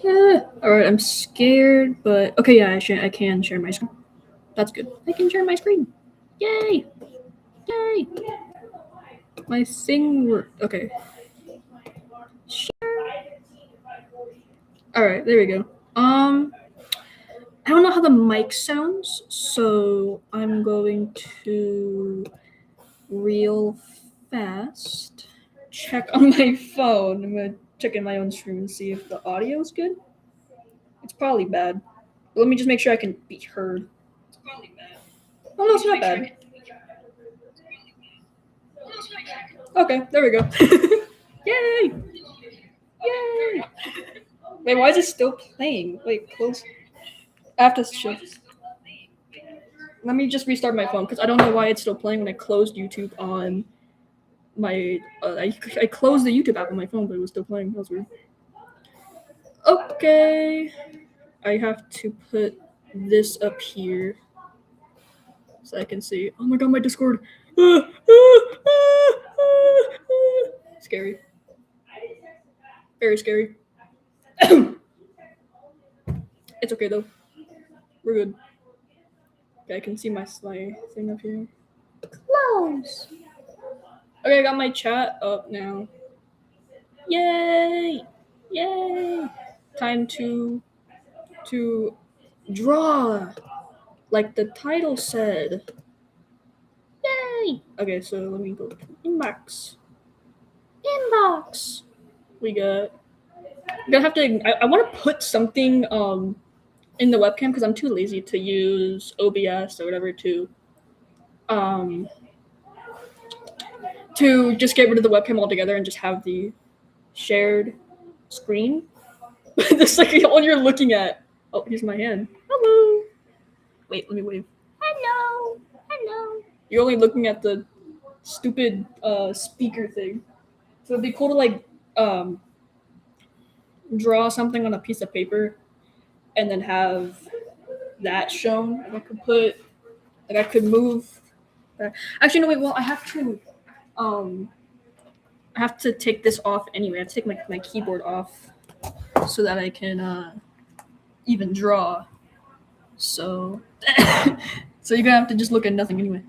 Alright, I'm scared, but okay, yeah, I can share my screen. That's good. I can share my screen. Yay! Yay! My thing worked. Okay. Alright, there we go. I don't know how the mic sounds, so I'm going to real fast check on my phone. I'm gonna check in my own stream and see if the audio's good. It's probably bad. But let me just make sure I can be heard. It's probably bad. Oh no, it's not bad. Okay, there we go. Yay! Yay! Wait, why is it still playing? Wait, close. I have to shift. Let me just restart my phone because I don't know why it's still playing when I closed YouTube on my. I closed the YouTube app on my phone, but it was still playing. That was weird. Okay. I have to put this up here so I can see. Oh my god, my Discord. Scary. Very scary. It's okay though. We're good. Okay, I can see my thing up here. Close. Okay, I got my chat up now. Yay! Yay! Time to draw, like the title said. Yay! Okay, so let me go to inbox. Inbox. We got. I'm gonna have to. I want to put something in the webcam because I'm too lazy to use OBS or whatever to just get rid of the webcam altogether and just have the shared screen. This like all you're looking at. Oh, here's my hand. Hello. Wait, let me wave. Hello. Hello. You're only looking at the stupid speaker thing. So it'd be cool to like draw something on a piece of paper and then have that shown. And I could move that. Actually no wait, well I have to take this off anyway. I have to take my keyboard off so that I can even draw. So so you're gonna have to just look at nothing anyway.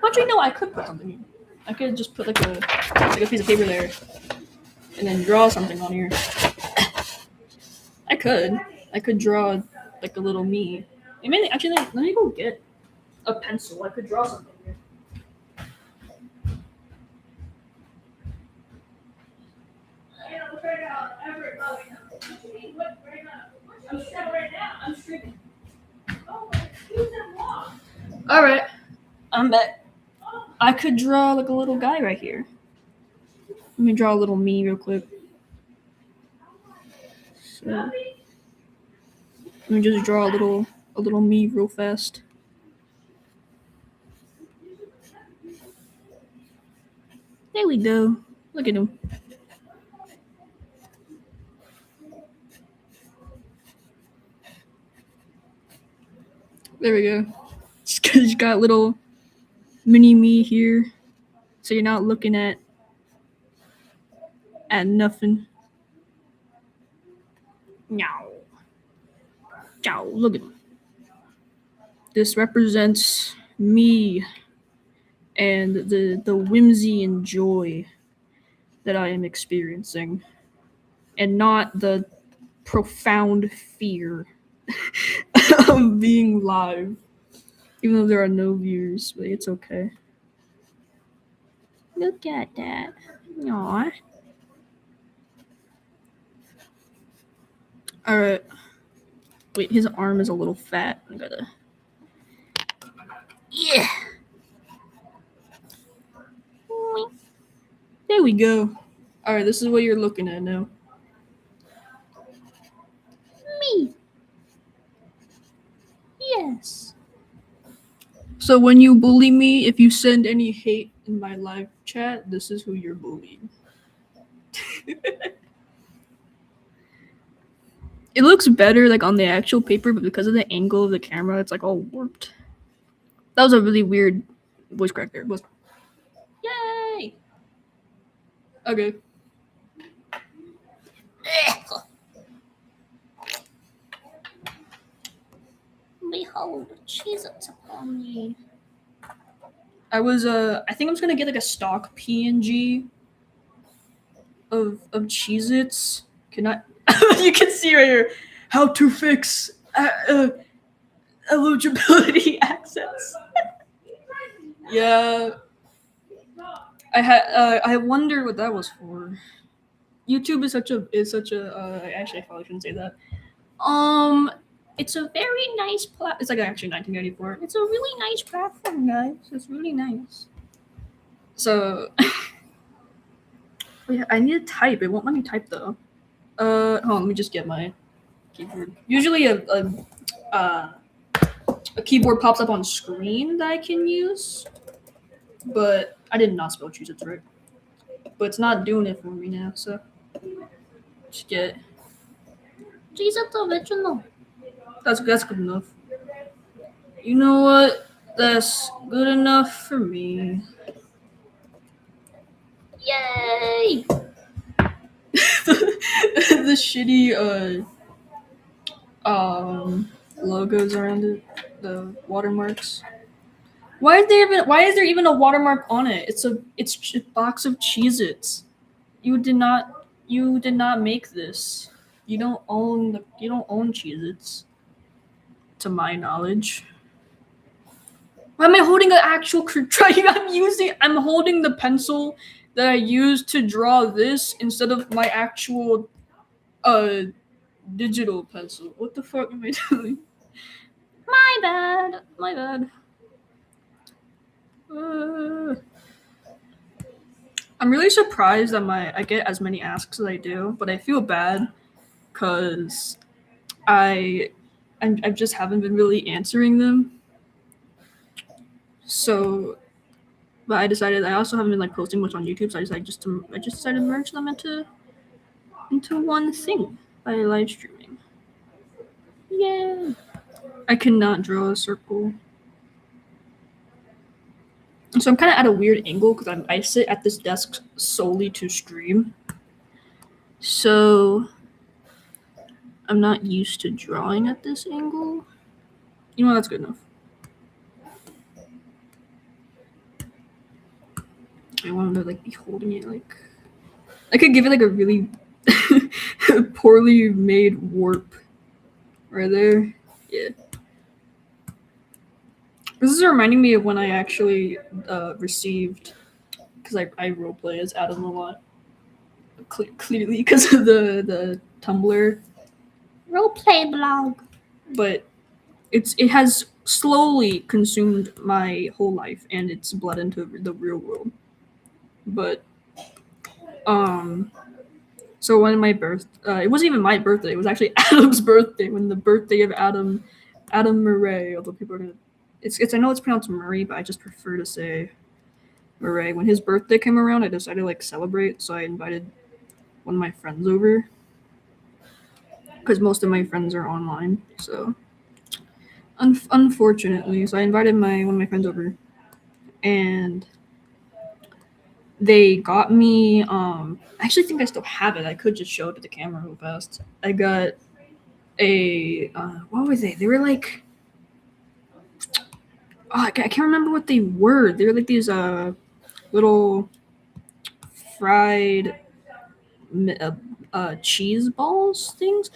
Actually no, I could put something here. I could just put like a piece of paper there and then draw something on here. I could draw like a little me. I mean, actually, let me go get a pencil. I could draw something here. I'm streaming. All right, I'm back. I could draw like a little guy right here. Let me draw a little me real quick. So, let me just draw a little me real fast. There we go. Look at him. There we go. Just got little mini me here, so you're not looking at nothing. Meow. Ciao. Look at him. This represents me and the whimsy and joy that I am experiencing, and not the profound fear of being live, even though there are no viewers, but it's okay. Look at that. Aww. Alright. Wait, his arm is a little fat. I gotta... Yeah! There we go. Alright, this is what you're looking at now. Me. Yes. So when you bully me, if you send any hate in my live chat, this is who you're bullying. It looks better like on the actual paper, but because of the angle of the camera, it's like all warped. That was a really weird voice crack there. Yay! Okay. cold Cheez-Its upon me. I think I'm just gonna get like a stock PNG of Cheez-Its. Can I? You can see right here how to fix eligibility access. Yeah, I wonder what that was for. YouTube is such a actually I probably shouldn't say that. It's a very nice it's like actually 1994. It's a really nice platform, guys. It's really nice. So yeah, I need to type. It won't let me type though. Hold on, let me just get my keyboard. Usually a keyboard pops up on screen that I can use, but I did not spell Cheez-Its right. But it's not doing it for me now, so just get Cheez-Its original. That's good enough. You know what? That's good enough for me. Yay! The shitty logos around it, the watermarks. Why is there even a watermark on it? It's a box of Cheez-Its. You did not make this. You don't own Cheez-Its, to my knowledge. Why am I holding an actual I'm holding the pencil that I used to draw this instead of my actual digital pencil. What the fuck am I doing? My bad. I'm really surprised that I get as many asks as I do, but I feel bad because I just haven't been really answering them. So, but I also haven't been like posting much on YouTube, so I just decided to merge them into one thing by live streaming. Yay! I cannot draw a circle. So I'm kind of at a weird angle because I sit at this desk solely to stream. So I'm not used to drawing at this angle. You know, that's good enough. I want to like be holding it like I could give it like a really poorly made warp right there. Yeah. This is reminding me of when I actually received, because I roleplay as Adam a lot. Clearly because of the Tumblr roleplay blog. But it has slowly consumed my whole life and it's bled into the real world. But so when my it wasn't even my birthday, it was actually Adam's birthday, when the birthday of Adam Murray, although people are gonna I know it's pronounced Murray, but I just prefer to say Murray. When his birthday came around, I decided to like celebrate, so I invited one of my friends over because most of my friends are online. So unfortunately, so I invited one of my friends over, and they got me. I actually think I still have it. I could just show it to the camera real fast. I got a what were they? They were like. Oh, I can't remember what they were. They were like these little fried cheese balls things,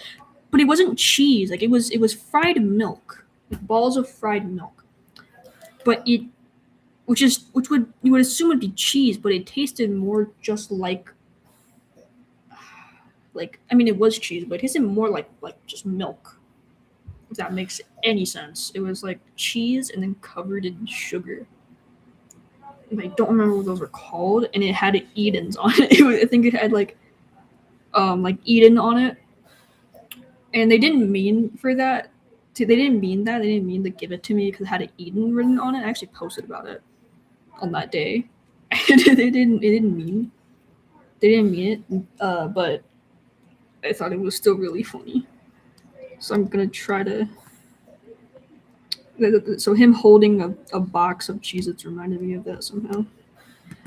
but it wasn't cheese. Like it was fried milk, like balls of fried milk. But you would assume would be cheese, but it tasted more just like I mean it was cheese, but it tasted more like just milk. If that makes any sense. It was like cheese and then covered in sugar. I don't remember what those were called, and it had Edens on it. I think it had like Eden on it, and they didn't mean for that. They didn't mean that. They didn't mean to give it to me because it had an Eden written on it. I actually posted about it on that day. They didn't mean it, but I thought it was still really funny. So I'm gonna try to. So him holding a box of Cheez-Its reminded me of that somehow.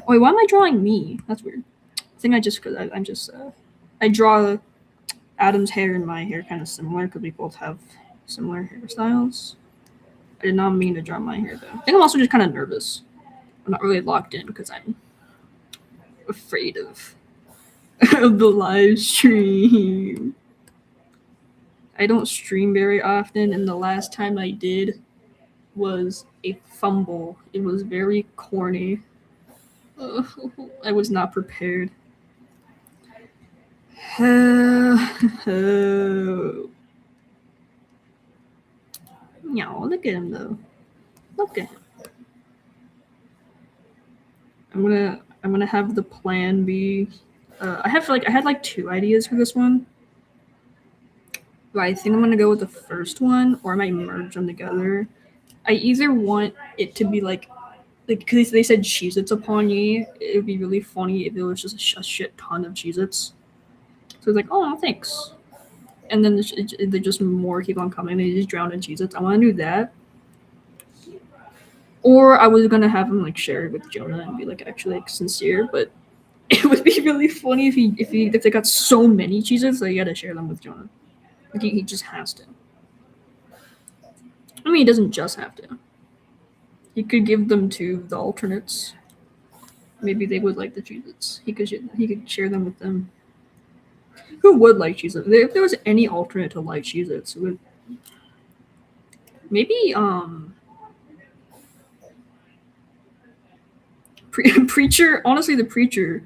Oh wait, why am I drawing me? That's weird. I think I draw Adam's hair and my hair kind of similar because we both have similar hairstyles. I did not mean to drop my hair though. I think I'm also just kind of nervous. I'm not really locked in because I'm afraid of the live stream. I don't stream very often, and the last time I did was a fumble. It was very corny. I was not prepared. No, look at him though. Look at him. I'm gonna have the plan be. I had like 2 ideas for this one, but I think I'm gonna go with the first one, or I might merge them together. I either want it to be like because they said Cheez-Its upon ye. It would be really funny if it was just a shit ton of Cheez-Its. So it's like, oh, thanks. And then they just more keep on coming. They just drown in Cheez-Its. I want to do that. Or I was gonna have him like share it with Jonah and be like actually like sincere, but it would be really funny if they got so many Cheez-Its that you gotta share them with Jonah. Like he just has to. I mean, he doesn't just have to. He could give them to the alternates. Maybe they would like the Cheez-Its. He could share them with them. Who would like Cheez-Its? If there was any alternate to like Cheez-Its, it would maybe Preacher. Honestly, the Preacher.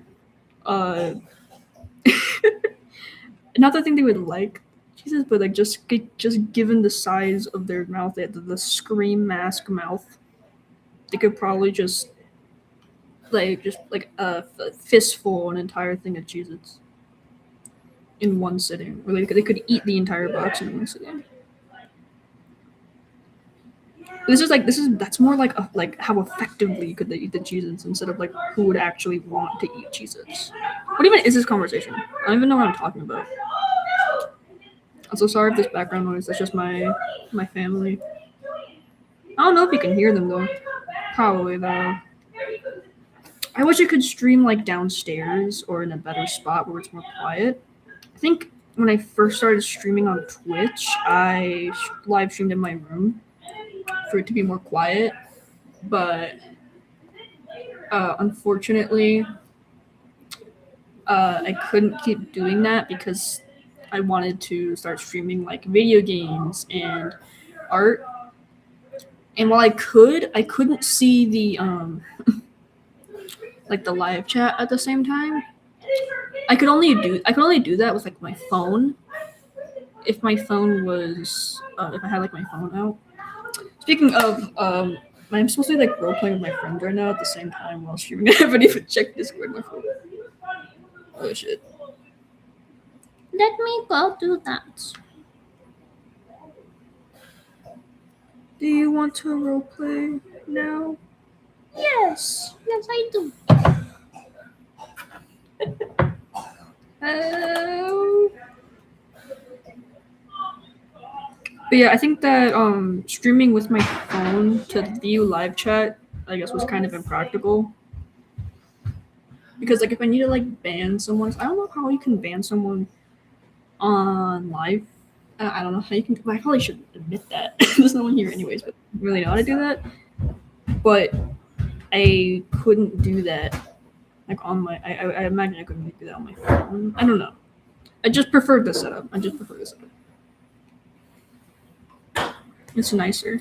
Another thing they would like Jesus, but like just given the size of their mouth, the Scream mask mouth, they could probably just a fistful an entire thing of Cheez-Its in one sitting, or they could eat the entire box in one sitting. That's more like how effectively could they eat the Cheez-Its instead of like who would actually want to eat Cheez-Its. What even is this conversation? I don't even know what I'm talking about. I'm so sorry if there's background noise. That's just my family. I don't know if you can hear them though. Probably though. I wish I could stream like downstairs or in a better spot where it's more quiet. I think when I first started streaming on Twitch, I live streamed in my room for it to be more quiet, but unfortunately, I couldn't keep doing that because I wanted to start streaming like video games and art. And while I couldn't see the like the live chat at the same time. I could only do that with like my phone. If my phone was if I had like my phone out. Speaking of, I'm supposed to be like role playing with my friends right now at the same time while streaming. I haven't even checked Discord on my phone. Oh shit. Let me go do that. Do you want to roleplay now? Yes, I do. But yeah, I think that streaming with my phone to view live chat, I guess, was kind of impractical. Because like if I need to like ban someone, I don't know how you can ban someone on live. I don't know how you can. I probably should admit that. There's no one here anyways, but I really know how to do that. But I couldn't do that like on my. I imagine I couldn't do that on my phone. I don't know. I just preferred the setup. It's nicer.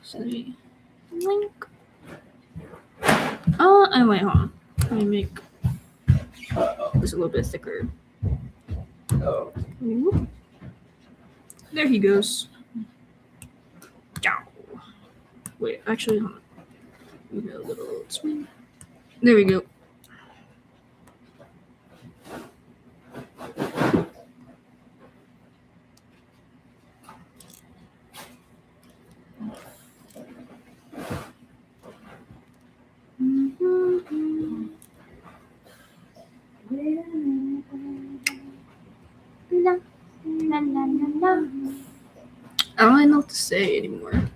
So link. Anyway, hold on. Let me make this a little bit thicker. There he goes. Wait, actually, hold on. We got a little swing. There we go. I don't really know what to say anymore.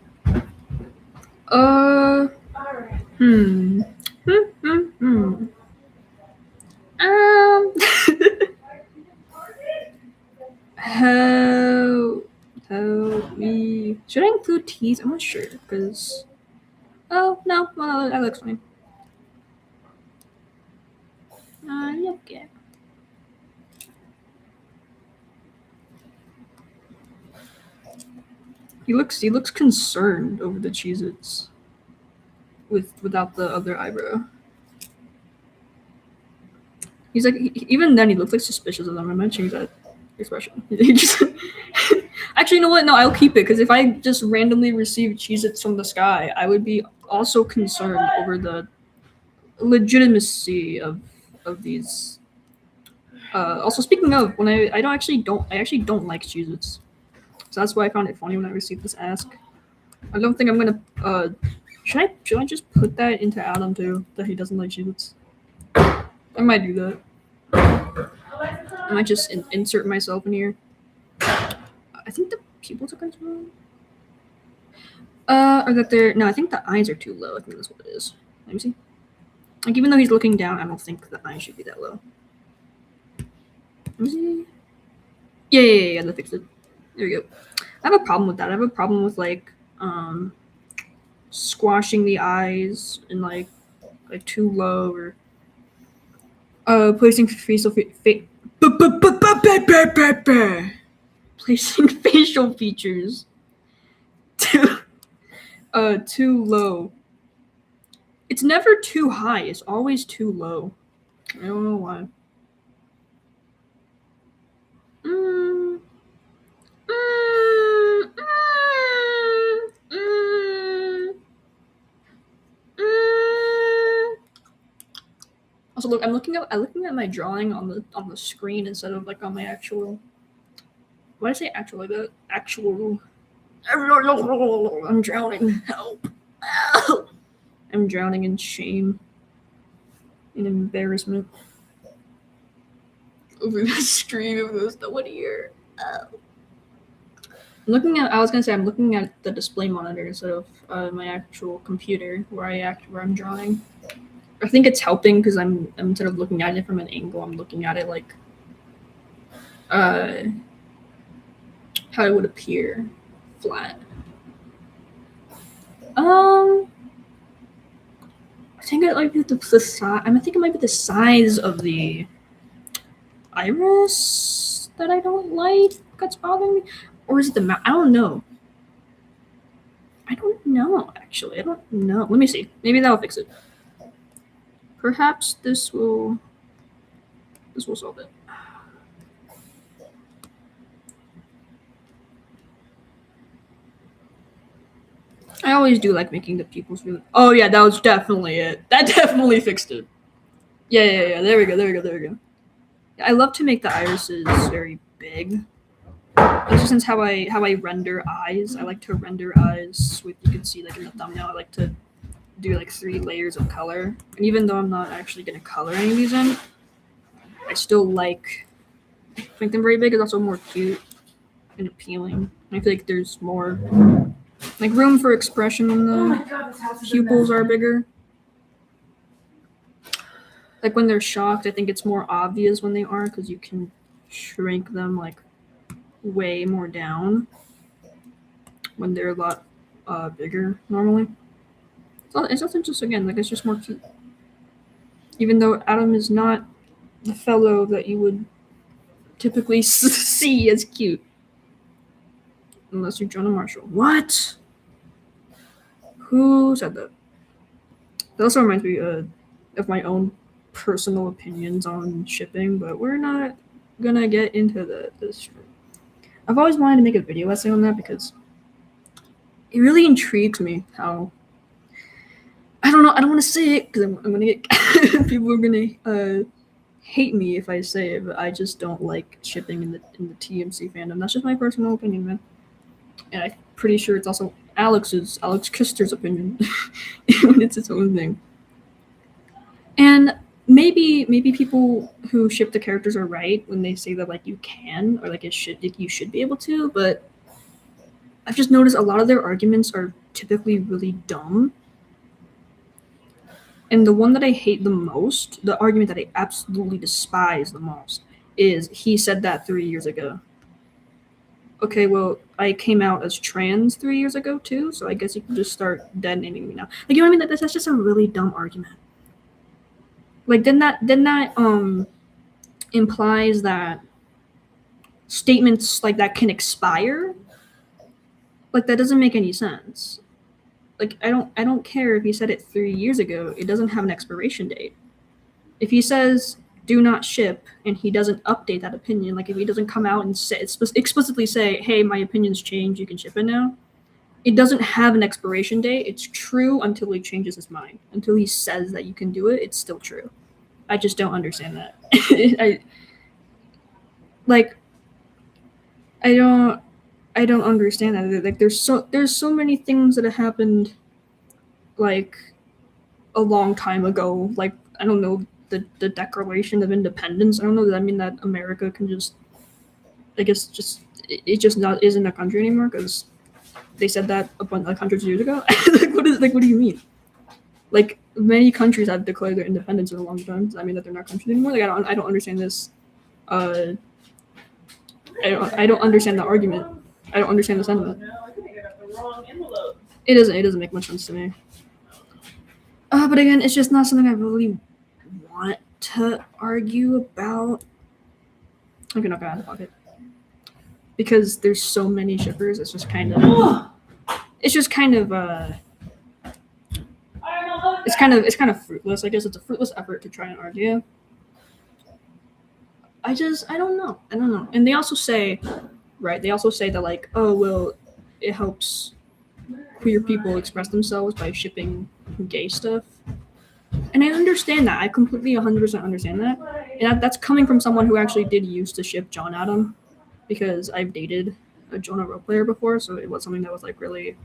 Help me. Should I include teeth? I'm not sure because. Oh no, well, that looks fine. Okay. He looks concerned over the Cheez-Its without the other eyebrow. He's like, even then, he looks like suspicious of them. I'm gonna change that expression. He just actually, you know what? No, I'll keep it because if I just randomly receive Cheez-Its from the sky, I would be also concerned over the legitimacy of these. Also, speaking of, when I actually don't like Cheez-Its, so that's why I found it funny when I received this ask. I don't think I'm gonna. Should I just put that into Adam too that he doesn't like Cheez-Its? I might do that. I might just insert myself in here. I think the pupils are kind of low. Or that they're no. I think the eyes are too low. I think that's what it is. Let me see. Like even though he's looking down, I don't think the eyes should be that low. Let me see. Yeah. That fixed it. There we go. I have a problem with that. I have a problem with like squashing the eyes and like too low or placing facial placing facial features too low. It's never too high. It's always too low. I don't know why. Also, look, I'm looking at my drawing on the screen instead of like on my actual. Why did I say actual like that? Actual. I'm drowning. Help! I'm drowning in shame, in embarrassment over the screen of this. No one here. I'm looking at the display monitor instead of my actual computer where I'm drawing. I think it's helping because I'm instead of looking at it from an angle, I'm looking at it like how it would appear flat. I think it might be the size. I think it might be the size of the iris that I don't like. That's bothering me, or is it the mouth? I don't know. Actually, I don't know. Let me see. Maybe that'll fix it. Perhaps this will solve it. I always do like making the pupils really. Oh yeah, that was definitely it. That definitely fixed it. Yeah. There we go. I love to make the irises very big. Especially since how I render eyes. I like to render eyes with, you can see like in the thumbnail, I like to do like 3 layers of color. And even though I'm not actually gonna color any of these in, I still like make them very big. It's also more cute and appealing. I feel like there's more like room for expression when the pupils are bigger. Like when they're shocked, I think it's more obvious when they are because you can shrink them like way more down when they're a lot bigger normally. It's also just, again, like it's just more cute. Even though Adam is not the fellow that you would typically see as cute. Unless you're Jonah Marshall. What? Who said that? That also reminds me of my own personal opinions on shipping, but we're not gonna get into this. I've always wanted to make a video essay on that because it really intrigues me how. I don't know. I don't want to say it because I'm gonna get people are gonna hate me if I say it, but I just don't like shipping in the TMC fandom. That's just my personal opinion, man. And I'm pretty sure it's also Alex Kister's opinion when it's its own thing. And maybe people who ship the characters are right when they say that like you can or like you should be able to, but I've just noticed a lot of their arguments are typically really dumb. And the one that I hate the most, the argument that I absolutely despise the most, is he said that 3 years ago. okay, well, I came out as trans 3 years ago too, so I guess you can just start dead naming me now. Like, you know what I mean? That's just a really dumb argument. Like, then that implies that statements like that can expire. Like, that doesn't make any sense. Like, I don't care if he said it 3 years ago. It doesn't have an expiration date. If he says do not ship and he doesn't update that opinion, like if he doesn't come out and say explicitly say, hey, my opinion's changed, you can ship it now, it doesn't have an expiration date. It's true until he changes his mind. Until he says that you can do it, it's still true. I just don't understand that. I don't understand that. Like, there's so many things that have happened like a long time ago. Like, I don't know, the Declaration of Independence. I don't know, does that mean that America can just, I guess, just it just not isn't a country anymore because they said that a bunch like hundreds of years ago? What do you mean? Like, many countries have declared their independence in a long time. Does that mean that they're not countries anymore? Like, I don't understand this. I don't understand the argument. I don't understand the sentiment. It doesn't make much sense to me. But again, it's just not something I really want to argue about. Okay, not out of pocket. Because there's so many shippers, it's just kind of fruitless. I guess it's a fruitless effort to try and argue. I don't know. And they also say that, like, oh, well, it helps queer people express themselves by shipping gay stuff. And I understand that. I completely 100% understand that. And that's coming from someone who actually did used to ship John Adam, because I've dated a Jonah role player before, so it was something that was like really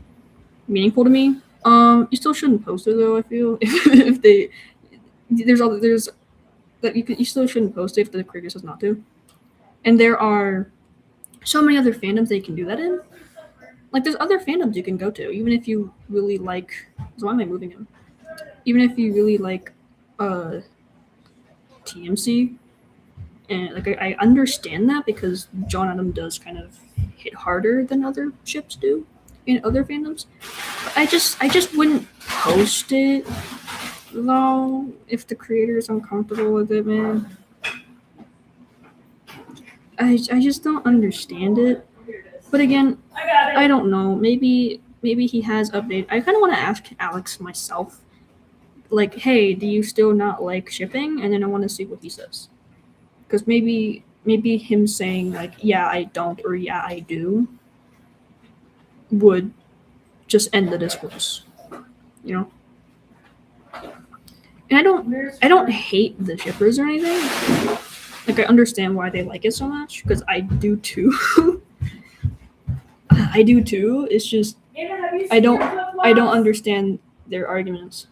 meaningful to me. You still shouldn't post it though, I feel. If there's that you still shouldn't post it if the creator says not to. And there are so many other fandoms that you can do that in. Like, there's other fandoms you can go to, even if you really like. So why am I moving him? Even if you really like TMC, and like I understand that because John Adam does kind of hit harder than other ships do in other fandoms. But I just wouldn't post it though if the creator is uncomfortable with it, man. I just don't understand it. But again, I don't know. Maybe he has updated. I kind of want to ask Alex myself, like, hey, do you still not like shipping? And then I want to see what he says. Because maybe him saying like, yeah, I don't, or yeah, I do, would just end the discourse, you know. And I don't hate the shippers or anything. Like, I understand why they like it so much, because I do too. I do too. It's just I don't understand their arguments.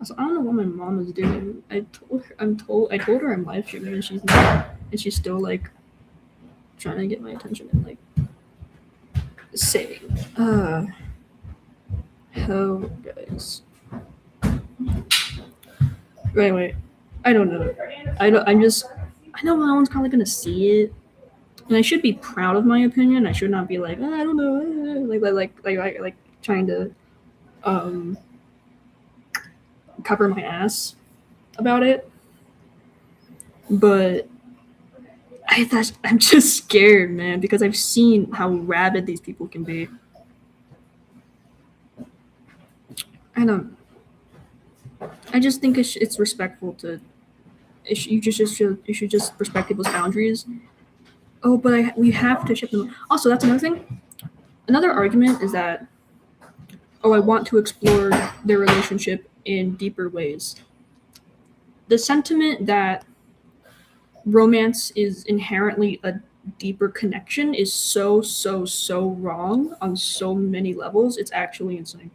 So I don't know what my mom is doing. I told her I'm live streaming, and she's not, and she's still like trying to get my attention and like saying, "How guys." Wait. I don't know. I know no one's probably gonna see it, and I should be proud of my opinion. I should not be like, I don't know, like trying to cover my ass about it. But I'm just scared, man, because I've seen how rabid these people can be. I just think it's respectful to. You should just respect people's boundaries. Oh, but we have to ship them. Also, that's another thing. Another argument is that, oh, I want to explore their relationship in deeper ways. The sentiment that romance is inherently a deeper connection is so wrong on so many levels. It's actually insane.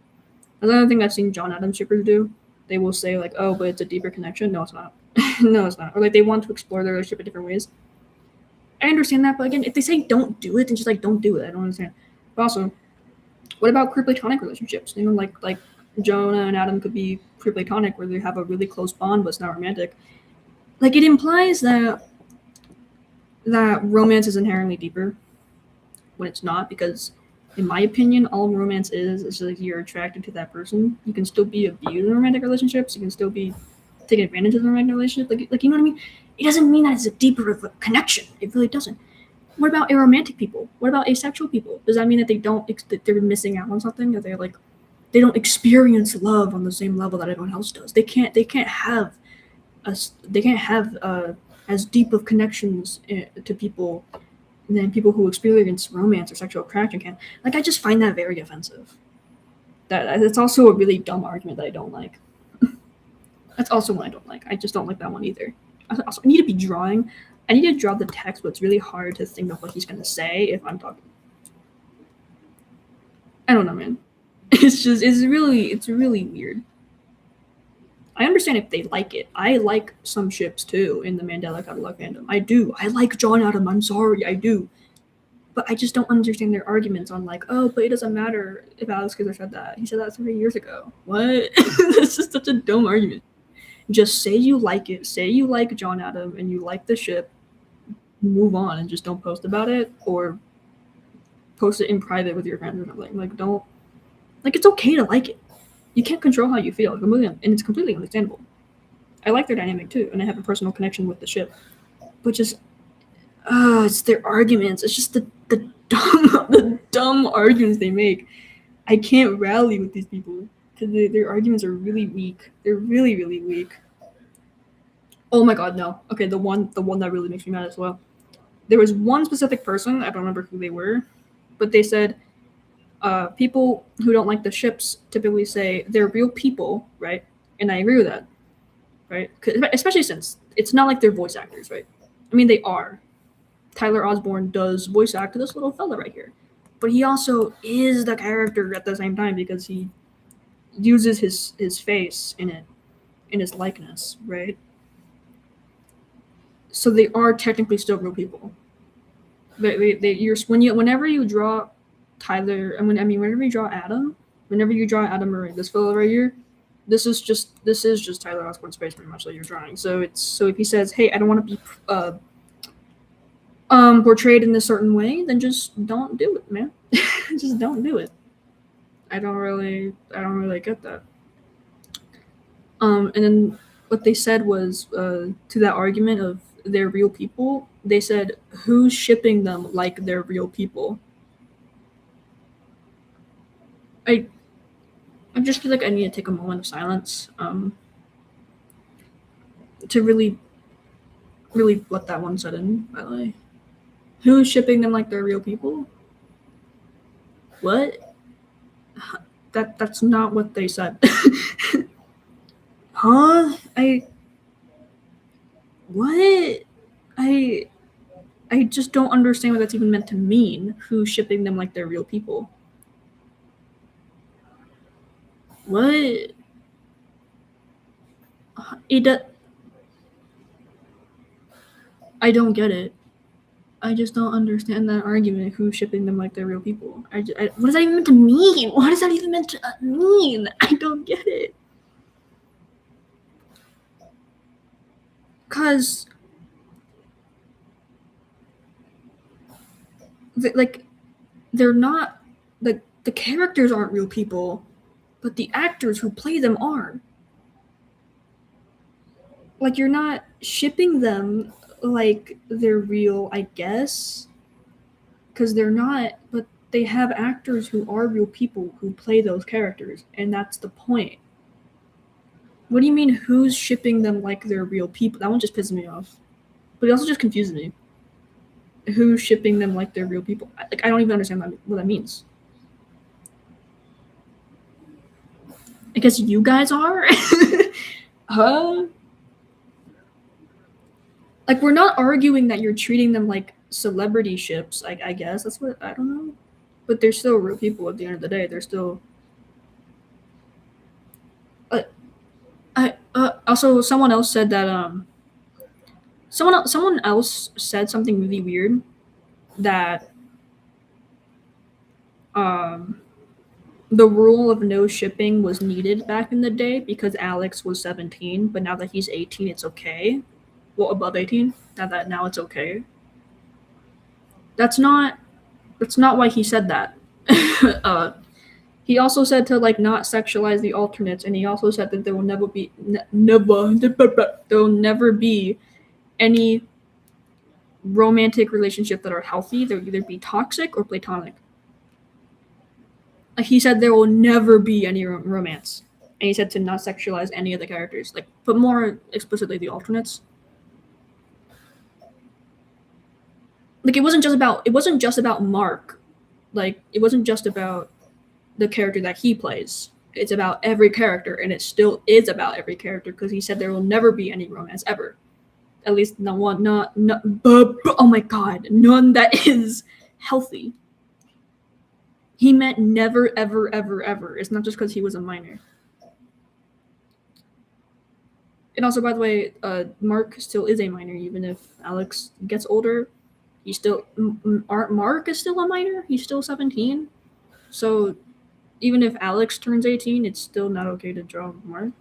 Another thing I've seen John Adams shippers do, they will say like, oh, but it's a deeper connection. No, it's not. No, it's not. Or like they want to explore their relationship in different ways. I understand that, but again, if they say don't do it, then just like don't do it. I don't understand. But also, what about queer platonic relationships? You know, like Jonah and Adam could be queer platonic, where they have a really close bond, but it's not romantic. Like, it implies that that romance is inherently deeper when it's not, because in my opinion, all romance is just like you're attracted to that person. You can still be abused in romantic relationships. You can still be taken advantage of in a romantic relationship. Like you know what I mean? It doesn't mean that it's a deeper of a connection. It really doesn't. What about aromantic people? What about asexual people? Does that mean that that they're missing out on something? That they're like they don't experience love on the same level that everyone else does? They can't have they can't have as deep of connections to people than people who experience romance or sexual attraction can. Like, I just find that very offensive. That's also a really dumb argument that I don't like. That's also one I don't like. I just don't like that one either. Also, I need to be drawing. I need to draw the text, but it's really hard to think of what he's gonna say if I'm talking. I don't know, man. It's really weird. I understand if they like it. I like some ships too in the Mandela Catalog fandom. I do. I like John Adam. I'm sorry, I do. But I just don't understand their arguments on like, oh, but it doesn't matter if Alex Kizzer said that. He said that 3 years ago. What? That's just such a dumb argument. Just say you like it. Say you like John Adam and you like the ship. Move on and just don't post about it, or post it in private with your friends or something. Like, don't. Like, it's okay to like it. You can't control how you feel, and it's completely understandable. I like their dynamic too, and I have a personal connection with the ship. But just, it's their arguments. It's just the dumb arguments they make. I can't rally with these people because their arguments are really weak. They're really, really weak. Oh my god, no. Okay, the one that really makes me mad as well. There was one specific person, I don't remember who they were, but they said people who don't like the ships typically say they're real people, right? And I agree with that, right? Especially since it's not like they're voice actors, right? I mean, they are. Tyler Osborne does voice act this little fella right here, but he also is the character at the same time because he uses his face in it, in his likeness, right? So they are technically still real people. Whenever you draw Tyler, whenever you draw Adam, or this fellow right here, this is just Tyler Osborne's face pretty much that you're drawing. So if he says, "Hey, I don't want to be portrayed in a certain way," then just don't do it, man. Just don't do it. I don't really get that. And then what they said was to that argument of they're real people, they said, who's shipping them like they're real people? I just feel like I need to take a moment of silence to really let that one set in, by the way. Who's shipping them like they're real people? What? That's not what they said. Huh? What? I just don't understand what that's even meant to mean. Who's shipping them like they're real people? What? I don't get it. I just don't understand that argument. Who's shipping them like they're real people? What is that even meant to mean? What is that even meant to mean? I don't get it. Because, they're not, the characters aren't real people, but the actors who play them are. Like, you're not shipping them like they're real, I guess, because they're not, but they have actors who are real people who play those characters, and that's the point. What do you mean, who's shipping them like they're real people? That one just pisses me off. But it also just confuses me. Who's shipping them like they're real people? I don't even understand what that means. I guess you guys are? Huh? Like, we're not arguing that you're treating them like celebrity ships, I guess. That's what, I don't know. But they're still real people at the end of the day. They're still... also, someone else said that, someone else said something really weird, that, the rule of no shipping was needed back in the day because Alex was 17, but now that he's 18, it's okay. Well, above 18, now it's okay. That's not why he said that. He also said to like not sexualize the alternates, and he also said that there will never be there will never be any romantic relationship that are healthy. They'll either be toxic or platonic. Like he said, there will never be any romance, and he said to not sexualize any of the characters, like but more explicitly the alternates. Like it wasn't just about Mark. Like it wasn't just about the character that he plays. It's about every character, and it still is about every character because he said there will never be any romance ever. At least not one, oh my god, none that is healthy. He meant never, ever, ever, ever. It's not just because he was a minor. And also, by the way, Mark still is a minor, even if Alex gets older. He's still Mark is still a minor. He's still 17. So even if Alex turns 18, it's still not okay to draw Mark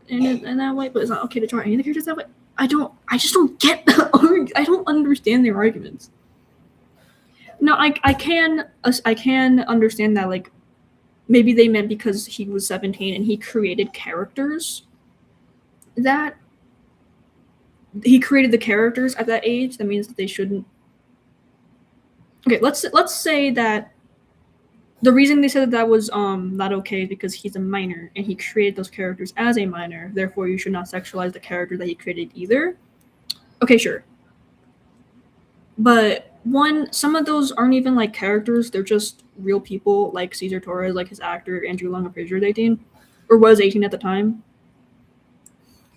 in that way. But it's not okay to draw any of the characters that way. I just don't get I don't understand their arguments. No, I can understand that, like, maybe they meant because he was 17 and he created characters that he created the characters at that age. That means that they shouldn't. Okay, let's say that the reason they said that was not okay is because he's a minor and he created those characters as a minor. Therefore, you should not sexualize the character that he created either. Okay, sure. But some of those aren't even like characters; they're just real people, like Cesar Torres, like his actor Andrew Long. I'm pretty sure is 18, or was 18 at the time.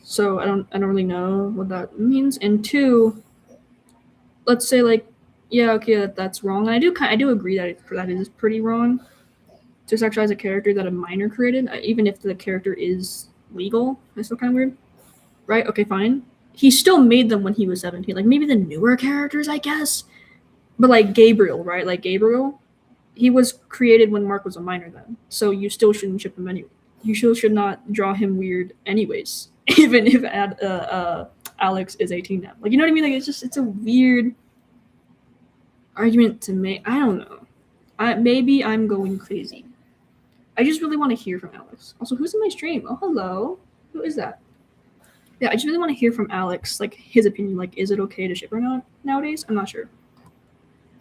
So I don't really know what that means. And two, let's say like, yeah, okay, that's wrong. And I do agree that that is pretty wrong to sexualize a character that a minor created, even if the character is legal. That's still kind of weird, right? Okay, fine. He still made them when he was 17. Like maybe the newer characters, I guess. But like Gabriel, right? Like Gabriel, he was created when Mark was a minor then. So you still shouldn't ship him anyway. You still should not draw him weird anyways, even if Alex is 18 now. Like, you know what I mean? Like, it's a weird argument to make. I don't know. Maybe I'm going crazy. I just really want to hear from Alex. Also, who's in my stream? Oh, hello. Who is that? Yeah, I just really want to hear from Alex, like his opinion. Like, is it okay to ship or not nowadays? I'm not sure.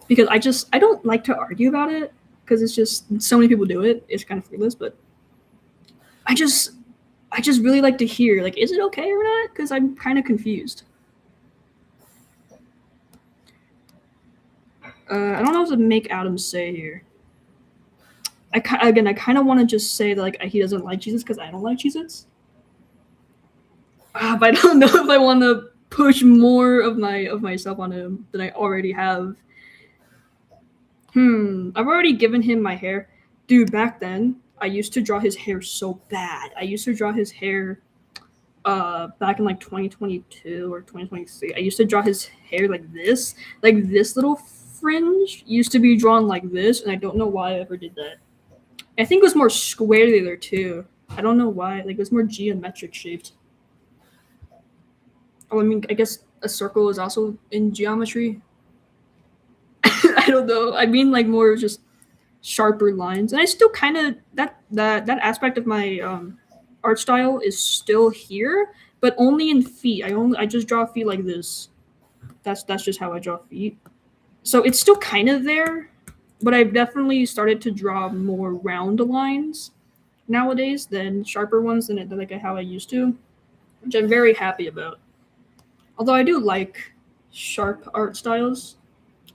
Because I don't like to argue about it because it's just so many people do it. It's kind of fruitless, but I just really like to hear, like, is it okay or not? Because I'm kind of confused. I don't know what to make Adam say here. I kind of want to just say that, like, he doesn't like Jesus because I don't like Jesus. But I don't know if I want to push more of myself on him than I already have. I've already given him my hair. Dude, back then, I used to draw his hair so bad. I used to draw his hair back in like 2022 or 2023. I used to draw his hair like this. Like this little fringe used to be drawn like this, and I don't know why I ever did that. I think it was more squarely there too. I don't know why. Like it was more geometric shaped. Oh, I mean, I guess a circle is also in geometry. I don't know. I mean, like more just sharper lines, and I still kind of that aspect of my art style is still here, but only in feet. I just draw feet like this. That's just how I draw feet. So it's still kind of there, but I've definitely started to draw more round lines nowadays than sharper ones than like how I used to, which I'm very happy about. Although I do like sharp art styles,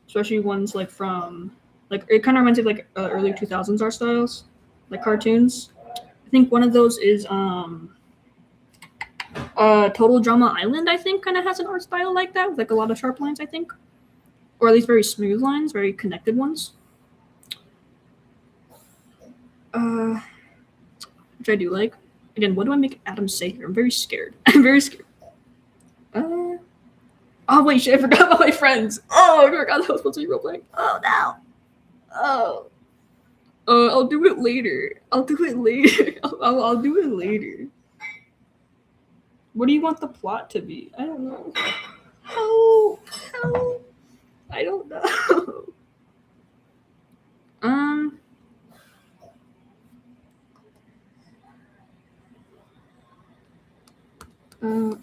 especially ones like from like it kind of reminds me of like early 2000s art styles, like cartoons. I think one of those is Total Drama Island. I think kind of has an art style like that, with like a lot of sharp lines. I think, or at least very smooth lines, very connected ones. Which I do like. Again, what do I make Adam say here? I'm very scared. I'm very scared. Oh wait, shit! I forgot about my friends. Oh, I forgot that was supposed to be role playing. Oh no. Oh. I'll do it later. I'll do it later. I'll do it later. What do you want the plot to be? I don't know. How? I don't know.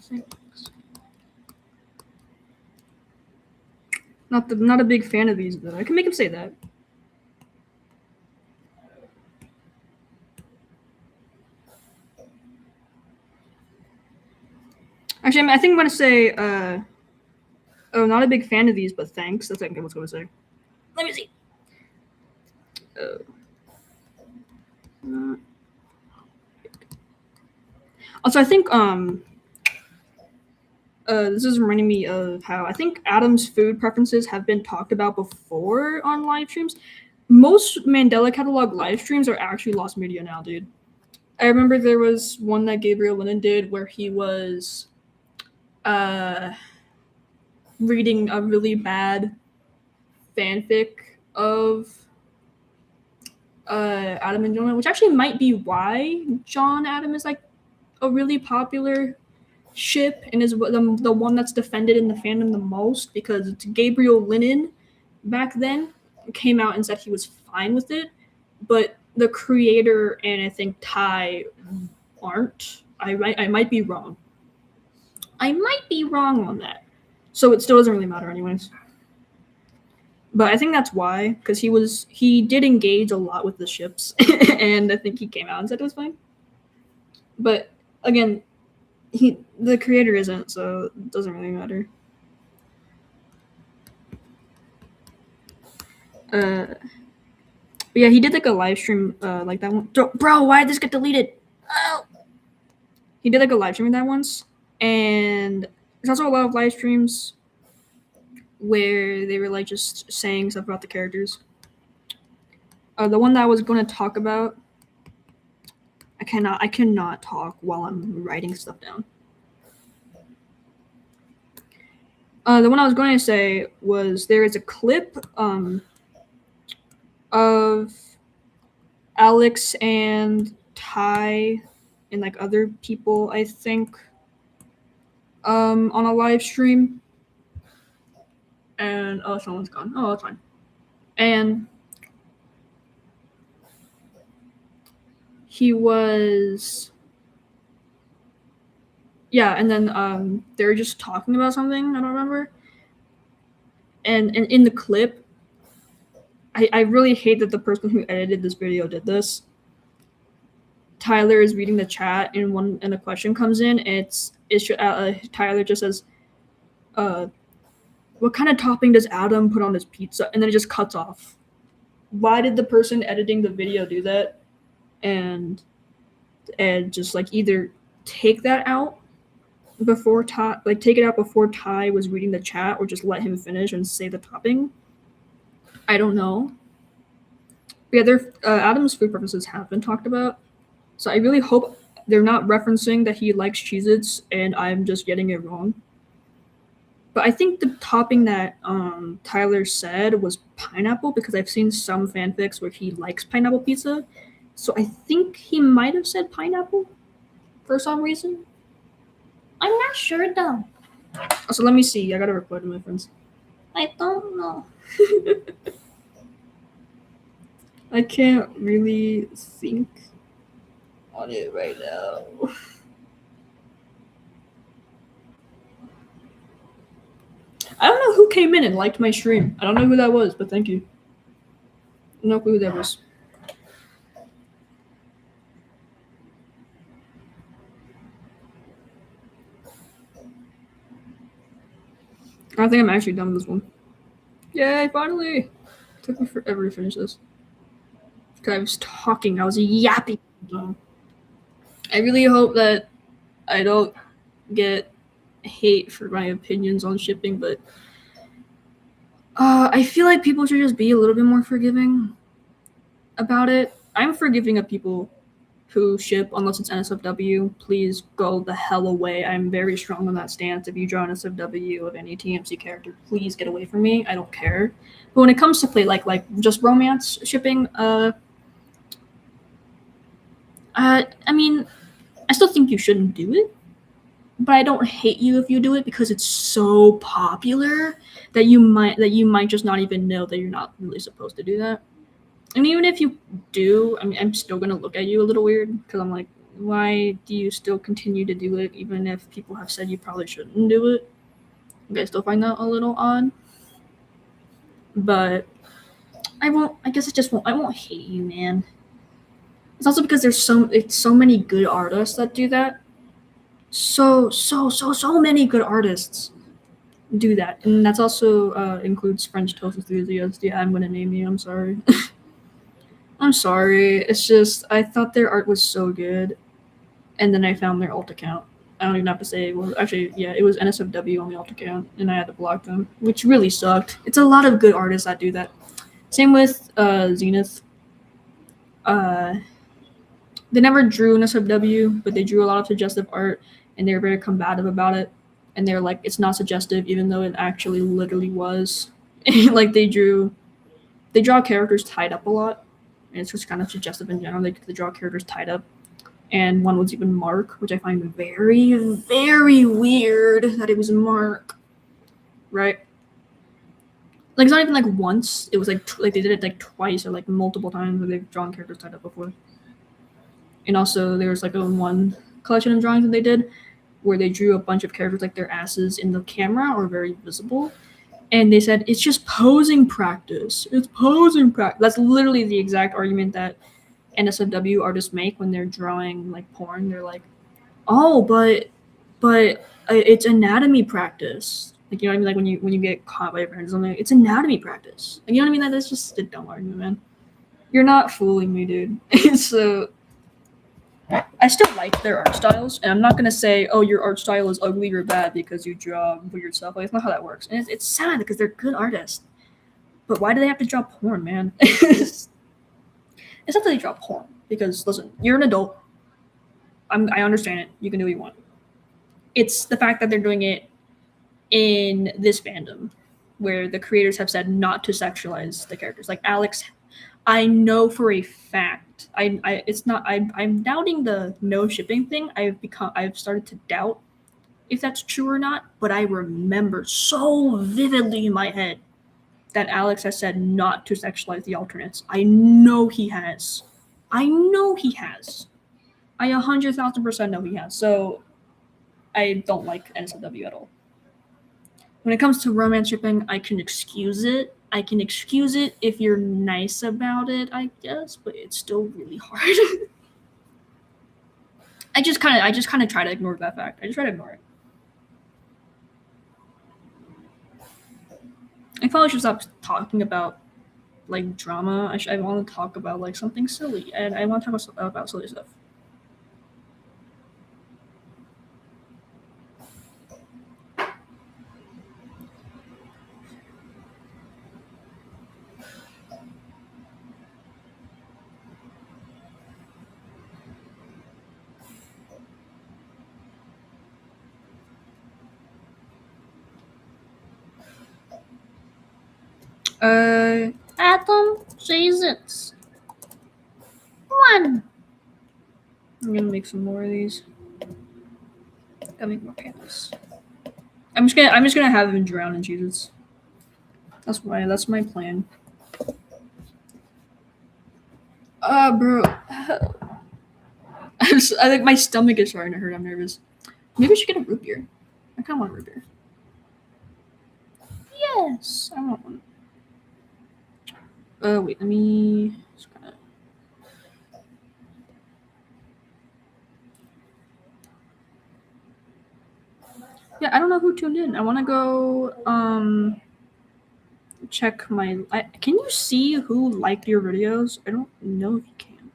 thanks. Not a big fan of these, though. I can make him say that. Actually, I think I'm gonna say, oh, not a big fan of these, but thanks. That's what I was gonna say. Let me see. Also, I think this is reminding me of how I think Adam's food preferences have been talked about before on live streams. Most Mandela Catalog live streams are actually lost media now, dude. I remember there was one that Gabriel Lennon did where he was reading a really bad fanfic of Adam and Jonah, which actually might be why John Adam is like a really popular ship and is the one that's defended in the fandom the most, because it's Gabriel Lennon back then came out and said he was fine with it, but the creator and I think Ty aren't. I might be wrong. I might be wrong on that. So it still doesn't really matter anyways. But I think that's why, because he did engage a lot with the ships, and I think he came out and said it was fine. But again, the creator isn't, so it doesn't really matter. But yeah, he did like a live stream like that one. Bro, why did this get deleted? Oh! He did like a live stream of that once, and there's also a lot of live streams where they were like just saying stuff about the characters. The one that I was going to talk about, I cannot talk while I'm writing stuff down. The one I was going to say was there is a clip of Alex and Ty and like other people, I think, on a live stream. And oh, someone's gone. Oh, that's fine. And he was, yeah, and then they were just talking about something, I don't remember. And in the clip, I really hate that the person who edited this video did this. Tyler is reading the chat, and a question comes in, and Tyler just says, what kind of topping does Adam put on his pizza? And then it just cuts off. Why did the person editing the video do that? And just like either take that out before take it out before Ty was reading the chat, or just let him finish and say the topping. I don't know. But yeah, Adam's food preferences have been talked about, so I really hope they're not referencing that he likes Cheez-Its and I'm just getting it wrong. But I think the topping that Tyler said was pineapple, because I've seen some fanfics where he likes pineapple pizza. So I think he might have said pineapple for some reason. I'm not sure though. So let me see. I gotta reply to my friends. I don't know. I can't really think on it right now. I don't know who came in and liked my stream. I don't know who that was, but thank you. No clue who that was. I think I'm actually done with this one. Yay, finally! It took me forever to finish this. Because I was talking, I was yapping. I really hope that I don't get hate for my opinions on shipping, but I feel like people should just be a little bit more forgiving about it. I'm forgiving of people who ship unless it's NSFW. Please go the hell away. I'm very strong on that stance. If you draw an NSFW of any TMC character, please get away from me. I don't care. But when it comes to play like just romance shipping, I mean, I still think you shouldn't do it, but I don't hate you if you do it, because it's so popular that you might just not even know that you're not really supposed to do that. And even if you do, I mean, I'm still gonna look at you a little weird, because I'm like, why do you still continue to do it even if people have said you probably shouldn't do it? I still find that a little odd. But I won't hate you, man. It's also because there's so many good artists that do that. So many good artists do that. And that's also includes French toast enthusiasts. Yeah, I'm gonna name you, I'm sorry. I'm sorry. It's just I thought their art was so good, and then I found their alt account. I don't even have to say it was actually, yeah, it was NSFW on the alt account, and I had to block them, which really sucked. It's a lot of good artists that do that. Same with Zenith. Uh, they never drew NSFW, but they drew a lot of suggestive art, and they were very combative about it. And they're like, it's not suggestive, even though it actually literally was. Like they draw characters tied up a lot, and it's just kind of suggestive in general. They draw characters tied up, and one was even Mark, which I find very, very weird that it was Mark, right? Like it's not even like once. It was like they did it like twice or like multiple times where they've drawn characters tied up before. And also there was like one collection of drawings that they did where they drew a bunch of characters like their asses in the camera or very visible. And they said, it's just posing practice. It's posing practice. That's literally the exact argument that NSFW artists make when they're drawing like porn. They're like, oh, but it's anatomy practice. Like, you know what I mean? Like when you get caught by your parents, something, it's anatomy practice. Like, you know what I mean? That's just a dumb argument, man. You're not fooling me, dude. So I still like their art styles, and I'm not gonna say, oh, your art style is ugly or bad because you draw weird stuff. Like, it's not how that works. And it's sad because they're good artists. But why do they have to draw porn, man? It's not that they draw porn. Because, listen, you're an adult. I understand it. You can do what you want. It's the fact that they're doing it in this fandom where the creators have said not to sexualize the characters. Like Alex, I know for a fact. I'm doubting the no shipping thing. I've started to doubt if that's true or not, but I remember so vividly in my head that Alex has said not to sexualize the alternates. I know he has. I 100,000% know he has. So I don't like NSFW at all. When it comes to romance shipping, I can excuse it. I can excuse it if you're nice about it, I guess, but it's still really hard. I just kind of try to ignore that fact. I just try to ignore it. I probably should stop talking about like drama. I want to talk about like something silly, and I want to talk about silly stuff. Atom Jesus. One. I'm gonna make some more of these. Gotta make more panels. I'm just gonna have him drown in Jesus. That's my plan. Bro. I think my stomach is starting to hurt. I'm nervous. Maybe I should get a root beer. I kind of want a root beer. Yes, I want one. Wait, let me. Yeah, I don't know who tuned in. I want to go check my. Can you see who liked your videos? I don't know if you can.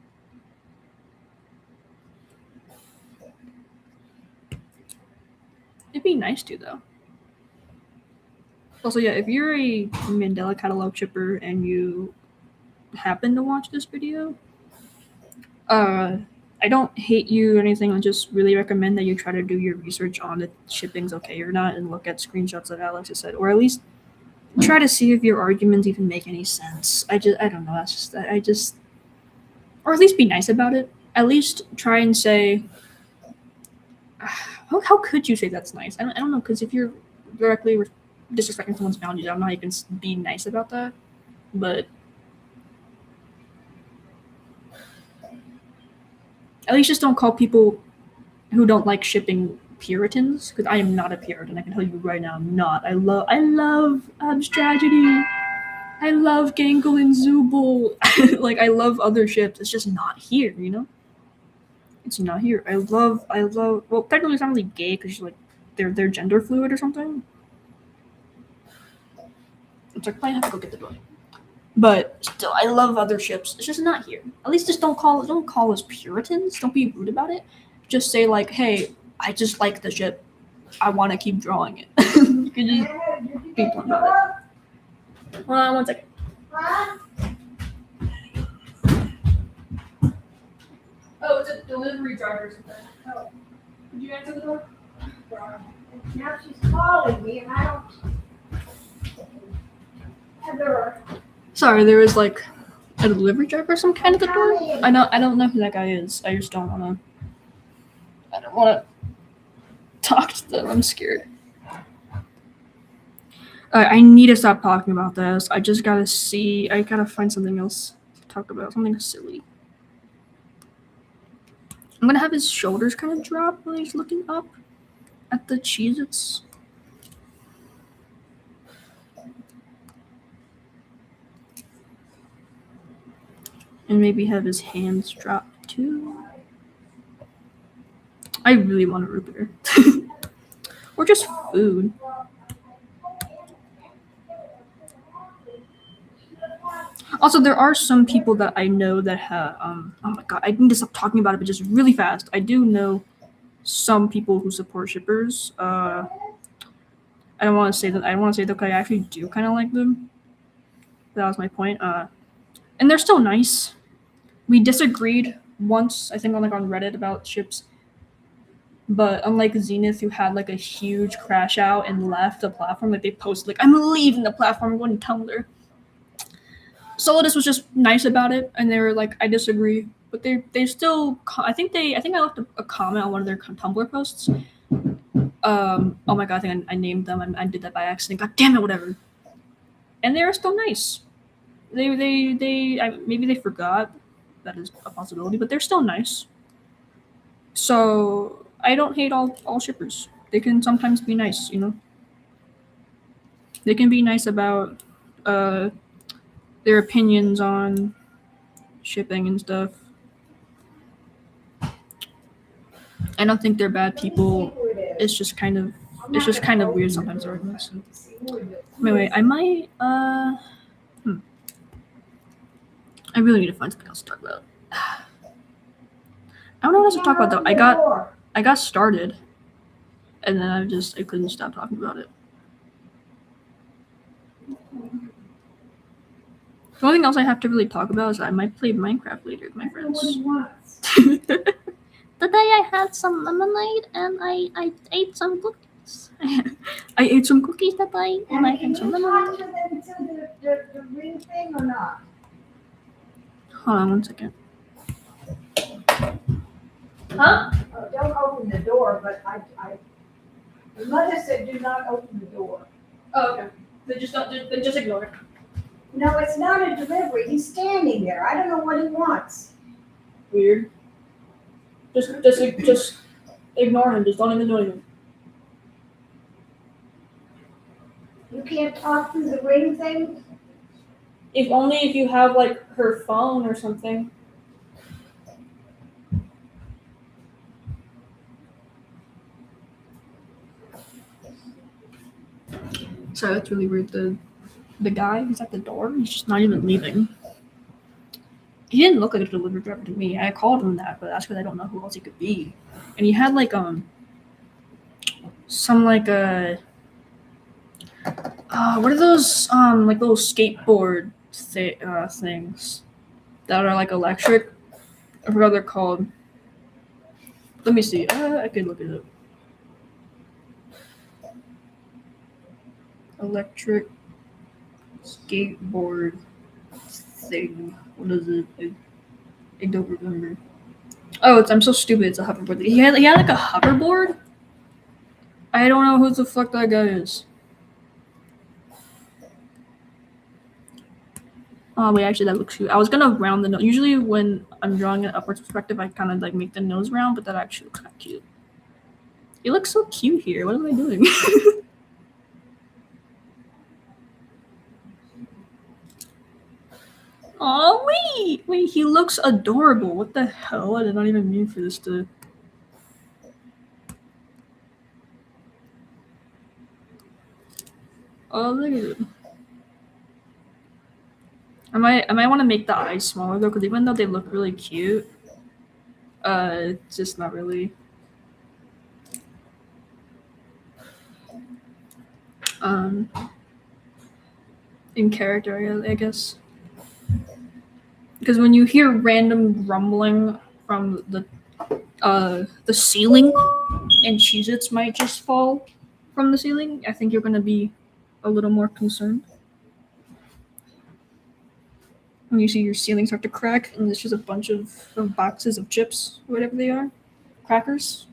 It'd be nice to though. Also, yeah, if you're a Mandela catalog shipper and you happen to watch this video, I don't hate you or anything. I just really recommend that you try to do your research on if shipping's okay or not and look at screenshots that Alex has said, or at least try to see if your arguments even make any sense. I don't know. Or at least be nice about it. At least try and say, how could you say that's nice? I don't know, because if you're directly disrespecting someone's boundaries, I don't know how you can be nice about that. But At least just don't call people who don't like shipping Puritans, because I am not a Puritan. I can tell you right now, I'm not. I love Tragedy. I love Gangle and Zooble. Like, I love other ships. It's just not here, you know? It's not here. I love. Well, technically, it's not really gay because like they're gender fluid or something. It's like, I have to go get the book. But still, I love other ships. It's just not here. At least just don't call us Puritans. Don't be rude about it. Just say like, hey, I just like the ship. I want to keep drawing it. You can just be blunt about it. Hold on 1 second. Oh, it's a delivery driver or something. Oh. Did you answer the door? Now she's calling me and I don't have her. Sorry, there was like a delivery driver or some kind at the door. I don't know who that guy is. I just don't wanna talk to them. I'm scared. I need to stop talking about this. I just gotta find something else to talk about. Something silly. I'm gonna have his shoulders kind of drop while he's looking up at the Cheez-Its. And maybe have his hands drop too. I really want a root beer. Or just food. Also, there are some people that I know that have, oh my god, I need to stop talking about it, but just really fast. I do know some people who support shippers. I don't want to say that, I actually do kind of like them. That was my point. And they're still nice. We disagreed once, I think, on Reddit about ships. But unlike Zenith, who had like a huge crash out and left the platform, like they posted like, I'm leaving the platform, I'm going to Tumblr. Solidus was just nice about it, and they were like, I disagree, but they still. I think I left a comment on one of their Tumblr posts. Oh my god, I think I named them. I did that by accident. God damn it, whatever. And they were still nice. Maybe they forgot. That is a possibility, but they're still nice. So I don't hate all shippers. They can sometimes be nice, you know. They can be nice about their opinions on shipping and stuff. I don't think they're bad people. It's just kind of weird sometimes. Arguments. Anyway, I might I really need to find something else to talk about. I don't know what else to talk about though. I got started, and then I couldn't stop talking about it. The only thing else I have to really talk about is I might play Minecraft later with my friends. Today I had some lemonade and I ate some cookies. I ate some cookies today and I had some lemonade. Can you talk to them to the ring thing or not? Hold on 1 second. Huh? Oh, don't open the door, but the mother said do not open the door. Oh, okay. Then just ignore it. No, it's not a delivery. He's standing there. I don't know what he wants. Weird. Just ignore him. Just don't even do anything. You can't talk through the ring thing? If you have like her phone or something. Sorry, that's really weird. The guy who's at the door, he's just not even leaving. He didn't look like a delivery driver to me. I called him that, but that's because I don't know who else he could be. And he had like some like what are those like little skateboard things that are like electric? I forgot what they're called. Let me see. I could look it up. Electric skateboard thing. What is it? I don't remember. Oh, I'm so stupid. It's a hoverboard. He had like a hoverboard. I don't know who the fuck that guy is. Oh wait, actually that looks cute. I was gonna round the nose. Usually when I'm drawing an upwards perspective, I kind of like make the nose round, but that actually looks kind of cute. You look so cute here. What am I doing? Oh wait, he looks adorable. What the hell? I did not even mean for this to. Oh look at him. I might want to make the eyes smaller though, because even though they look really cute, it's just not really. In character, I guess. Because when you hear random rumbling from the ceiling, and Cheez-Its might just fall from the ceiling, I think you're gonna be a little more concerned. When you see your ceiling start to crack, and there's just a bunch of boxes of chips, or whatever they are, crackers.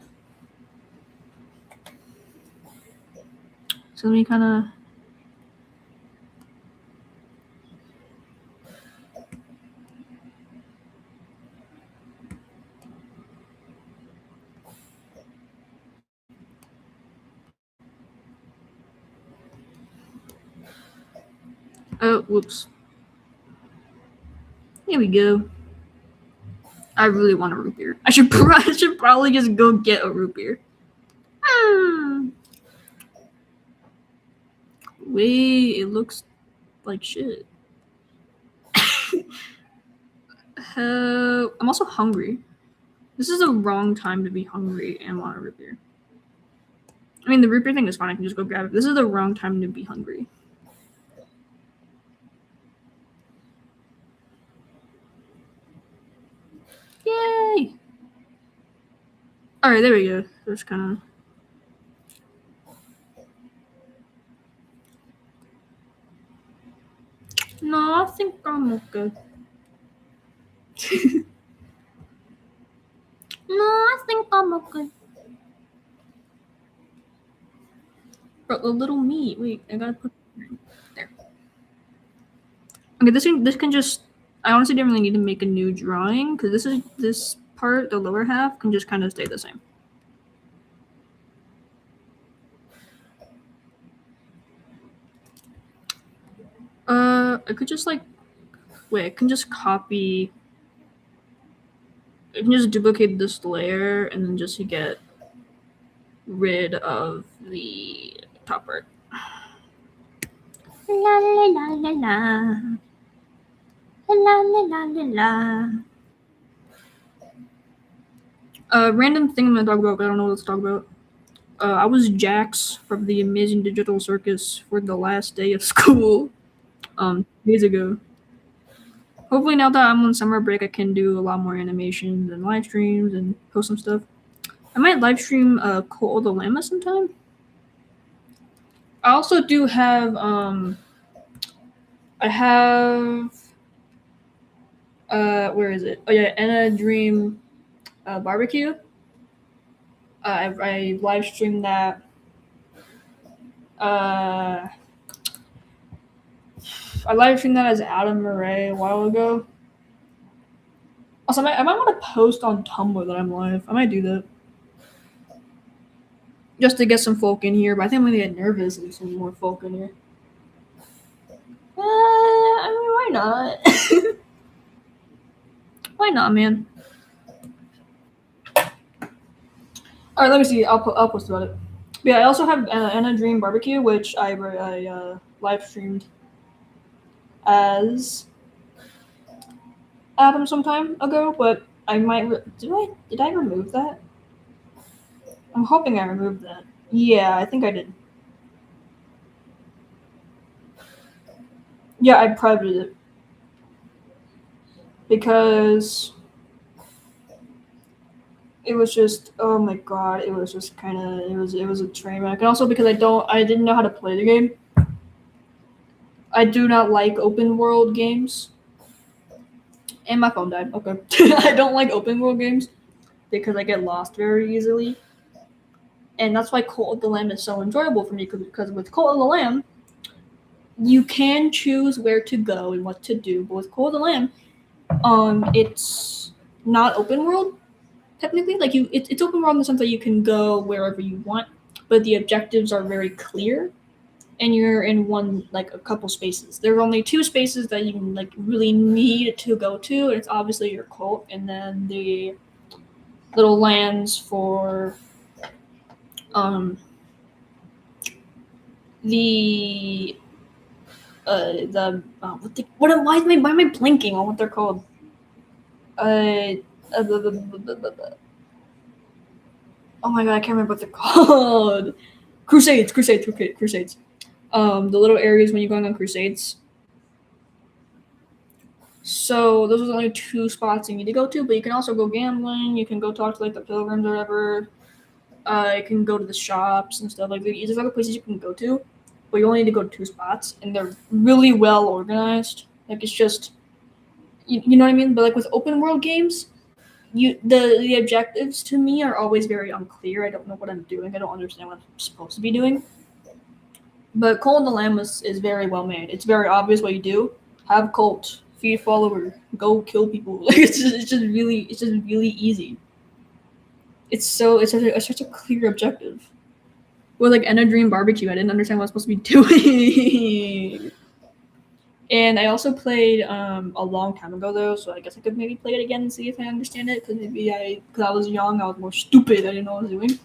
So let me kind of. Oh, whoops. Here we go. I really want a root beer. I should probably just go get a root beer. Wait, it looks like shit. I'm also hungry. This is the wrong time to be hungry and want a root beer. I mean, the root beer thing is fine. I can just go grab it. This is the wrong time to be hungry. Yay! All right, there we go. That's kind of. No, I think I'm okay. No, I think I'm okay. But the little meat. Wait, I gotta put there. Okay, this can just. I honestly didn't really need to make a new drawing because this part, the lower half, can just kind of stay the same. I could just like. Wait, I can just copy. I can just duplicate this layer and then just get rid of the top part. La la la la la. La la la la la. Random thing I'm gonna talk about, but I don't know what to talk about. I was Jax from the Amazing Digital Circus for the last day of school, days ago. Hopefully now that I'm on summer break, I can do a lot more animations and live streams and post some stuff. I might live stream Cult of the Llama sometime. I also do have I have where is it? Oh yeah, Anna Dream barbecue. I live streamed that. I live streamed that as Adam Murray a while ago. Also, I might want to post on Tumblr that I'm live. I might do that. Just to get some folk in here, but I think I'm gonna get nervous and some more folk in here. I mean, why not? Why not, man? All right, let me see. I'll post about it. But yeah, I also have Anna Dream Barbecue, which I live streamed as Adam some time ago. But I might did I remove that? I'm hoping I removed that. Yeah, I think I did. Yeah, I privated it because it was just, oh my god, it was just kind of, it was a train wreck. And also because I didn't know how to play the game. I do not like open world games. And my phone died. Okay. I don't like open world games because I get lost very easily. And that's why Cult of the Lamb is so enjoyable for me because with Cult of the Lamb, you can choose where to go and what to do, but with Call of the Lamb, it's not open world technically. Like it's open world in the sense that you can go wherever you want, but the objectives are very clear, and you're in a couple spaces. There are only two spaces that you like really need to go to, and it's obviously your cult, and then the little lands for um the why am I blinking on what they're called? Blah, blah, blah, blah, blah. Oh my god, I can't remember what they're called. Crusades. The little areas when you're going on crusades. So those are the only two spots you need to go to, but you can also go gambling. You can go talk to like the pilgrims or whatever. You can go to the shops and stuff like that. There's other places you can go to, but you only need to go to two spots, and they're really well organized. Like it's just, you know what I mean. But like with open world games, the objectives to me are always very unclear. I don't know what I'm doing. I don't understand what I'm supposed to be doing. But Cult of the Lamb is very well made. It's very obvious what you do. Have cult, feed follower, go kill people. Like it's just really easy. It's such a clear objective. With like End of Dream Barbecue, I didn't understand what I was supposed to be doing. And I also played a long time ago though, so I guess I could maybe play it again and see if I understand it. Because I was young, I was more stupid. I didn't know what I was doing.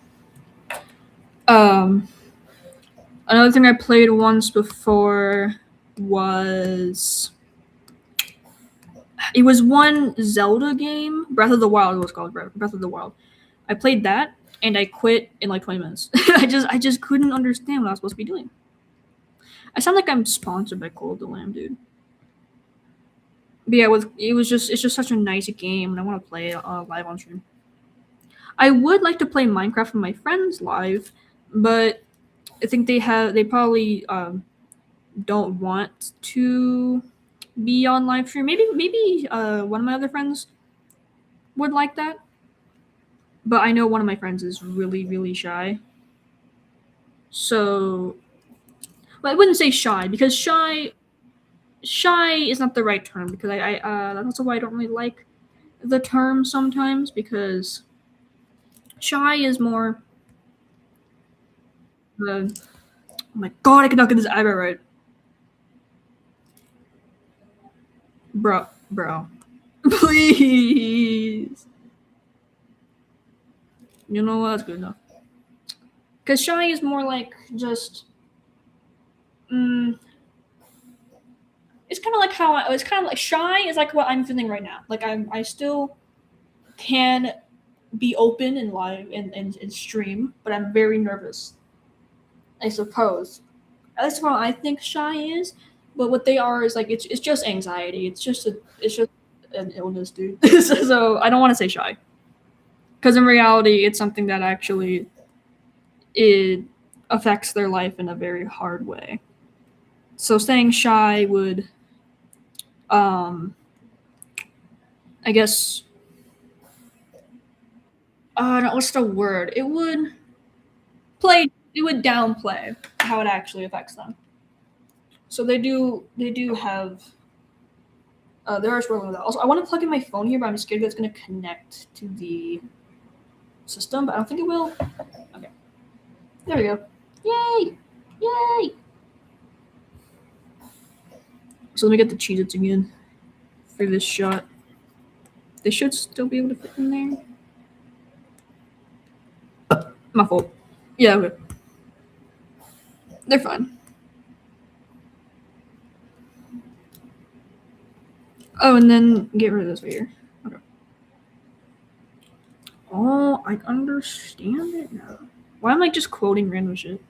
Another thing I played once before was one Zelda game. Breath of the Wild was called Breath of the Wild. I played that and I quit in like 20 minutes. I just couldn't understand what I was supposed to be doing. I sound like I'm sponsored by Call of the Lamb, dude. But yeah, it's just such a nice game, and I want to play it live on stream. I would like to play Minecraft with my friends live, but I think they probably don't want to be on live stream. Maybe one of my other friends would like that, but I know one of my friends is really shy. So, well, I wouldn't say shy because shy is not the right term because that's also why I don't really like the term sometimes because shy is more. Oh my god, I cannot get this eyebrow right. Bro. Please. You know what? That's good enough. Because shy is more like just. It's kind of like it's kind of like shy is like what I'm feeling right now. Like I still can be open and live and stream, but I'm very nervous. I suppose. That's what I think shy is. But what they are is like it's just anxiety. It's just an illness, dude. So I don't want to say shy, because in reality, it's something that actually it affects their life in a very hard way. So saying shy would, I guess, what's the word? It would downplay how it actually affects them. So they do have. They are struggling with that. Also, I want to plug in my phone here, but I'm scared that it's going to connect to the system, but I don't think it will. Okay. There we go. Yay! So let me get the Cheez-Its again for this shot. They should still be able to fit in there. My fault. Yeah, okay. They're fine. Oh, and then get rid of this right here. Okay. Oh, I understand it now. Why am I just quoting random shit?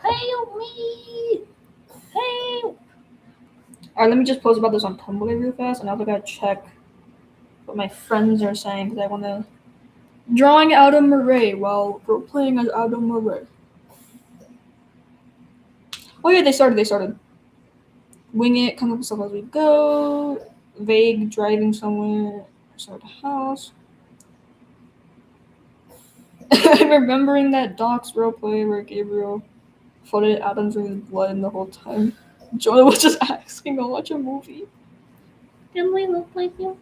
Help me! Help! Alright, let me just post about this on Tumblr real fast, and I also gotta check what my friends are saying because I want to. Drawing Adam Murray while role playing as Adam Murray. Oh yeah, they started. Wing it, come up with stuff as we go. Vague, driving somewhere, start a house. I'm remembering that Doc's roleplay where Gabriel flooded Adams with his blood and the whole time Joy was just asking to watch a movie. Can we look like you?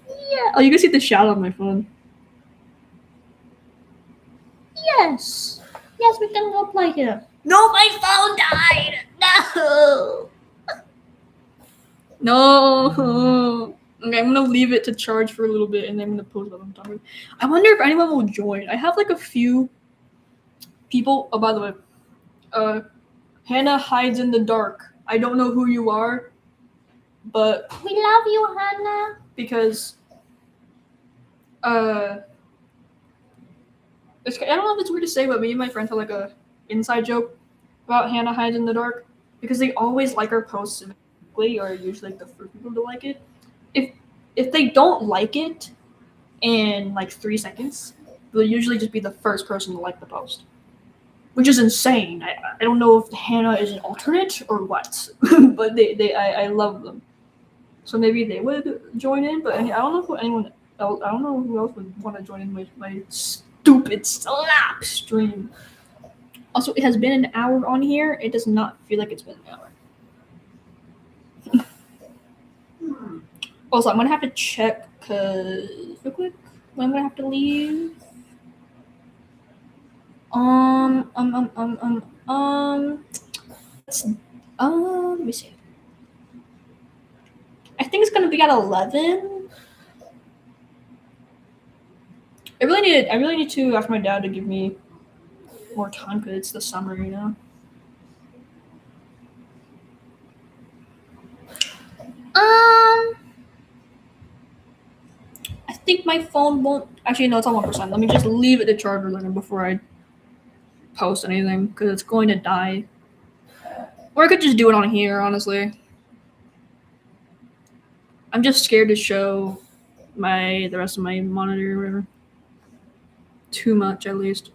Yeah. Oh, you can see the shadow on my phone. Yes. Yes, we can look like him. No, my phone died. No. No. Okay, I'm gonna leave it to charge for a little bit and then I'm gonna post it on Tumblr. I wonder if anyone will join. I have like a few people. Oh, by the way, Hannah hides in the dark. I don't know who you are, but we love you, Hannah. Because I don't know if it's weird to say, but me and my friends have like a inside joke about Hannah hides in the dark because they always like our posts immediately, or usually like the first people to like it. If they don't like it in like 3 seconds, they'll usually just be the first person to like the post, which is insane. I don't know if Hannah is an alternate or what, but I love them. So maybe they would join in, but I don't know if anyone else, I don't know who else would want to join in my stupid slap stream. Also, it has been an hour on here. It does not feel like it's been an hour. Also, I'm gonna have to check because real quick, when I'm gonna have to leave. Let me see. I think it's gonna be at 11. I really need to ask my dad to give me more time because it's the summer, you know. I think my phone won't. Actually, no, it's on 1%. Let me just leave it to charge before I post anything because it's going to die. Or I could just do it on here, honestly. I'm just scared to show the rest of my monitor or whatever. Too much, at least.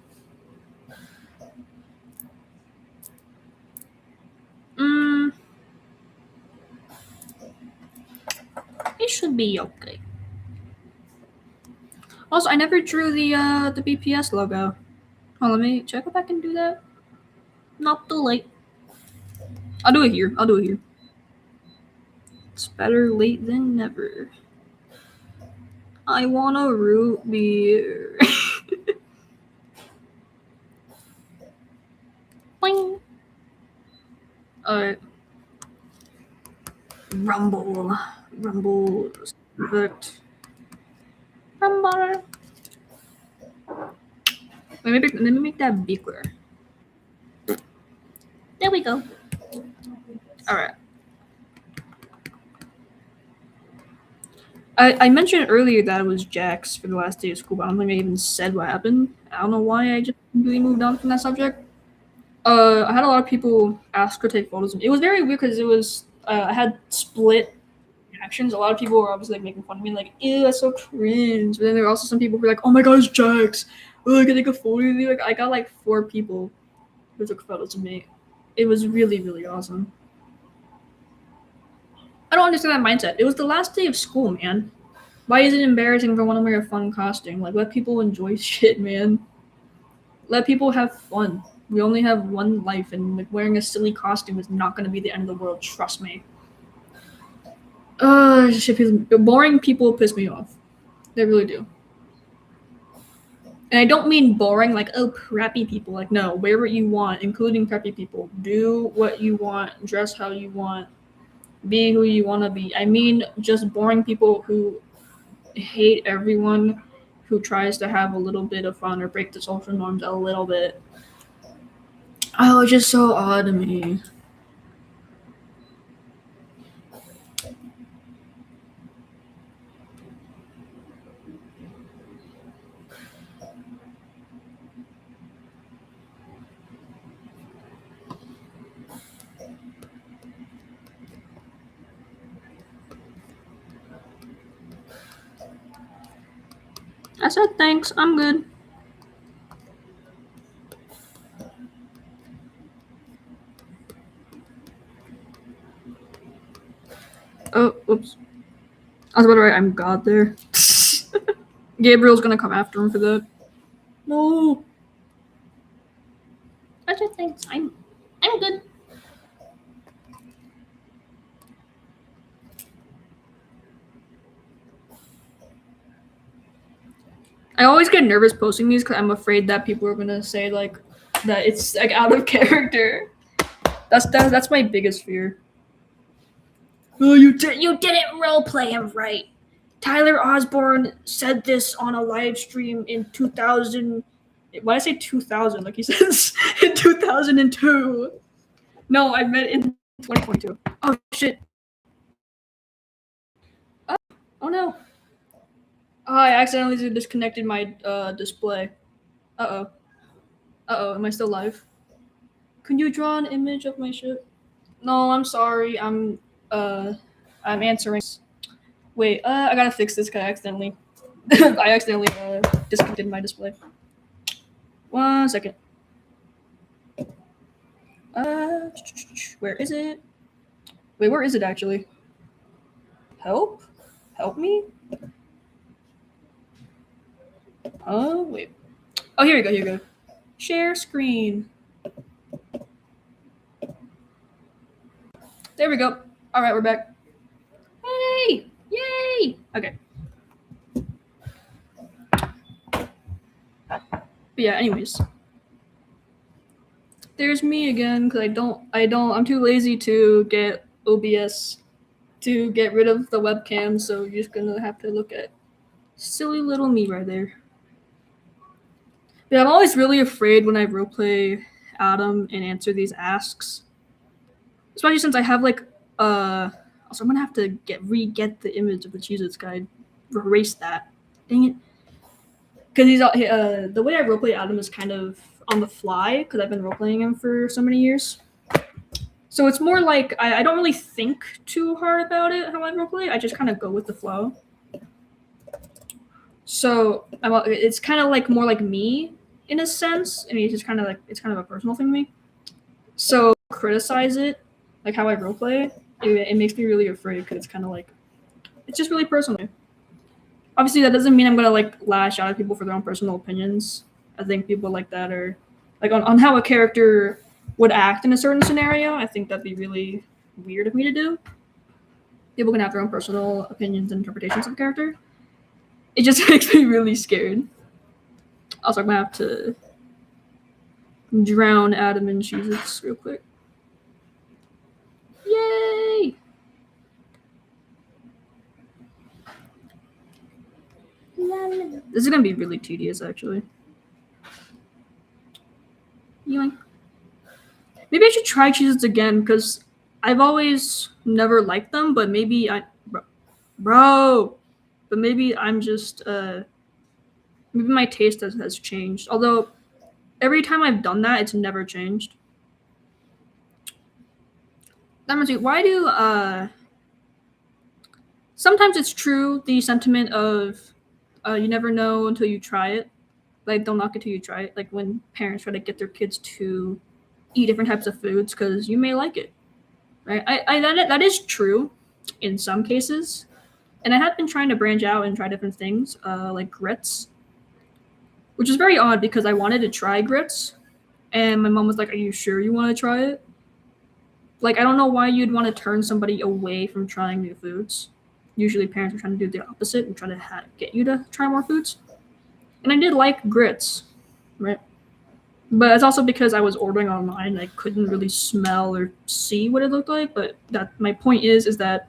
It should be okay. Also, I never drew the BPS logo. Oh, let me check if I can do that. Not too late. I'll do it here. It's better late than never. I want a root beer. Boing. Alright. Rumble. Perfect. Rumble. Let me make that bigger. There we go. Alright. I mentioned earlier that it was Jax for the last day of school, but I don't think I even said what happened. I don't know why I just really moved on from that subject. I had a lot of people ask or take photos. It was very weird because it was I had split reactions. A lot of people were obviously like making fun of me, like, ew, that's so cringe. But then there were also some people who were like, oh my god, it's Jax. Oh, I can take a photo of you. Like, I got like 4 people who took photos of me. It was really, really awesome. I don't understand that mindset. It was the last day of school, man. Why is it embarrassing for one to wear a fun costume? Like, let people enjoy shit, man. Let people have fun. We only have one life, and like wearing a silly costume is not going to be the end of the world. Trust me. Boring people piss me off. They really do. And I don't mean boring like, oh, preppy people. Like, no, wear what you want, including preppy people. Do what you want. Dress how you want. Be who you want to be. I mean just boring people who hate everyone who tries to have a little bit of fun or break the social norms a little bit. Oh, it's just so odd to me. I said thanks. I'm good. Oh, oops. I was about to write I'm God there. Gabriel's gonna come after him for that. No. I just think I'm good. I always get nervous posting these because I'm afraid that people are gonna say like that it's like out of character. That's my biggest fear. Oh, you didn't roleplay him right. Tyler Osborne said this on a live stream in 2000. Why did I say 2000? Like he says in 2002. No, I meant in 2022. Oh shit. Oh no. Oh, I accidentally disconnected my display. Uh-oh, am I still live? Can you draw an image of my ship? No, I'm sorry. I'm answering. Wait, I gotta fix this because I accidentally disconnected my display. 1 second. Where is it? Wait, where is it actually? Help? Help me? Oh, wait. Oh, here we go. Share screen. There we go. All right, we're back. Hey! Yay! Okay. But yeah, anyways. There's me again because I'm too lazy to get OBS to get rid of the webcam, so you're just gonna have to look at silly little me right there. But I'm always really afraid when I roleplay Adam and answer these asks. Especially since I have like also I'm gonna have to re-get the image of the Cheez-Its guy. Erase that. Dang it. Because he's the way I roleplay Adam is kind of on the fly because I've been roleplaying him for so many years. So it's more like I don't really think too hard about it how I roleplay. I just kind of go with the flow. So it's kind of like more like me in a sense. I mean, it's just kind of like it's kind of a personal thing to me. So criticize it, like how I roleplay. It makes me really afraid because it's kind of like it's just really personal. Obviously, that doesn't mean I'm gonna like lash out at people for their own personal opinions. I think people like that are like on how a character would act in a certain scenario. I think that'd be really weird of me to do. People can have their own personal opinions and interpretations of the character. It just makes me really scared. Also, I'm gonna have to drown Adam in Cheez-Its real quick. Yay! This is gonna be really tedious, actually. Yoink. Maybe I should try Cheez-Its again because I've always never liked them, but maybe bro. But maybe I'm just maybe my taste has changed. Although every time I've done that, it's never changed. Why do sometimes it's true the sentiment of you never know until you try it. Like don't knock it till you try it. Like when parents try to get their kids to eat different types of foods because you may like it, right? That is true in some cases, and I have been trying to branch out and try different things, like grits, which is very odd because I wanted to try grits, and my mom was like, "Are you sure you want to try it?" Like I don't know why you'd want to turn somebody away from trying new foods. Usually, parents are trying to do the opposite and try to get you to try more foods. And I did like grits, right? But it's also because I was ordering online and I couldn't really smell or see what it looked like. But that my point is that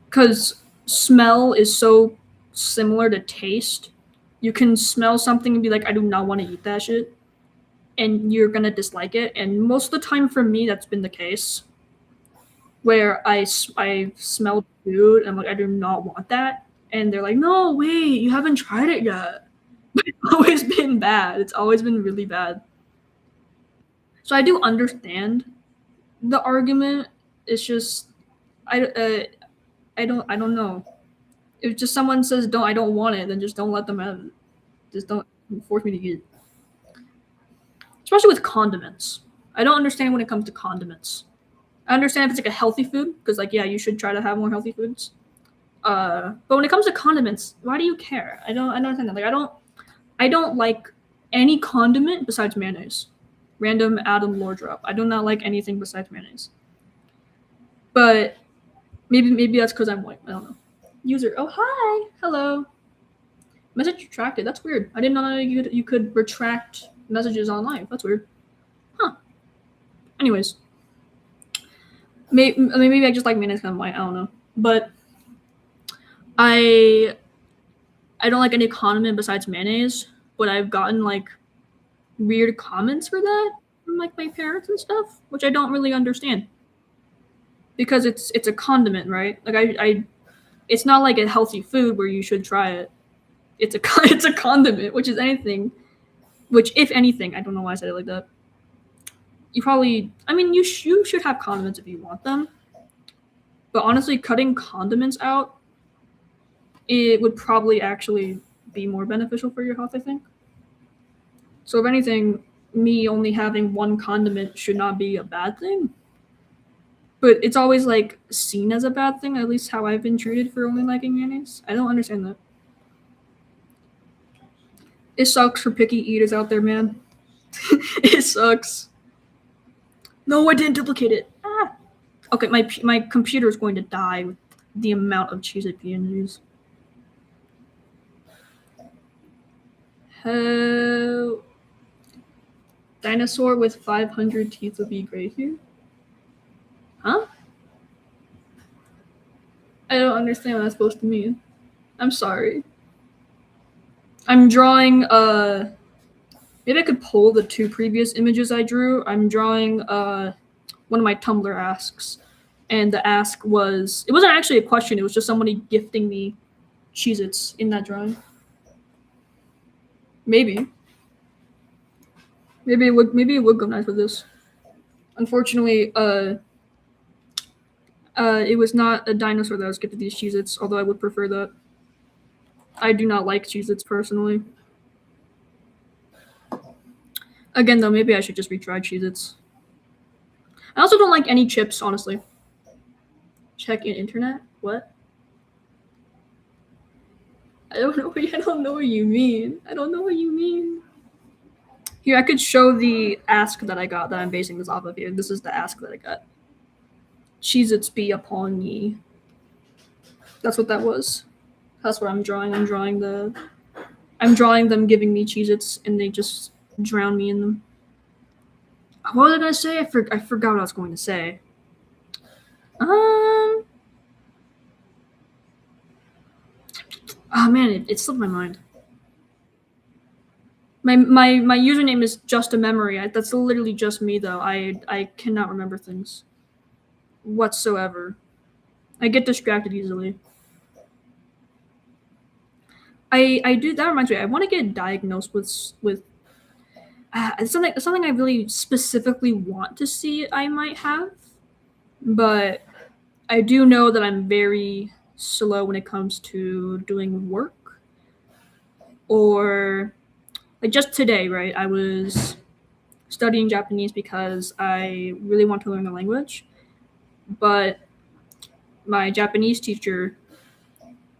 because smell is so similar to taste, you can smell something and be like, I do not want to eat that shit. And you're going to dislike it. And most of the time for me, that's been the case. Where I smelled food and I'm like, I do not want that. And they're like, no, wait, you haven't tried it yet. It's always been bad. It's always been really bad. So I do understand the argument. It's just I don't know. If just someone says I don't want it, then just don't let them have it. Just don't force me to eat it. Especially with condiments. I don't understand when it comes to condiments. I understand if it's like a healthy food because like yeah, you should try to have more healthy foods. But when it comes to condiments, why do you care? I don't understand that. Like I don't like any condiment besides mayonnaise. Random Adam lore drop. I do not like anything besides mayonnaise. But maybe that's because I'm white. I don't know. User. Oh, hi. Hello. Message retracted. That's weird. I didn't know you could retract messages online. That's weird. Huh. Anyways. Maybe I just like mayonnaise because I'm white. I don't know. But I don't like any condiment besides mayonnaise. But I've gotten like weird comments for that from like my parents and stuff, which I don't really understand. Because it's a condiment, right? Like I it's not like a healthy food where you should try it. It's a condiment, which is anything. Which, if anything, I don't know why I said it like that. You probably, I mean, you should have condiments if you want them. But honestly, cutting condiments out, it would probably actually be more beneficial for your health, I think. So if anything, me only having one condiment should not be a bad thing. But it's always like seen as a bad thing, at least how I've been treated for only liking mayonnaise. I don't understand that. It sucks for picky eaters out there, man. It sucks. No, I didn't duplicate it. Ah. Okay, my computer is going to die with the amount of cheese it being used. Dinosaur with 500 teeth would be great here. Huh? I don't understand what that's supposed to mean. I'm sorry. I'm drawing maybe I could pull the two previous images I drew. I'm drawing one of my Tumblr asks. And the ask was, it wasn't actually a question, it was just somebody gifting me Cheez-Its in that drawing. Maybe it would go nice with this. Unfortunately, it was not a dinosaur that was gifted these Cheez-Its, although I would prefer that. I do not like Cheez-Its personally. Again, though, maybe I should just retry Cheez-Its. I also don't like any chips, honestly. Check in internet? What? I don't know what you mean. I don't know what you mean. Here, I could show the ask that I got that I'm basing this off of here. This is the ask that I got. Cheez-Its be upon ye. That's what that was. That's what I'm drawing. I'm drawing them giving me Cheez-Its and they just drown me in them. What did I say? I forgot what I was going to say. Oh man, it slipped my mind. My username is just a memory. That's literally just me, though. I cannot remember things whatsoever. I get distracted easily. I do. That reminds me. I want to get diagnosed with something I really specifically want to see I might have, but I do know that I'm very slow when it comes to doing work. Or like just today, right? I was studying Japanese because I really want to learn the language, but my Japanese teacher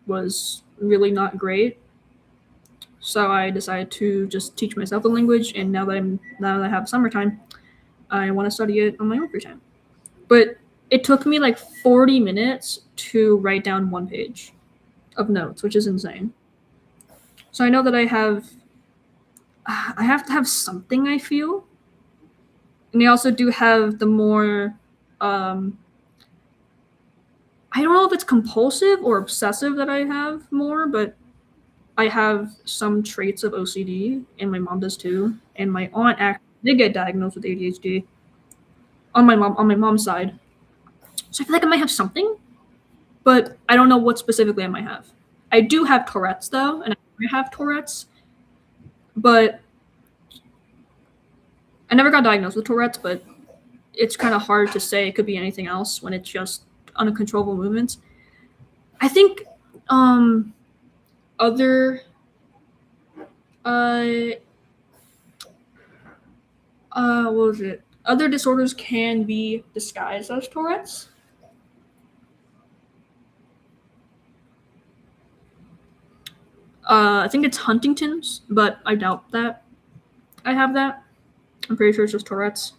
was really not great. So I decided to just teach myself the language, and now that I have summertime, I want to study it on my own free time. But it took me like 40 minutes to write down one page of notes, which is insane. So I know that I have to have something, I feel. And I also do have the more I don't know if it's compulsive or obsessive that I have more, but I have some traits of OCD, and my mom does too. And my aunt did get diagnosed with ADHD on my mom's side. So I feel like I might have something, but I don't know what specifically I might have. I do have Tourette's though, and I have Tourette's, but I never got diagnosed with Tourette's, but it's kind of hard to say it could be anything else when it's just uncontrollable movements. I think other what was it? Other disorders can be disguised as Tourette's. I think it's Huntington's, but I doubt that. I have that. I'm pretty sure it's just Tourette's.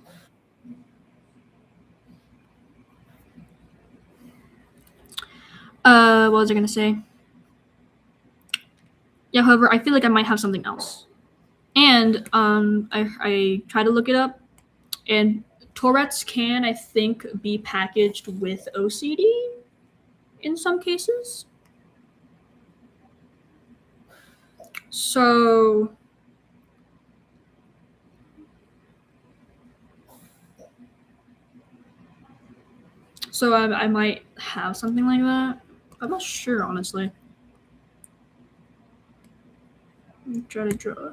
What was I gonna say? Yeah, however, I feel like I might have something else. And I tried to look it up, and Tourette's can, I think, be packaged with OCD in some cases. So I might have something like that. I'm not sure, honestly. Let me try to draw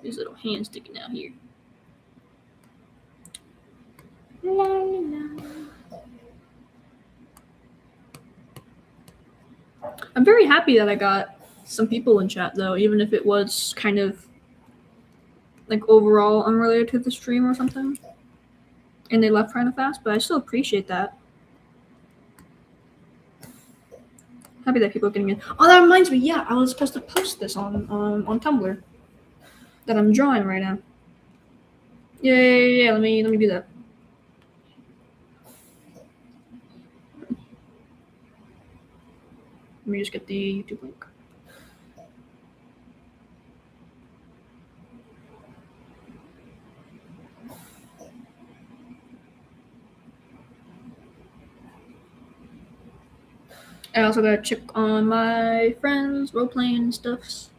these little hands sticking out here. La, la. I'm very happy that I got some people in chat, though, even if it was kind of like overall unrelated to the stream or something, and they left kind of fast. But I still appreciate that. Happy that people are getting in. Oh, that reminds me. Yeah, I was supposed to post this on Tumblr that I'm drawing right now. Yeah. Let me do that. Let me just get the YouTube link. I also gotta check on my friends, role playing and stuff.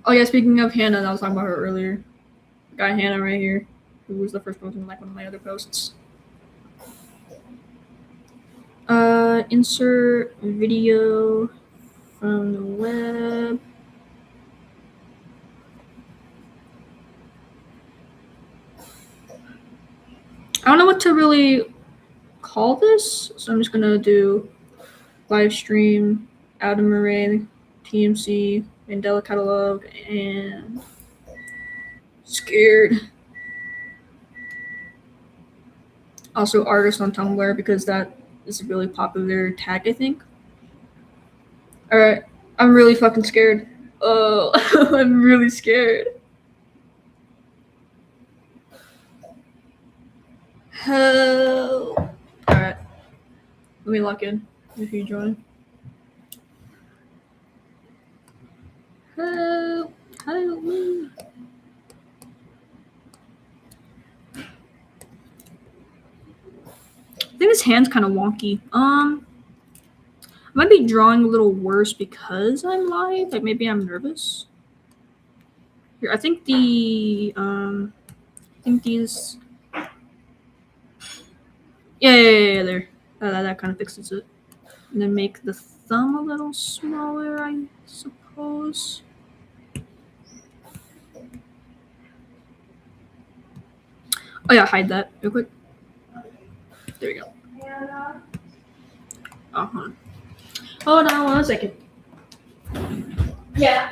Oh yeah, speaking of Hannah, I was talking about her earlier. Got Hannah right here, who was the first person in like one of my other posts. Insert video from the web. I don't know what to really call this, so I'm just gonna do live stream, Adam Array, TMC, Mandela Catalog, and Scared. Also artist on Tumblr, because that is a really popular tag, I think. Alright, I'm really fucking scared. Oh, I'm really scared. Help. Alright, let me lock in if you join. Help me. I think his hand's kind of wonky. I might be drawing a little worse because I'm live. Like maybe I'm nervous. Here, I think these. Yeah, there. That kind of fixes it. And then make the thumb a little smaller, I suppose. Oh yeah, hide that real quick. There we go. Uh-huh. Hold on 1 second. Yeah.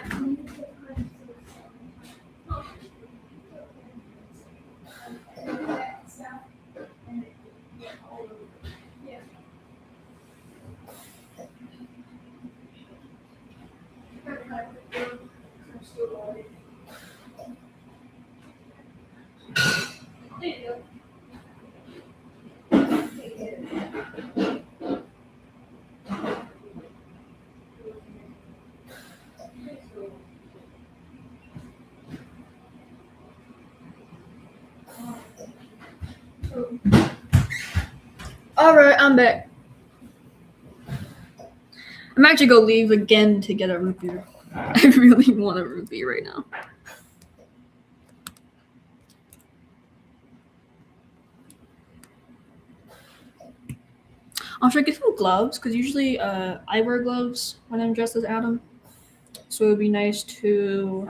Alright, I'm back. I'm actually gonna leave again to get a root beer. I really want a root beer right now. Should I get some gloves? Because usually I wear gloves when I'm dressed as Adam. So it would be nice to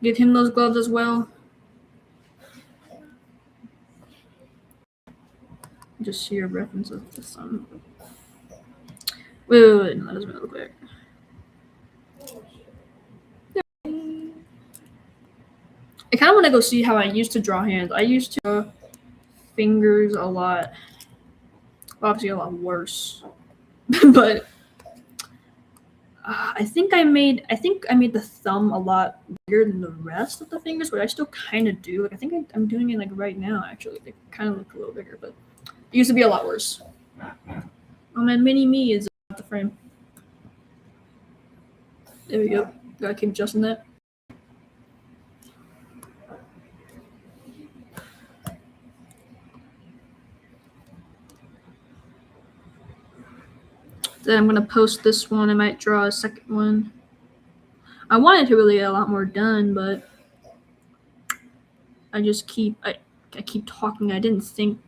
give him those gloves as well. Just see a reference of the sun. Wait, no, that doesn't look right. I kind of want to go see how I used to draw hands. I used to draw fingers a lot. Obviously a lot worse. but I think I made the thumb a lot bigger than the rest of the fingers, but I still kind of do. Like I think I'm doing it like right now. Actually, they kind of look a little bigger, but it used to be a lot worse. Oh man, mini me is at the frame. There we go. Gotta keep adjusting that. Then I'm gonna post this one. I might draw a second one. I wanted to really get a lot more done, but I keep talking. I didn't think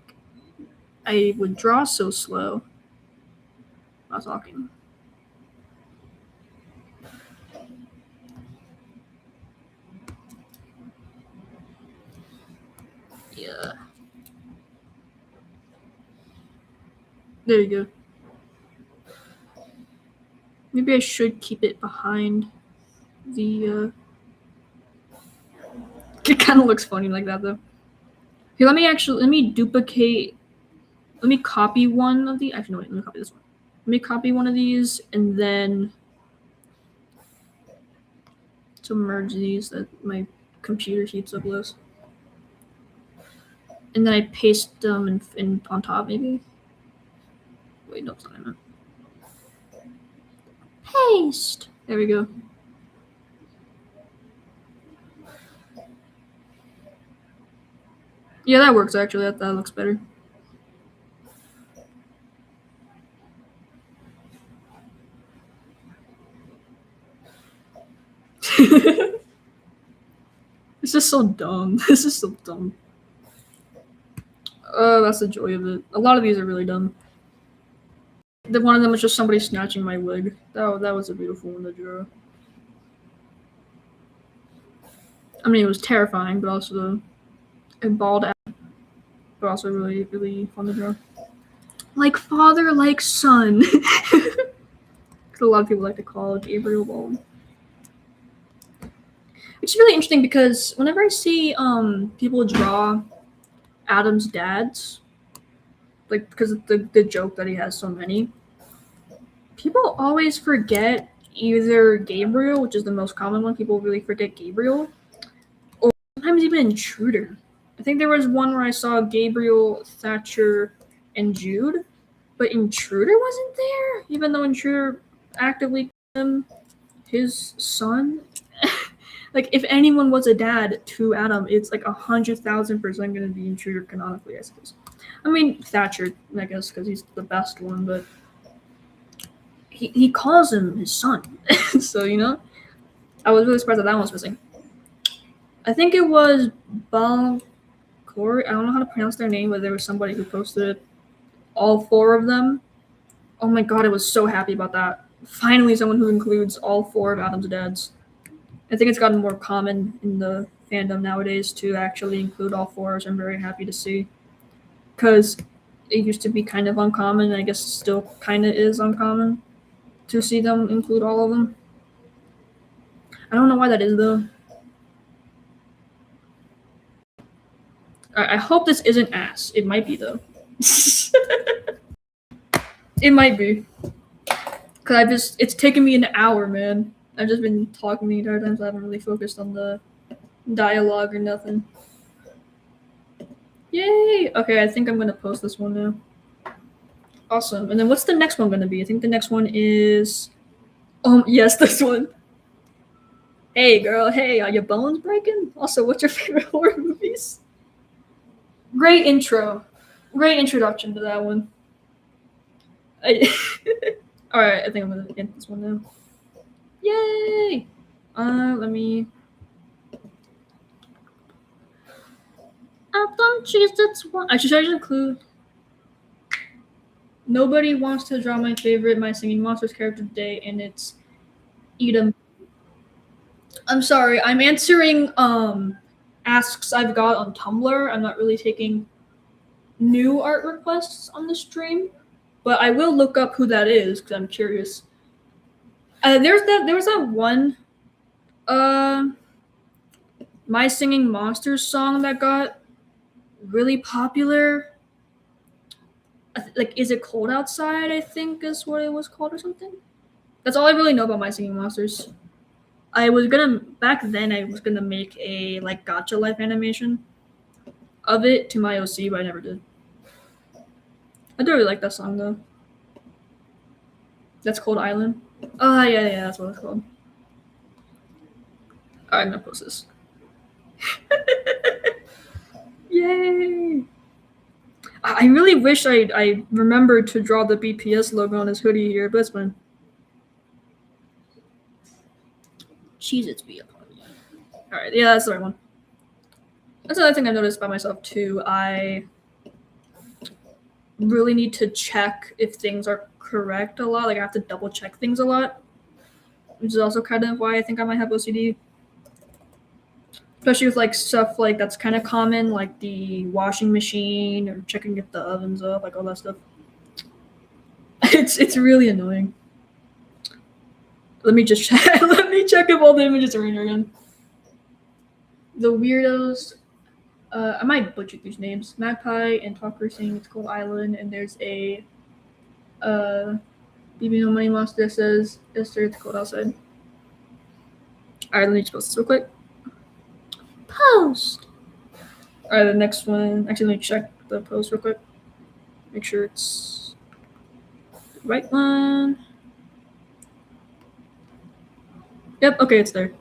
I would draw so slow while talking. Yeah. There you go. Maybe I should keep it behind the. It kind of looks funny like that though. Here, let me duplicate. Let me copy one of the. Actually, no, wait, let me copy this one. Let me copy one of these and then to merge these that my computer heats up less. And then I paste them in on top maybe. Wait, no, it's not enough. Paste. There we go. Yeah, that works actually. That looks better. This is so dumb. This is so dumb. That's the joy of it. A lot of these are really dumb. The one of them was just somebody snatching my wig. That was a beautiful one to draw. I mean, it was terrifying, but also a bald, but also really, really fun to draw. Like father, like son. Because a lot of people like to call Gabriel bald. Which is really interesting because whenever I see people draw Adam's dads, like because of the joke that he has so many, people always forget either Gabriel, which is the most common one. People really forget Gabriel, or sometimes even Intruder. I think there was one where I saw Gabriel, Thatcher, and Jude, but Intruder wasn't there, even though Intruder actively called him his son. Like, if anyone was a dad to Adam, it's like 100,000% going to be Intruder canonically, I suppose. I mean, Thatcher, I guess, because he's the best one, but he calls him his son. So, you know, I was really surprised that one was missing. I think it was Balcor. I don't know how to pronounce their name, but there was somebody who posted all four of them. Oh my god, I was so happy about that. Finally, someone who includes all four of Adam's dads. I think it's gotten more common in the fandom nowadays to actually include all four, which I'm very happy to see. Because it used to be kind of uncommon, and I guess still kind of is uncommon to see them include all of them. I don't know why that is, though. I hope this isn't ass. It might be, though. It might be. Because it's taken me an hour, man. I've just been talking the entire time, so I haven't really focused on the dialogue or nothing. Yay! Okay, I think I'm going to post this one now. Awesome. And then what's the next one going to be? I think the next one is... yes, this one. Hey, girl. Hey, are your bones breaking? Also, what's your favorite horror movies? Great intro. Great introduction to that one. Alright, I think I'm going to end this one now. Yay! Let me... I don't choose this one. I should include... Nobody wants to draw my favorite My Singing Monsters character today, and it's Edom. I'm sorry, I'm answering asks I've got on Tumblr. I'm not really taking new art requests on the stream, but I will look up who that is because I'm curious. There was that one My Singing Monsters song that got really popular. like Is It Cold Outside, I think is what it was called or something. That's all I really know about My Singing Monsters. I was gonna back then I was gonna make a like gotcha life animation of it to my OC, but I never did. I do really like that song though. That's called Island. Oh yeah, that's what it's called. Alright, I'm gonna post this. Yay! I really wish I remembered to draw the BPS logo on his hoodie here, but it's fine. Cheez-Its be upon me. Alright, yeah, that's the right one. That's another thing I noticed by myself too. I really need to check if things are correct a lot. Like I have to double check things a lot, which is also kind of why I think I might have OCD. Especially with like stuff like that's kind of common, like the washing machine or checking if the oven's up, like all that stuff. It's really annoying. Let me just check. Let me check if all the images are in here again. The weirdos. I might butcher these names. Magpie and Talker saying it's called Island, and there's a BB No Money Monster that says it's cold outside. Alright, let me just post this real quick. Post! Alright, the next one. Actually, let me check the post real quick. Make sure it's the right one. Yep, okay, it's there.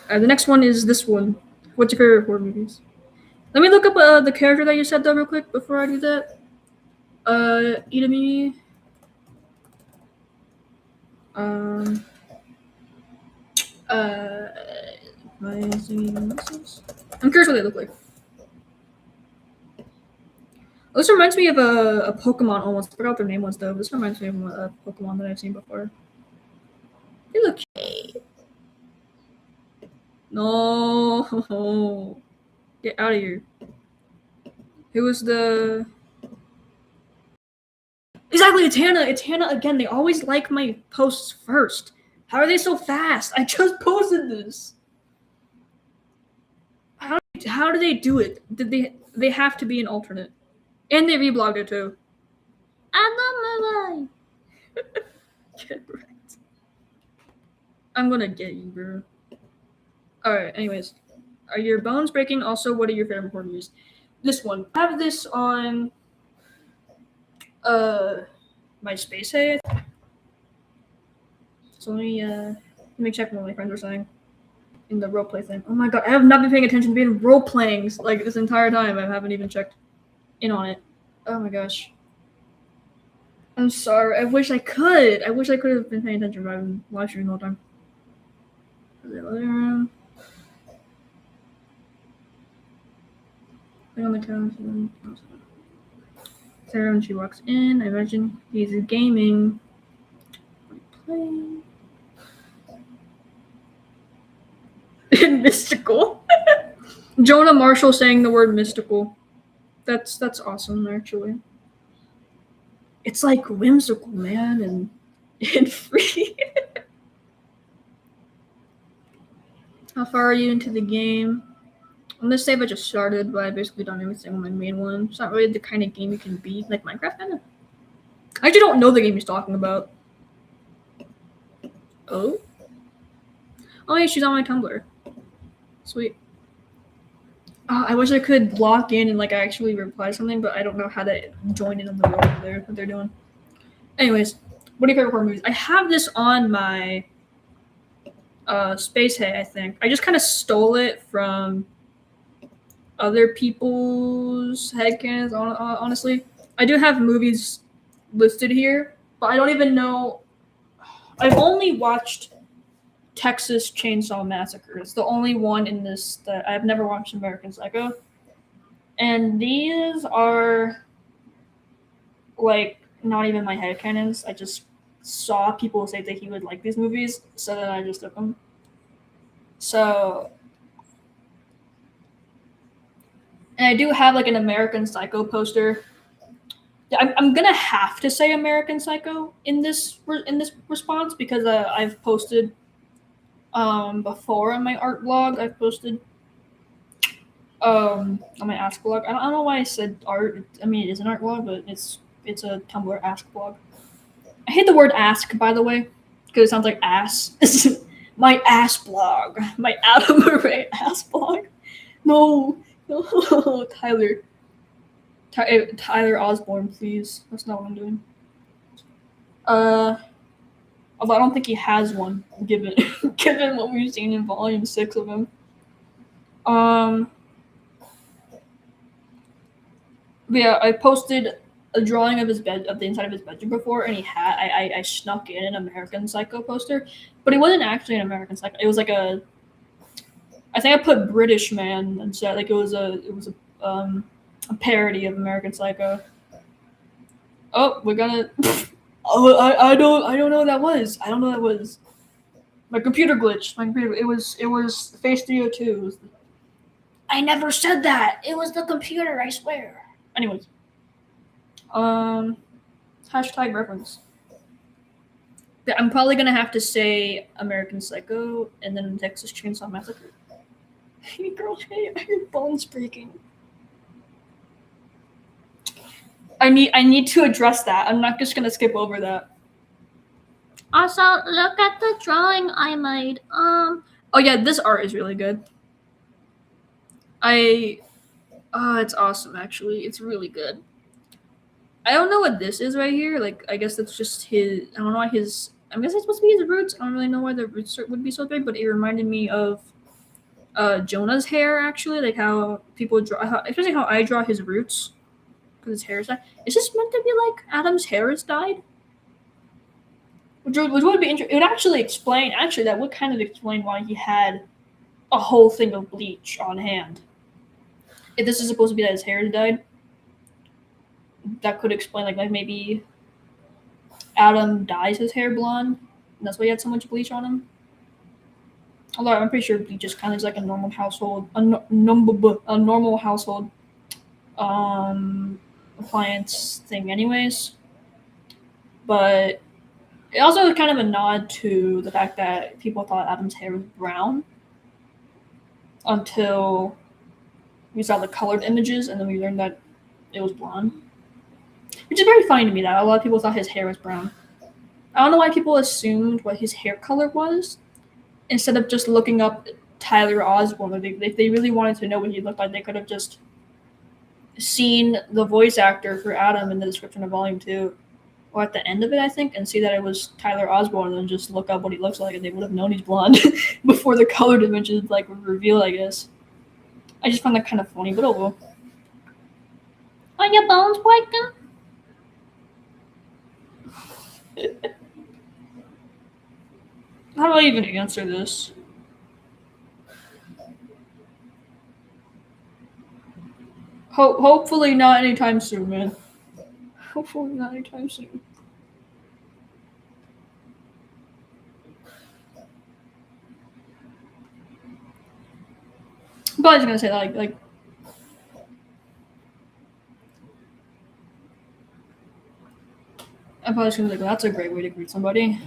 The next one is this one. What's your favorite horror movies? Let me look up the character that you said though real quick before I do that. Idami. My singing muscles. I'm curious what they look like. This reminds me of a Pokemon almost. I forgot what their name was though. This reminds me of a Pokemon that I've seen before. They look cute. No. Get out of here. Who was the... Exactly, it's Hannah. It's Hannah again. They always like my posts first. How are they so fast? I just posted this. How do they do it? Did they have to be an alternate. And they reblogged it too. I love my life. Get wrecked. I'm gonna get you, bro. Alright, anyways. Are your bones breaking? Also, what are your favorite horror movies? This one. I have this on my space hay. So let me check what my friends were saying in the roleplay thing. Oh my god, I have not been paying attention to being role playing like this entire time. I haven't even checked in on it. Oh my gosh. I'm sorry. I wish I could. I wish I could have been paying attention, but I've been live streaming the whole time. The living room. On the couch. Sarah, when she walks in, I imagine he's gaming. Playing. Mystical. Jonah Marshall saying the word mystical. That's awesome, actually. It's like whimsical, man, and free. How far are you into the game? On this save I just started, but I basically done everything on my main one. It's not really the kind of game you can beat, like Minecraft kind of. I actually don't know the game he's talking about. Oh? Oh yeah, she's on my Tumblr. Sweet. I wish I could log in and like actually reply something, but I don't know how to join in on the road there, what they're doing. Anyways, what are your favorite horror movies? I have this on my Space Hay, I think. I just kind of stole it from other people's headcanons, honestly. I do have movies listed here, but I don't even know. I've only watched Texas Chainsaw Massacre. It's the only one in this that I've never watched American Psycho. And these are like not even my headcanons. I just saw people say that he would like these movies, so then I just took them. So, and I do have like an American Psycho poster. I'm gonna have to say American Psycho in this response because I've posted before on my art blog. I've posted on my Ask blog. I don't know why I said art. I mean, it is an art blog, but it's It's a Tumblr ask blog. I hate the word ask, by the way, because it sounds like ass. My ass blog. My Adam Array ass blog. No. No. Tyler Osborne, please. That's not what I'm doing. Although I don't think he has one, given given what we've seen in Volume 6 of him. But yeah, I posted a drawing of his bed, of the inside of his bedroom before, and he had I snuck in an American Psycho poster, but it wasn't actually an American Psycho. It was like a, I think I put British man instead. Like it was a parody of American Psycho. Oh, we're gonna. Oh, I don't know what that was. I don't know what that was. My computer glitched. It was Face 302. I never said that. It was the computer, I swear. Anyways. Hashtag reference. I'm probably gonna have to say American Psycho and then Texas Chainsaw Massacre. Hey girl, hey, your bone's breaking. I need to address that. I'm not just gonna skip over that. Also, look at the drawing I made. Oh yeah, this art is really good. It's awesome actually. It's really good. I don't know what this is right here. Like, I guess that's just his. I don't know why his. I guess it's supposed to be his roots. I don't really know why the roots would be so big, but it reminded me of Jonah's hair actually, like how people draw, especially how I draw his roots, because his hair is dyed. Is this meant to be like Adam's hair is dyed? Which would be interesting. It would actually explain. Actually, that would kind of explain why he had a whole thing of bleach on hand. If this is supposed to be that his hair is dyed, that could explain like maybe Adam dyes his hair blonde, and that's why he had so much bleach on him. Although I'm pretty sure bleach is kind of like a normal household, a normal household appliance thing, anyways. But it also is kind of a nod to the fact that people thought Adam's hair was brown until we saw the colored images, and then we learned that it was blonde. Which is very funny to me that a lot of people thought his hair was brown. I don't know why people assumed what his hair color was instead of just looking up Tyler Osborne. If they really wanted to know what he looked like, they could have just seen the voice actor for Adam in the description of Volume 2 or at the end of it, I think, and see that it was Tyler Osborne and then just look up what he looks like and they would have known he's blonde before the colored images like reveal, I guess. I just found that kind of funny, but oh well. Are your bones breaking? How do I even answer this? Hopefully not anytime soon, man. Hopefully not anytime soon. I'm probably just gonna say that, like I'm probably just gonna be like, well, that's a great way to greet somebody.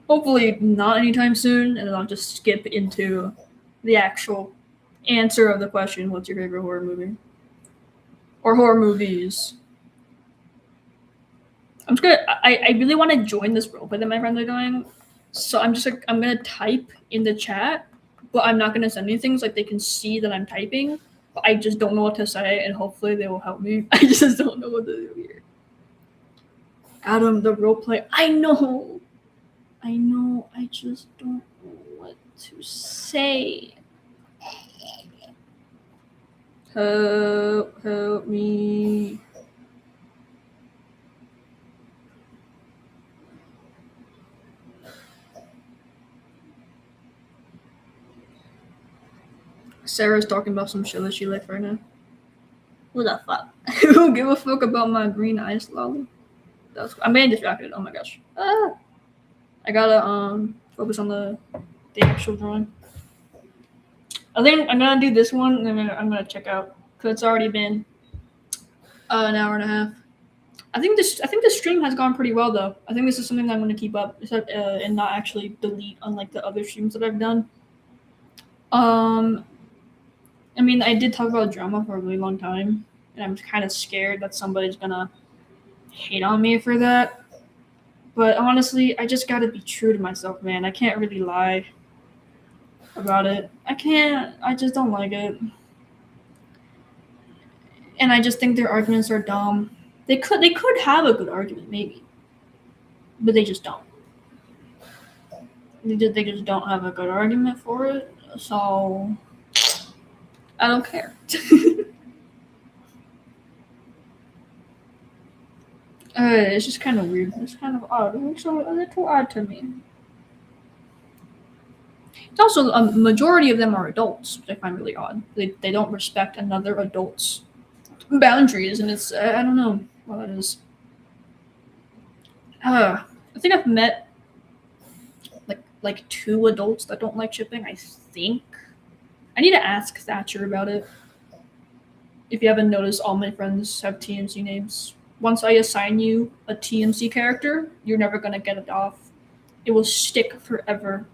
Hopefully not anytime soon, and then I'll just skip into the actual answer of the question, what's your favorite horror movie? Or horror movies. I'm just gonna I really want to join this roleplay that my friends are doing. So I'm gonna type in the chat, but I'm not gonna send anything so like they can see that I'm typing. But I just don't know what to say, and hopefully they will help me. I just don't know what to do here. Adam, the roleplay. I know. I just don't know what to say. Help me. Sarah's talking about some shit that she likes right now. Who the fuck? Who give a fuck about my green ice lolly? I'm getting distracted. Oh my gosh. I gotta focus on the actual drawing. I think I'm gonna do this one, and then I'm gonna check out because it's already been an hour and a half. I think the stream has gone pretty well though. I think this is something that I'm gonna keep up, and not actually delete unlike the other streams that I've done. I mean, I did talk about drama for a really long time, and I'm kind of scared that somebody's gonna hate on me for that. But honestly, I just gotta be true to myself, man. I can't really lie about it. I can't. I just don't like it. And I just think their arguments are dumb. They could have a good argument, maybe. But they just don't. They just don't have a good argument for it. So I don't care. It's just kind of weird. It's kind of odd. It's a little odd to me. It's also a majority of them are adults, which I find really odd. They don't respect another adult's boundaries, and it's I don't know what it is. I think I've met like 2 adults that don't like shipping. I think I need to ask Thatcher about it. If you haven't noticed, all my friends have TMC names. Once I assign you a TMC character, you're never gonna get it off. It will stick forever.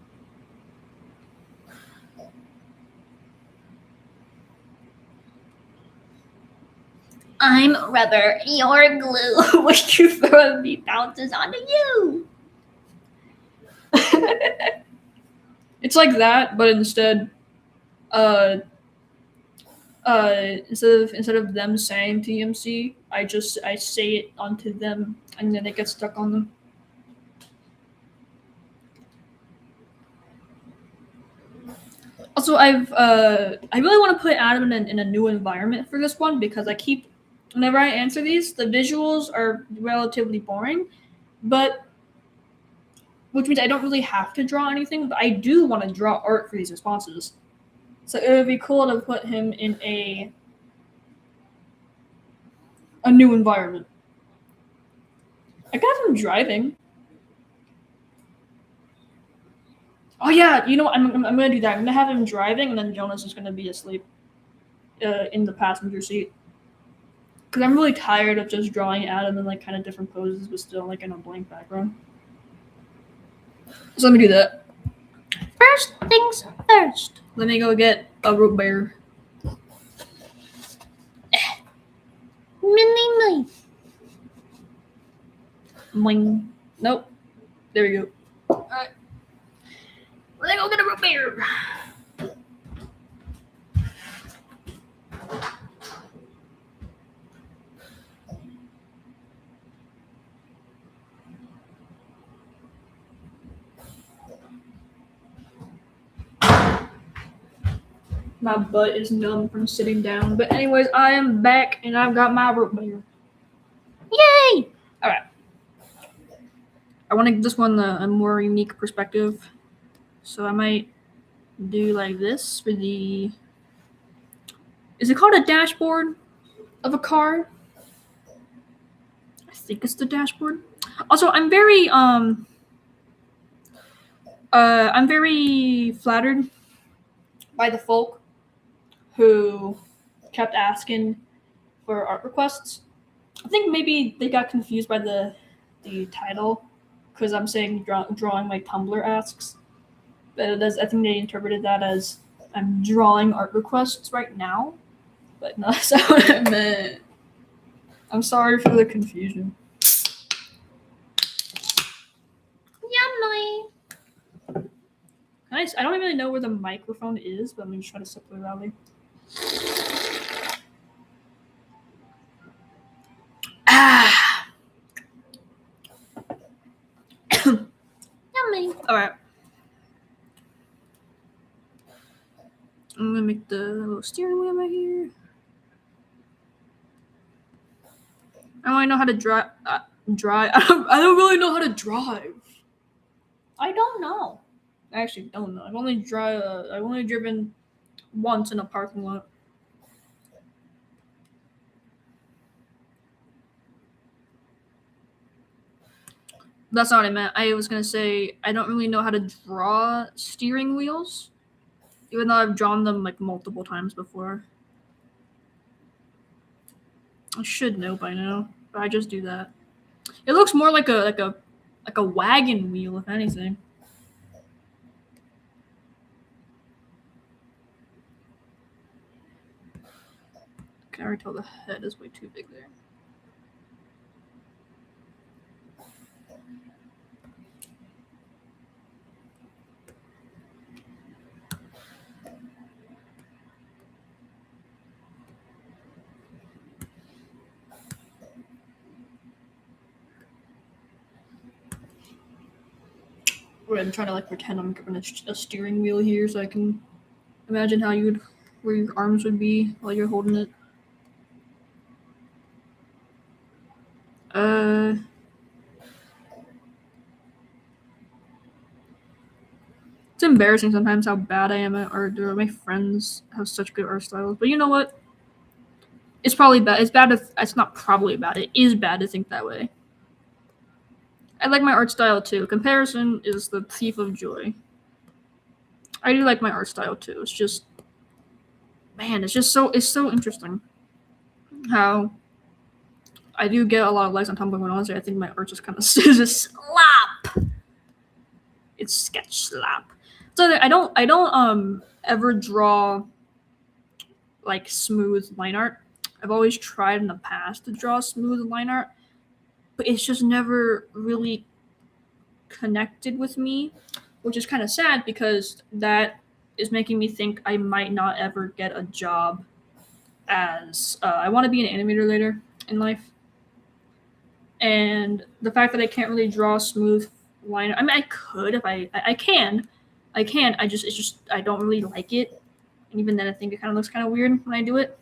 I'm rubber, you're glue. What you throw at me bounces onto you. It's like that, but instead, instead of them saying TMC, I say it onto them, and then it gets stuck on them. Also, I really want to put Adam in a new environment for this one because whenever I answer these, the visuals are relatively boring, but which means I don't really have to draw anything, but I do want to draw art for these responses. So it would be cool to put him in a new environment. I could have him driving. Oh yeah, you know what? I'm gonna do that. I'm gonna have him driving, and then Jonas is gonna be asleep in the passenger seat. Because I'm really tired of just drawing Adam in like kind of different poses, but still like in a blank background. So let me do that. First things first. Let me go get a root beer. Mini. Boing. Nope. There we go. Alright. Let me go get a root beer. My butt is numb from sitting down. But anyways, I am back and I've got my root beer. Yay! Alright. I want to give this one a more unique perspective. So I might do like this for the... Is it called a dashboard of a car? I think it's the dashboard. Also, I'm very flattered by the folk who kept asking for art requests. I think maybe they got confused by the title because I'm saying drawing like Tumblr asks. But I think they interpreted that as I'm drawing art requests right now. But no, that's not what I meant. I'm sorry for the confusion. Yummy. Nice. I don't really know where the microphone is, but I'm going to try to sip it loudly. Ah. Yummy. All right. I'm going to make the little steering wheel right here. I don't really know how to drive. I don't really know how to drive. I don't know. I actually don't know. I've only driven once in a parking lot. That's not what I meant. I was gonna say I don't really know how to draw steering wheels, even though I've drawn them like multiple times before. I should know by now, but I just do that. It looks more like a wagon wheel, if anything. can already tell the head is way too big there. Wait, I'm trying to like pretend I'm given a steering wheel here so I can imagine where your arms would be while you're holding it. It's embarrassing sometimes how bad I am at art. My friends have such good art styles, but you know what? It's probably bad. It's not probably bad. It is bad to think that way. I like my art style too. Comparison is the thief of joy. I do like my art style too. It's just, man, it's so interesting how I do get a lot of likes on Tumblr when honestly I think my art just kind of just slap. It's sketch slap. So I don't ever draw like smooth line art. I've always tried in the past to draw smooth line art, but it's just never really connected with me, which is kind of sad because that is making me think I might not ever get a job as I want to be an animator later in life. And the fact that I can't really draw smooth line, I mean, I could if I can. I just I don't really like it. And even then I think it kind of looks kind of weird when I do it.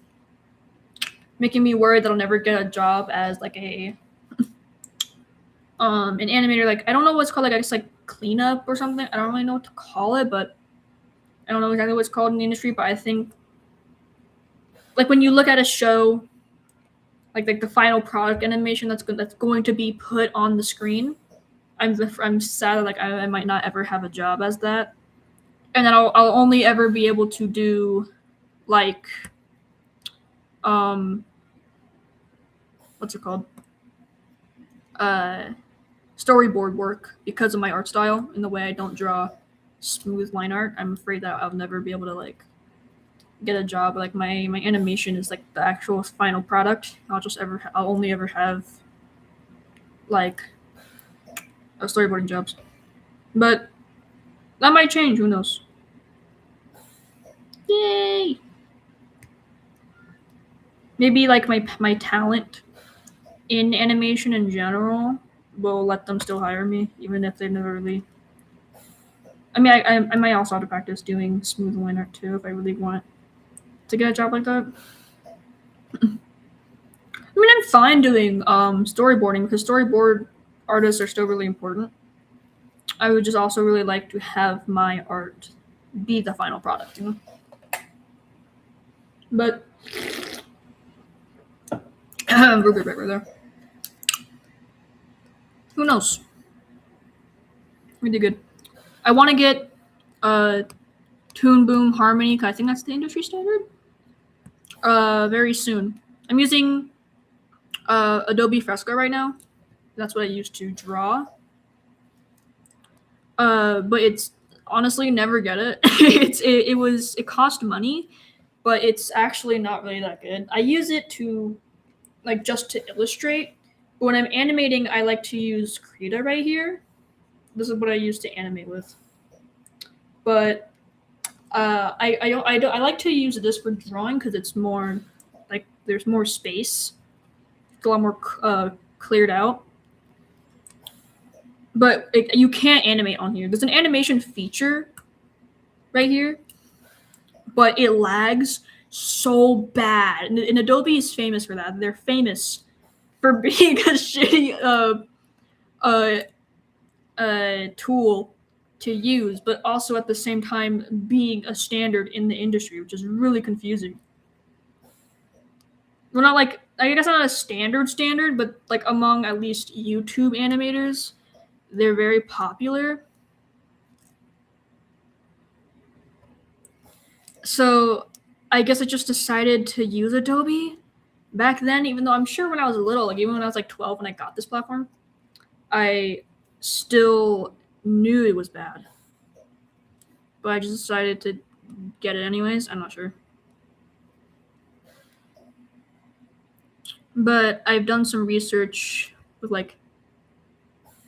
Making me worried that I'll never get a job as like an animator. Like I don't know what's called, like I guess like cleanup or something. I don't really know what to call it, but I don't know exactly what it's called in the industry, but I think like when you look at a show, like the final product animation that's going to be put on the screen, I'm sad that like I might not ever have a job as that, and then I'll only ever be able to do like what's it called, storyboard work because of my art style and the way I don't draw smooth line art. I'm afraid that I'll never be able to like get a job. Like my animation is like the actual final product. I'll only ever have like storyboarding jobs, but that might change. Who knows? Yay! Maybe like my talent in animation in general will let them still hire me, even if they've never really. I mean, I might also have to practice doing smooth line art too if I really want to get a job like that. I mean, I'm fine doing storyboarding because storyboard artists are still really important. I would just also really like to have my art be the final product, you know? But we're good right there. Who knows? We did good. I want to get Toon Boom Harmony, because I think that's the industry standard. Very soon. I'm using Adobe Fresco right now. That's what I use to draw. But it's honestly never get it. It cost money, but it's actually not really that good. I use it to like just to illustrate. But when I'm animating, I like to use Krita right here. This is what I use to animate with. But I like to use this for drawing because it's more like there's more space. It's a lot more cleared out. But you can't animate on here. There's an animation feature right here, but it lags so bad. And Adobe is famous for that. They're famous for being a shitty tool to use, but also at the same time being a standard in the industry, which is really confusing. We're not like, I guess not a standard, but like among at least YouTube animators, they're very popular. So I guess I just decided to use Adobe back then, even though I'm sure when I was little, like even when I was like 12 when I got this platform, I still knew it was bad. But I just decided to get it anyways. I'm not sure. but I've done some research with like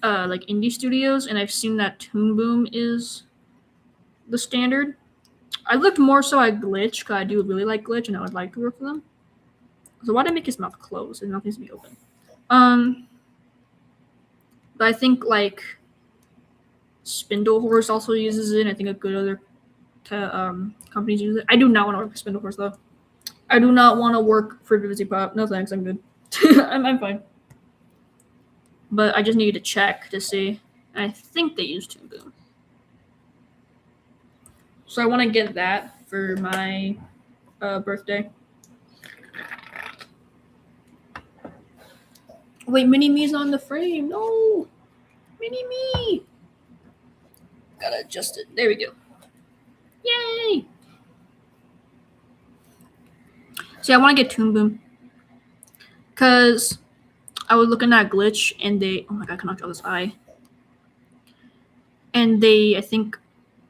indie studios, and I've seen that Toon Boom is the standard. I looked more so at Glitch because I do really like Glitch, and I would like to work for them. So why did I make his mouth close? His mouth needs to be open. But I think like Spindle Horse also uses it. And I think a good other companies use it. I do not want to work for Spindle Horse though. I do not want to work for Vivzy Pop. No thanks, I'm good. I'm fine. But I just needed to check to see. I think they use Toon Boom. So I want to get that for my birthday. Wait, Mini Me's on the frame. No! Mini Me! Gotta adjust it. There we go. Yay! See, I want to get Toon Boom. Because I was looking at Glitch and they. Oh my god, I cannot draw this eye. And they, I think,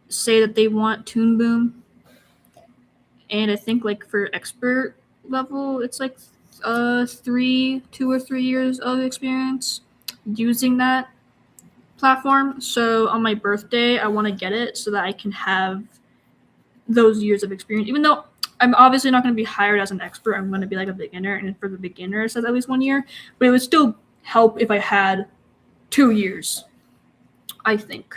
say that they want Toon Boom. And I think, like, for expert level, it's like 2 or 3 years of experience using that platform. So on my birthday, I want to get it so that I can have those years of experience. Even though I'm obviously not going to be hired as an expert, I'm going to be like a beginner, and for the beginner, it says at least 1 year. But it would still help if I had 2 years, I think.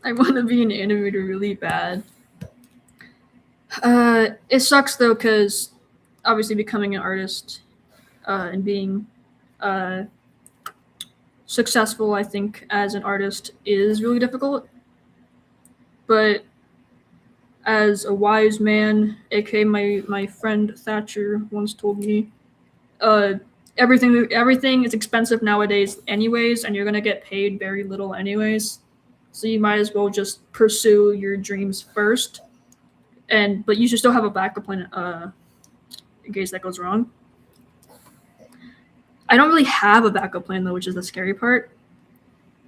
I want to be an animator really bad. It sucks though, because obviously becoming an artist and being successful, I think, as an artist is really difficult. But as a wise man, aka my friend Thatcher, once told me, everything is expensive nowadays anyways, and you're gonna get paid very little anyways. So you might as well just pursue your dreams first. But you should still have a backup plan in case that goes wrong. I don't really have a backup plan though, which is the scary part.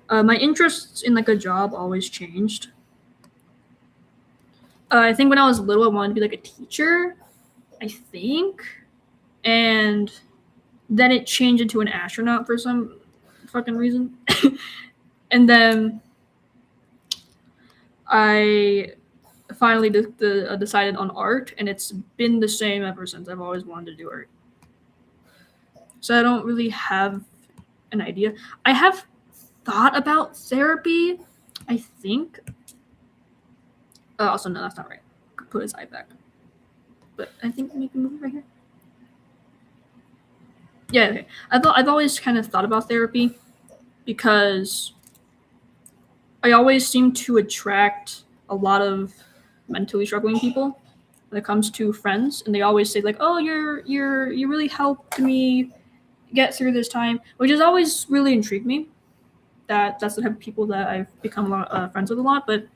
My interests in like a job always changed. I think when I was little, I wanted to be like a teacher, I think, and then it changed into an astronaut for some fucking reason. And then I finally decided on art, and it's been the same ever since. I've always wanted to do art. So I don't really have an idea. I have thought about therapy, I think. Also, no, that's not right. Put his eye back. But I think we can move it right here. Yeah, okay. I've always kind of thought about therapy because I always seem to attract a lot of mentally struggling people when it comes to friends, and they always say like, "Oh, you really helped me get through this time," which has always really intrigued me. That's the type of people that I've become a lot friends with a lot. But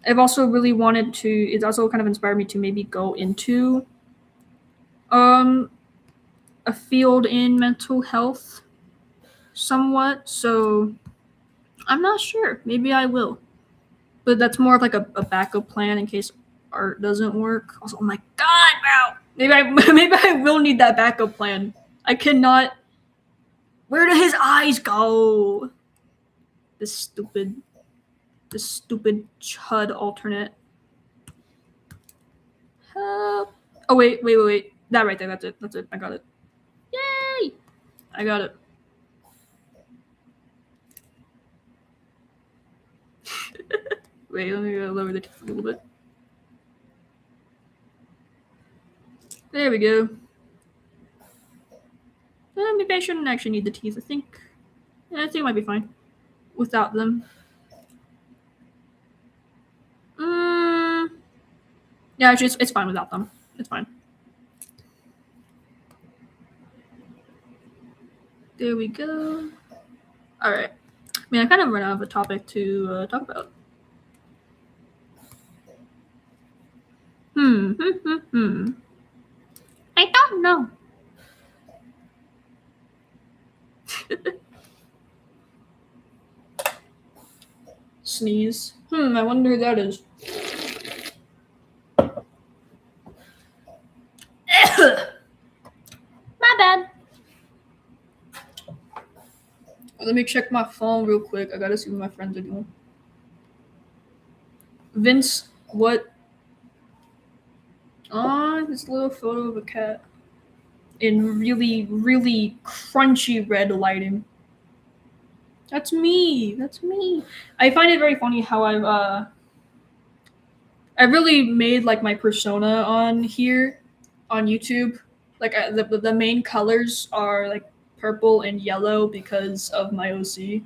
I've also really wanted to. It's also kind of inspired me to maybe go into a field in mental health somewhat. So I'm not sure. Maybe I will. But that's more of like a backup plan in case art doesn't work. Also, oh my god, wow. Maybe I will need that backup plan. I cannot. Where do his eyes go? This stupid chud alternate. Oh wait. That right there. That's it. I got it. Yay! I got it. Wait, let me lower the teeth a little bit. There we go. Maybe I shouldn't actually need the teeth. I think it might be fine without them. Yeah, actually, it's fine without them. It's fine. There we go. All right. I mean, I kind of ran out of a topic to talk about. I don't know. Sneeze. I wonder who that is. Let me check my phone real quick. I gotta see what my friends are doing. Vince, what? This little photo of a cat in really, really crunchy red lighting. That's me. That's me. I find it very funny how I really made like my persona on here on YouTube. Like the main colors are like purple and yellow because of my OC.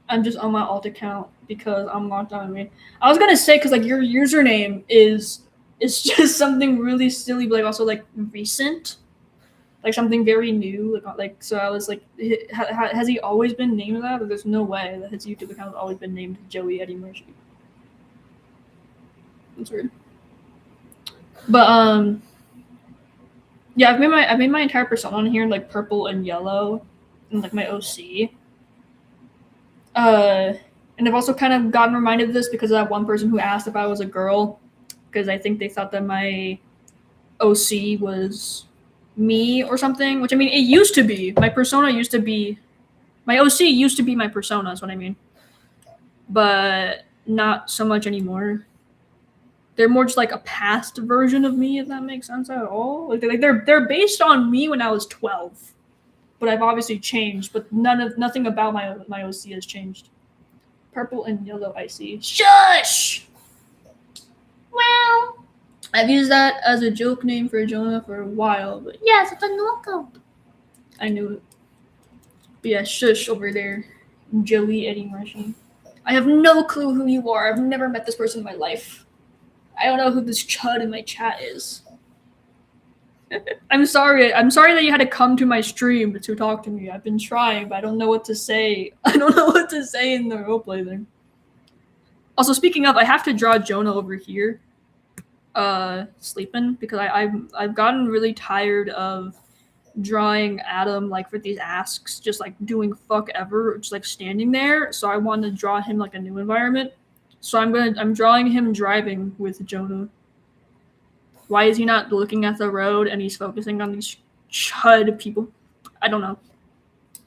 I'm just on my alt account because I'm locked on me. I was gonna say because like your username is just something really silly, but like also like recent, like something very new. Like so, I was like, has he always been named that? But there's no way that his YouTube account has always been named Joey Eddie Murphy. That's weird. But yeah, I've made my entire persona on here like purple and yellow, and like my OC. And I've also kind of gotten reminded of this because of that one person who asked if I was a girl, because I think they thought that my OC was me or something. Which I mean, it used to be. My persona used to be. My OC used to be my persona. Is what I mean. But not so much anymore. They're more just like a past version of me, if that makes sense at all. Like they're based on me when I was 12, but I've obviously changed. But nothing about my OC has changed. Purple and yellow icy. Shush! Well, I've used that as a joke name for Jonah for a while, but yes, it's a knockout. I knew it. But yeah, shush over there, Joey Eddie Murphy. I have no clue who you are. I've never met this person in my life. I don't know who this chud in my chat is. I'm sorry. I'm sorry that you had to come to my stream to talk to me. I've been trying, but I don't know what to say. I don't know what to say in the roleplay thing. Also, speaking of, I have to draw Jonah over here, sleeping because I've gotten really tired of drawing Adam like for these asks, just like doing fuck ever, just like standing there. So I want to draw him like a new environment. So I'm drawing him driving with Jonah. Why is he not looking at the road and he's focusing on these chud people? I don't know.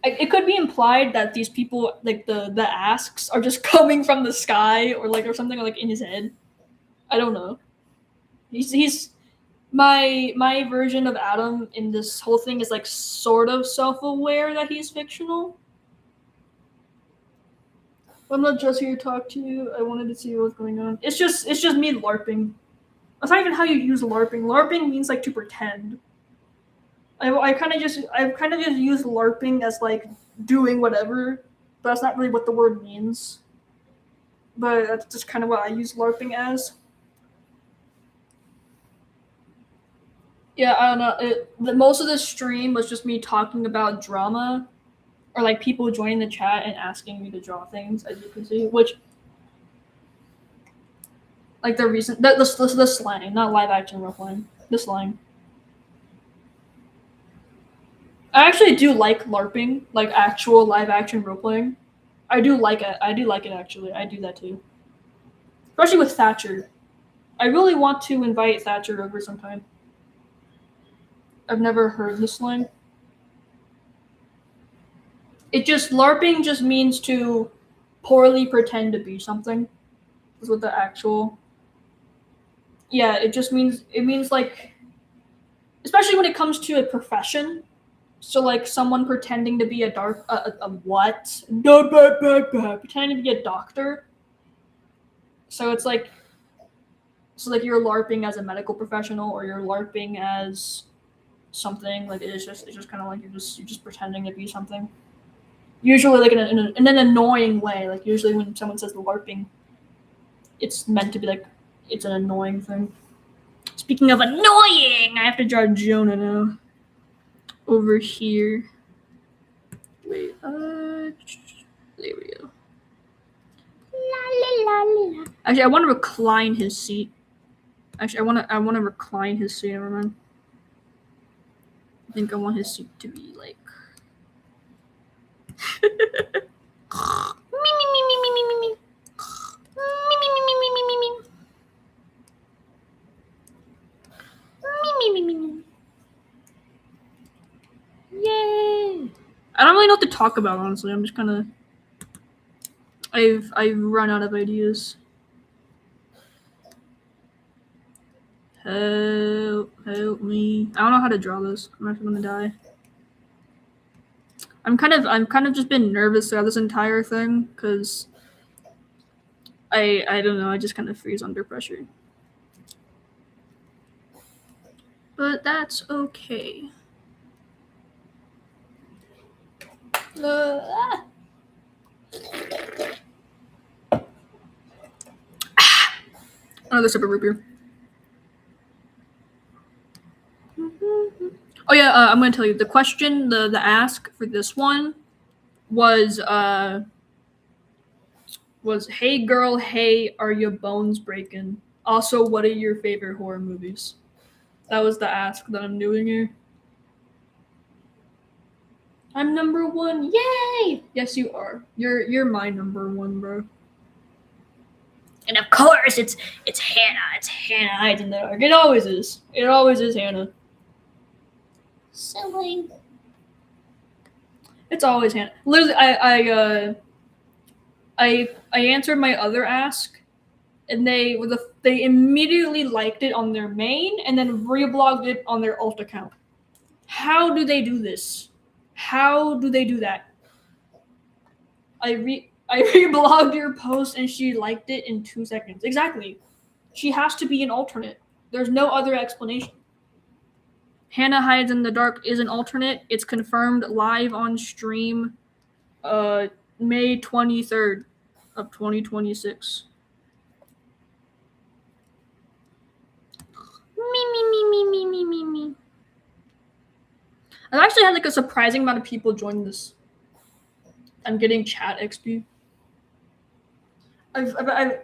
It could be implied that these people, like the asks, are just coming from the sky or something like in his head. I don't know. He's my version of Adam in this whole thing is like sort of self-aware that he's fictional. I'm not just here to talk to you. I wanted to see what's going on. It's just me LARPing. That's not even how you use LARPing. LARPing means like to pretend. I kind of just use LARPing as like doing whatever, but that's not really what the word means. But that's just kind of what I use LARPing as. Yeah, I don't know. Most of the stream was just me talking about drama, or like people joining the chat and asking me to draw things, as you can see. Which, like the recent the slang, not live action role playing, the slang. I actually do like LARPing, like actual live action role playing. I do like it. I do like it actually. I do that too. Especially with Thatcher. I really want to invite Thatcher over sometime. I've never heard this slang. LARPing just means to poorly pretend to be something. Is what the actual. Yeah, it means like, especially when it comes to a profession. So like someone pretending to be a what? Pretending to be a doctor. So it's like, you're LARPing as a medical professional, or you're LARPing as something. Like it's just kind of like you're just pretending to be something. Usually like in an annoying way. Like usually when someone says LARPing, it's meant to be like it's an annoying thing. Speaking of annoying, I have to draw Jonah now. Over here. Wait, there we go. Actually, I want to recline his seat. Actually, I want to recline his seat. Never mind. I think I want his seat to be like. Yay! I don't really know what to talk about, honestly. I'm just kind of. I've run out of ideas. Help me! I don't know how to draw this. I'm actually gonna die. I'm kind of just been nervous throughout this entire thing because I don't know. I just kind of freeze under pressure. But that's okay. Another sip of root beer. Oh yeah, I'm gonna tell you the question. The ask for this one was hey girl, hey, are your bones breaking? Also, what are your favorite horror movies? That was the ask that I'm doing here. I'm number one. Yay! Yes, you are. You're my number one, bro. And of course, it's Hannah. It's Hannah hides in the dark. It always is. It always is Hannah. Silly. It's always Hannah. Literally, I answered my other ask, and they immediately liked it on their main, and then reblogged it on their alt account. How do they do this? How do they do that? I reblogged your post and she liked it in 2 seconds. Exactly. She has to be an alternate. There's no other explanation. Hannah Hides in the Dark is an alternate. It's confirmed live on stream May 23rd of 2026. Me. I've actually had like a surprising amount of people join this. I'm getting chat XP.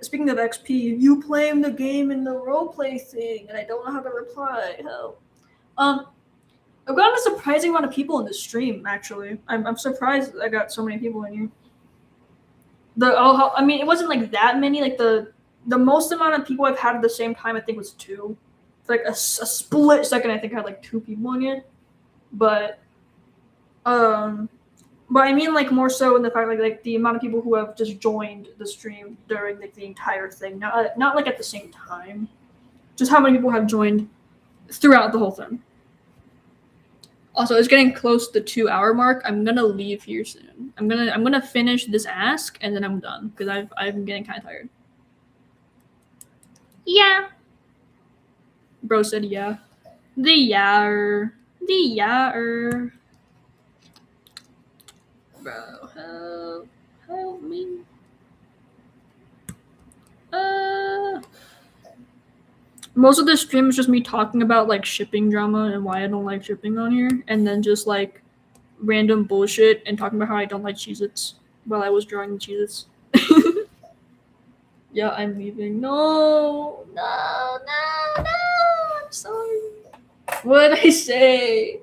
Speaking of XP, you playing the game in the roleplay thing, and I don't know how to reply. Help. I've gotten a surprising amount of people in this stream. Actually, I'm surprised I got so many people in here. I mean, it wasn't like that many. Like the most amount of people I've had at the same time, I think, was 2. It's like a split second. I think I had like 2 people in here, but I mean, like, more so in the fact, like the amount of people who have just joined the stream during like the entire thing, not like at the same time, just how many people have joined throughout the whole thing. Also, it's getting close to the 2-hour mark. I'm gonna leave here soon. I'm gonna finish this ask and then I'm done because I'm getting kind of tired. Yeah. Bro said yeah. The yaer. Bro, help me. Most of the stream is just me talking about like shipping drama and why I don't like shipping on here, and then just like random bullshit and talking about how I don't like Cheez-Its while I was drawing the Cheez-Its. Yeah, I'm leaving. No, I'm sorry. What did I say?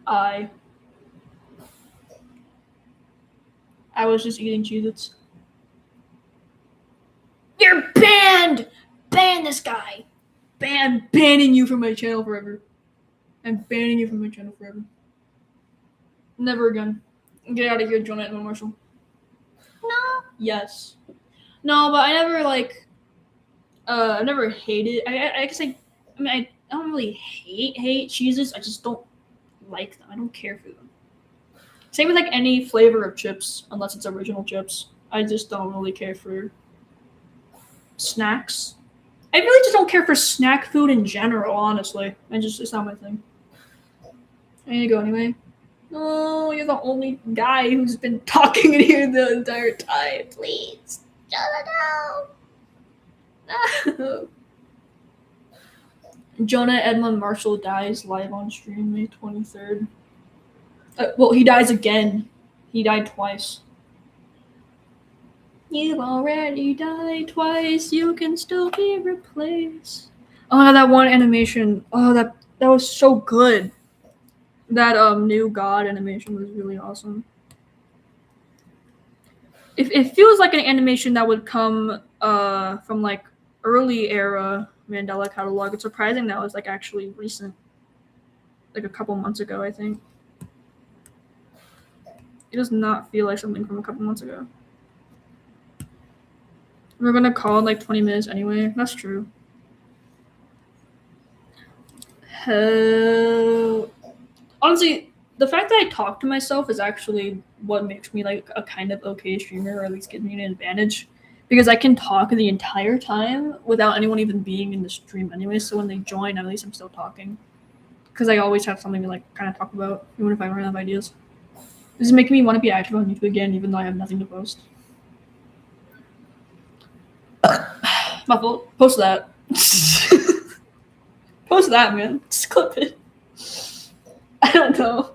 I was just eating Cheez-Its. You're banned! Ban this guy! I'm banning you from my channel forever. I'm banning you from my channel forever. Never again. Get out of here, Jonah and Marshall. No. Yes. No, but I never like. I never hated. I guess I don't really hate Cheez-Its. I just don't like them. I don't care for them. Same with like any flavor of chips, unless it's original chips. I just don't really care for snacks. I really just don't care for snack food in general, honestly. It's not my thing. I need to go anyway. No, you're the only guy who's been talking in here the entire time. Please, no. Jonah Edmund Marshall dies live on stream May 23rd. Well, he dies again. He died twice. You've already died twice. You can still be replaced. Oh, that one animation. Oh, that was so good. That new God animation was really awesome. It feels like an animation that would come from like early era Mandela catalog. It's surprising that was like actually recent, like a couple months ago, I think. It does not feel like something from a couple months ago. We're gonna call in like 20 minutes anyway. That's true. Hell. Honestly, the fact that I talk to myself is actually what makes me like a kind of okay streamer, or at least gives me an advantage. Because I can talk the entire time without anyone even being in the stream anyway. So when they join, at least I'm still talking. Because I always have something to like kind of talk about, even if I run out of ideas. This is making me want to be active on YouTube again, even though I have nothing to post. My fault. Post that. Post that, man. Just clip it. I don't know.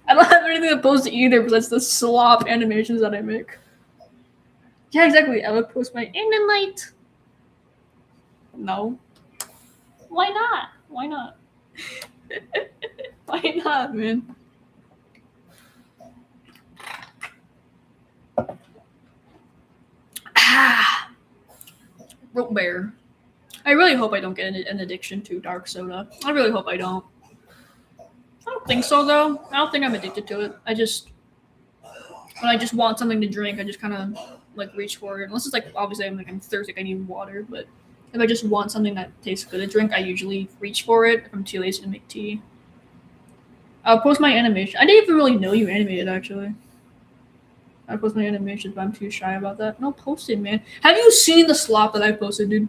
I don't have anything to post either besides the slop animations that I make. Yeah, exactly. I would post my in and light. No. Why not? Why not? Why not, man? Rope bear. I really hope I don't get an addiction to dark soda. I really hope I don't. I don't think so, though. I don't think I'm addicted to it. I just, when I just want something to drink, I just kind of like reach for it. Unless it's like, obviously, I'm thirsty, I need water. But if I just want something that tastes good to drink, I usually reach for it. If I'm too lazy to make tea. I'll post my animation. I didn't even really know you animated, actually. I post my animations, but I'm too shy about that. No, post it, man. Have you seen the slop that I posted, dude?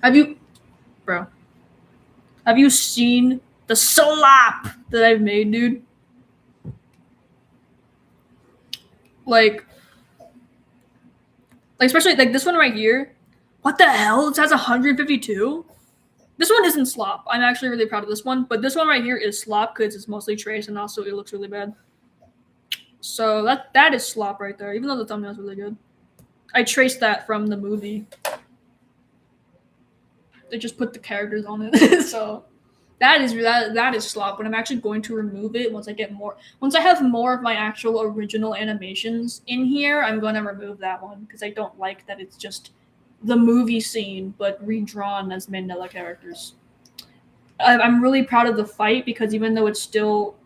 Have you, bro? Have you seen the slop that I've made, dude? Like especially like this one right here. What the hell? It has 152. This one isn't slop. I'm actually really proud of this one, but this one right here is slop because it's mostly trace and also it looks really bad. So that is slop right there, even though the thumbnail is really good. I traced that from the movie. They just put the characters on it. So that is slop. But I'm actually going to remove it once I have more of my actual original animations in here. I'm going to remove that one because I don't like that it's just the movie scene but redrawn as Mandela characters. I'm really proud of the fight because even though it's still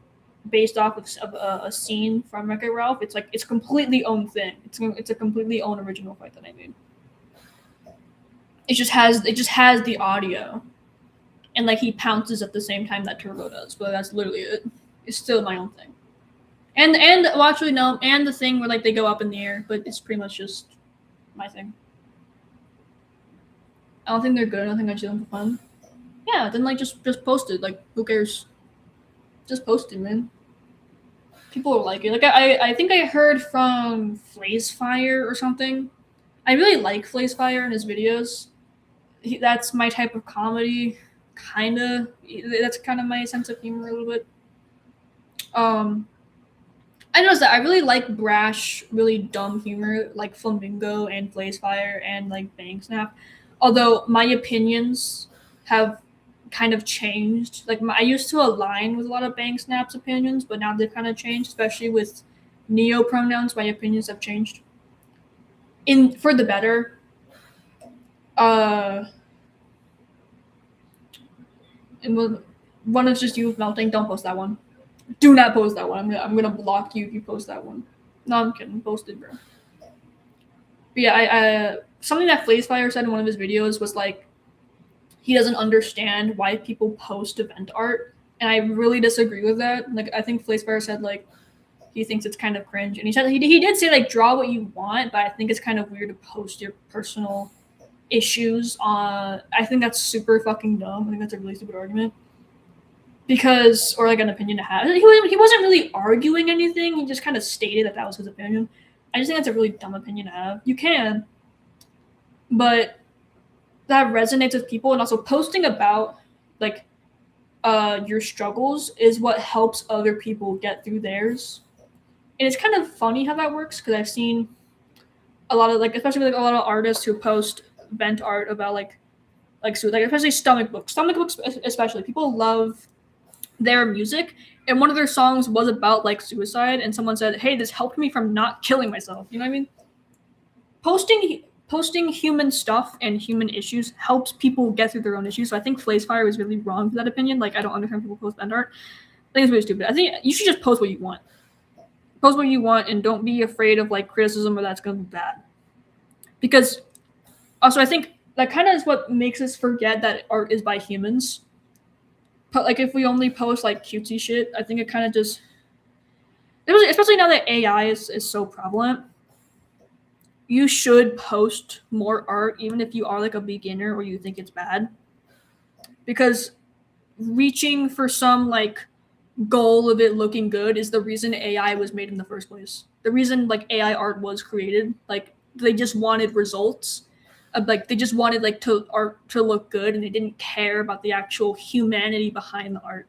based off of a scene from Wreck-It Ralph, it's like it's completely own thing. It's a completely own original fight that I made. It just has the audio, and like he pounces at the same time that Turbo does. But that's literally it. It's still my own thing. And well, actually no, and the thing where like they go up in the air, but it's pretty much just my thing. I don't think they're good. I don't think I do them for fun. Yeah, then like just post it. Like who cares? Just post it, man. People will like it. Like I think I heard from Flazefire or something. I really like Flazefire and his videos. That's my type of comedy, kinda. That's kind of my sense of humor a little bit. I noticed that I really like brash, really dumb humor, like Flamingo and Flazefire and like Bang Snap. Although my opinions have kind of changed. Like I used to align with a lot of Bang Snap's opinions, but now they've kind of changed, especially with neo pronouns. My opinions have changed for the better. And one is just you melting. Don't post that one. Do not post that one. I'm gonna block you if you post that one. No, I'm kidding. Post it, bro. But yeah, I something that Flazefire said in one of his videos was like he doesn't understand why people post event art, and I really disagree with that. Like I think Flazefire said like he thinks it's kind of cringe, and he said he did say like draw what you want, but I think it's kind of weird to post your personal issues on. I think that's super fucking dumb. I think that's a really stupid argument. Because, or like an opinion to have. He wasn't really arguing anything. He just kind of stated that was his opinion. I just think that's a really dumb opinion to have. You can, but that resonates with people, and also posting about like your struggles is what helps other people get through theirs. And it's kind of funny how that works because I've seen a lot of like, especially like a lot of artists who post vent art about like especially stomach books, especially. People love their music, and one of their songs was about like suicide, and someone said, hey, this helped me from not killing myself. You know what I mean? Posting posting human stuff and human issues helps people get through their own issues. So I think Flazefire was really wrong for that opinion. Like, I don't understand people post band art. I think it's really stupid. I think you should just post what you want. Post what you want and don't be afraid of like criticism or that's going to be bad. Because also I think that kind of is what makes us forget that art is by humans. But like if we only post like cutesy shit, I think it kind of just, especially now that AI is so prevalent, you should post more art even if you are like a beginner or you think it's bad. Because reaching for some like goal of it looking good is the reason AI was made in the first place. The reason like AI art was created, like they just wanted results. Like they just wanted like art to look good and they didn't care about the actual humanity behind the art.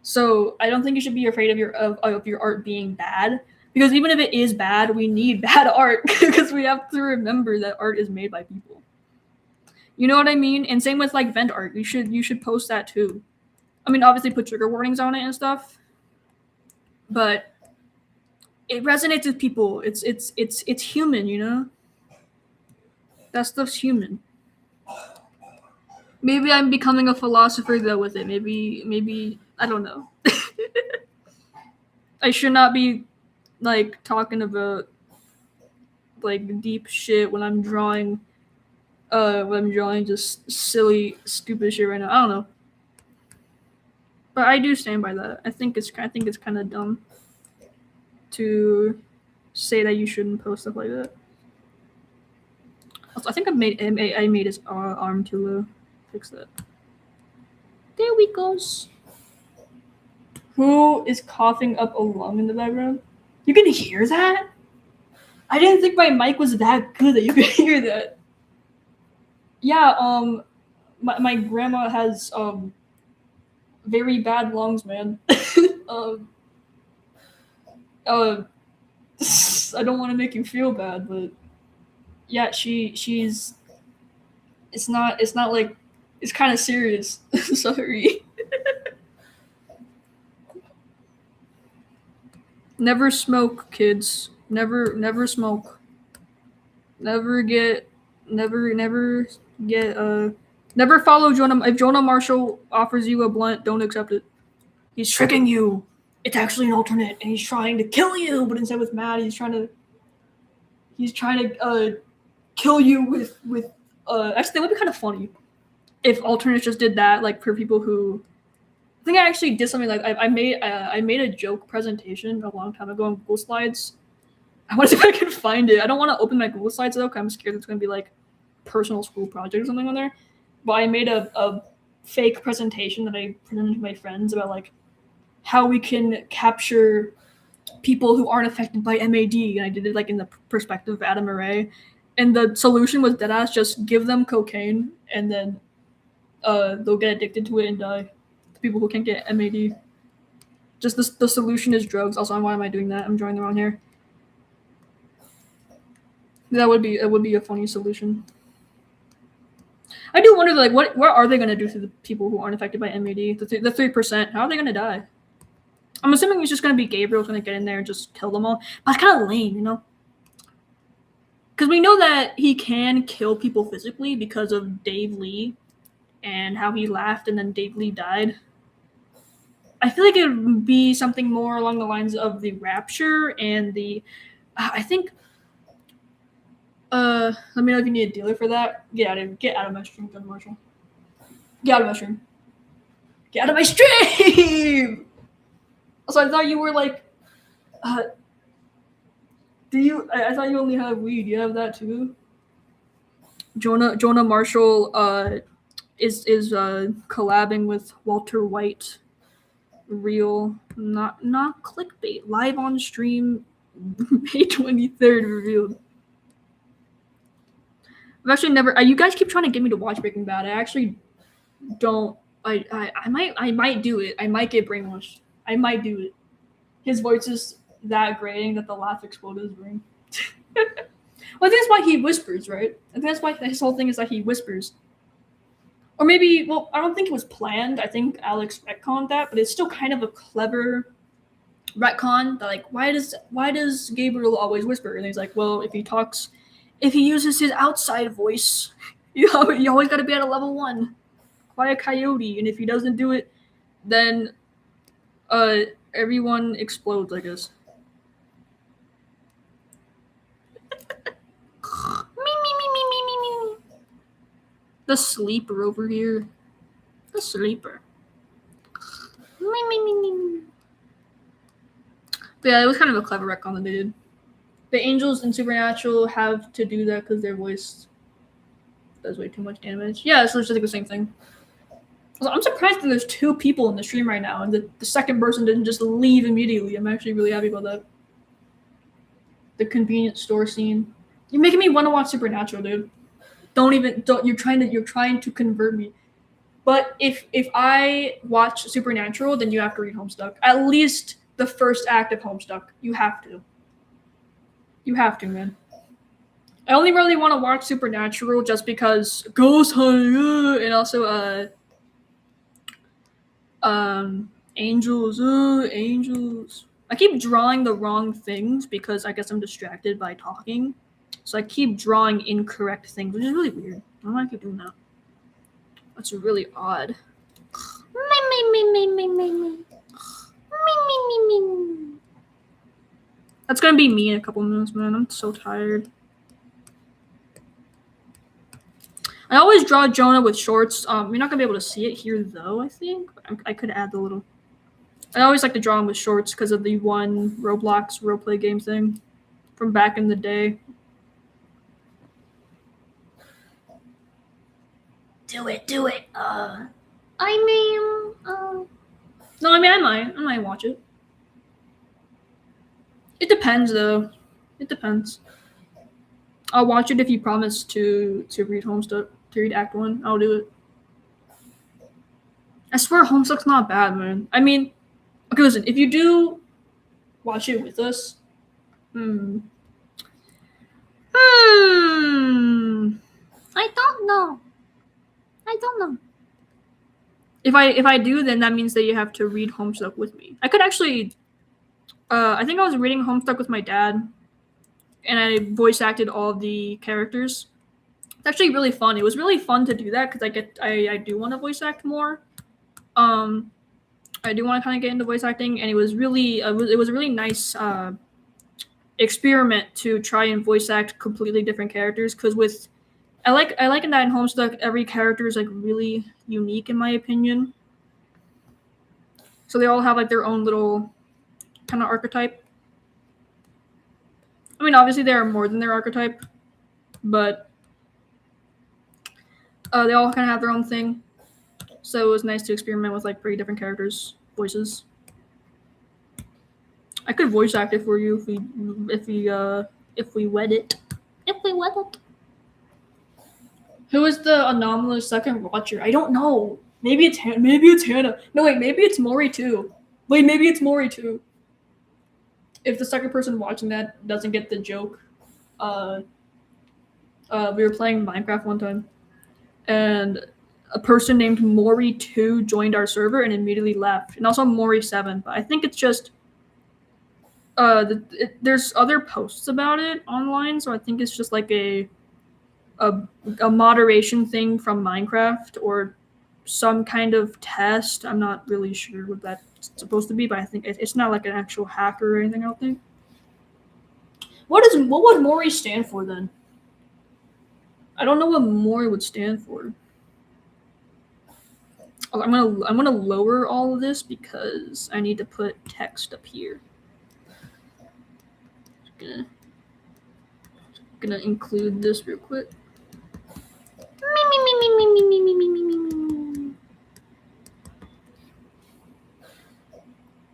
So I don't think you should be afraid of your art being bad, because even if it is bad, we need bad art because we have to remember that art is made by people. You know what I mean? And same with like vent art. You should post that too. I mean, obviously put trigger warnings on it and stuff, but it resonates with people. It's human, you know? That stuff's human. Maybe I'm becoming a philosopher though with it. Maybe I don't know. I should not be like talking about like deep shit when I'm drawing just silly, stupid shit right now. I don't know. But I do stand by that. I think it's kind of dumb to say that you shouldn't post stuff like that. Also, I think I made his arm too low. Fix that. There we goes. Who is coughing up a lung in the background? You can hear that? I didn't think my mic was that good that you could hear that. Yeah, my grandma has very bad lungs, man. I don't want to make you feel bad, but yeah, she's it's not like it's kind of serious. Sorry. Never smoke, kids. Never smoke. Never follow Jonah. If Jonah Marshall offers you a blunt, don't accept it. He's tricking you. It's actually an alternate, and he's trying to kill you. But instead with Matt, he's trying to kill you with. Actually, that would be kind of funny if alternates just did that. Like for people who, I think I actually did something like I made a joke presentation a long time ago on Google Slides. I want to see if I can find it. I don't want to open my Google Slides though, because I'm scared it's going to be like personal school project or something on there. But I made a fake presentation that I presented to my friends about like how we can capture people who aren't affected by MAD, and I did it like in the perspective of Adam Murray. And the solution was deadass, just give them cocaine and then they'll get addicted to it and die. The people who can't get MAD. Just the solution is drugs. Also, why am I doing that? I'm drawing the wrong hair. It would be a funny solution. I do wonder, like, what are they gonna do to the people who aren't affected by MAD? The 3%. How are they gonna die? I'm assuming it's just gonna be Gabriel's gonna get in there and just kill them all. But it's kind of lame, you know? Because we know that he can kill people physically because of Dave Lee and how he laughed and then Dave Lee died. I feel like it would be something more along the lines of the Rapture and the. I think. Let me know if you need a dealer for that. Get out of my stream, John Marshall. Get out of my stream. Get out of my stream. Also, I thought you were like. Do you? I thought you only have weed. You have that too. Jonah Marshall is collabing with Walter White. Real, not clickbait. Live on stream, May 23rd revealed. I've actually never. You guys keep trying to get me to watch Breaking Bad. I actually don't. I might do it. I might get brainwashed. I might do it. His voice is that grating that the laugh exploded his brain. Well, I think that's why he whispers, right? I think that's why his whole thing is that he whispers. Or maybe, well, I don't think it was planned. I think Alex retconned that, but it's still kind of a clever retcon. That like, why does Gabriel always whisper? And he's like, well, if he talks If he uses his outside voice, you always got to be at a level 1. Quiet Coyote, and if he doesn't do it, then everyone explodes, I guess. The sleeper over here. The sleeper. But yeah, it was kind of a clever retcon that they did. The angels in Supernatural have to do that because their voice does way too much damage. Yeah, so it's just like the same thing. I'm surprised that there's 2 people in the stream right now, and the second person didn't just leave immediately. I'm actually really happy about that. The convenience store scene. You're making me want to watch Supernatural, dude. You're trying to convert me. But if I watch Supernatural, then you have to read Homestuck. At least the first act of Homestuck. You have to. You have to, man. I only really want to watch Supernatural just because Ghost Hunter and also angels, angels. I keep drawing the wrong things because I guess I'm distracted by talking. So I keep drawing incorrect things, which is really weird. I don't know why I keep doing that. That's really odd. That's gonna be me in a couple minutes, man. I'm so tired. I always draw Jonah with shorts. You're not gonna be able to see it here, though. I think I could add the little. I always like to draw him with shorts because of the one Roblox roleplay game thing from back in the day. Do it. No, I might watch it. It depends, though. It depends. I'll watch it if you promise to read Homestuck, to read Act 1. I'll do it. I swear Homestuck's not bad, man. I mean, okay, listen, if you do watch it with us, I don't know. If I do, then that means that you have to read Homestuck with me. I could actually, I think I was reading Homestuck with my dad, and I voice acted all the characters. It's actually really fun. It was really fun to do that because I do want to voice act more. I do want to kind of get into voice acting, and it was really it was a really nice experiment to try and voice act completely different characters. Because I like in that in Homestuck, every character is like really unique in my opinion. So they all have like their own little kind of archetype. I mean, obviously there are more than their archetype, but they all kind of have their own thing. So it was nice to experiment with like pretty different characters' voices. I could voice act it for you if we wed it. Who is the anomalous second watcher? I don't know. Maybe it's Hannah. No, wait, maybe it's Maury too. If the second person watching that doesn't get the joke, we were playing Minecraft one time, and a person named Maury2 joined our server and immediately left, and also Maury7. But I think it's just there's other posts about it online, so I think it's just like a moderation thing from Minecraft or some kind of test. I'm not really sure what that's supposed to be, but I think it's not like an actual hacker or anything, I don't think. What would Maury stand for then? I don't know what Maury would stand for. I'm gonna lower all of this because I need to put text up here. Gonna include this real quick.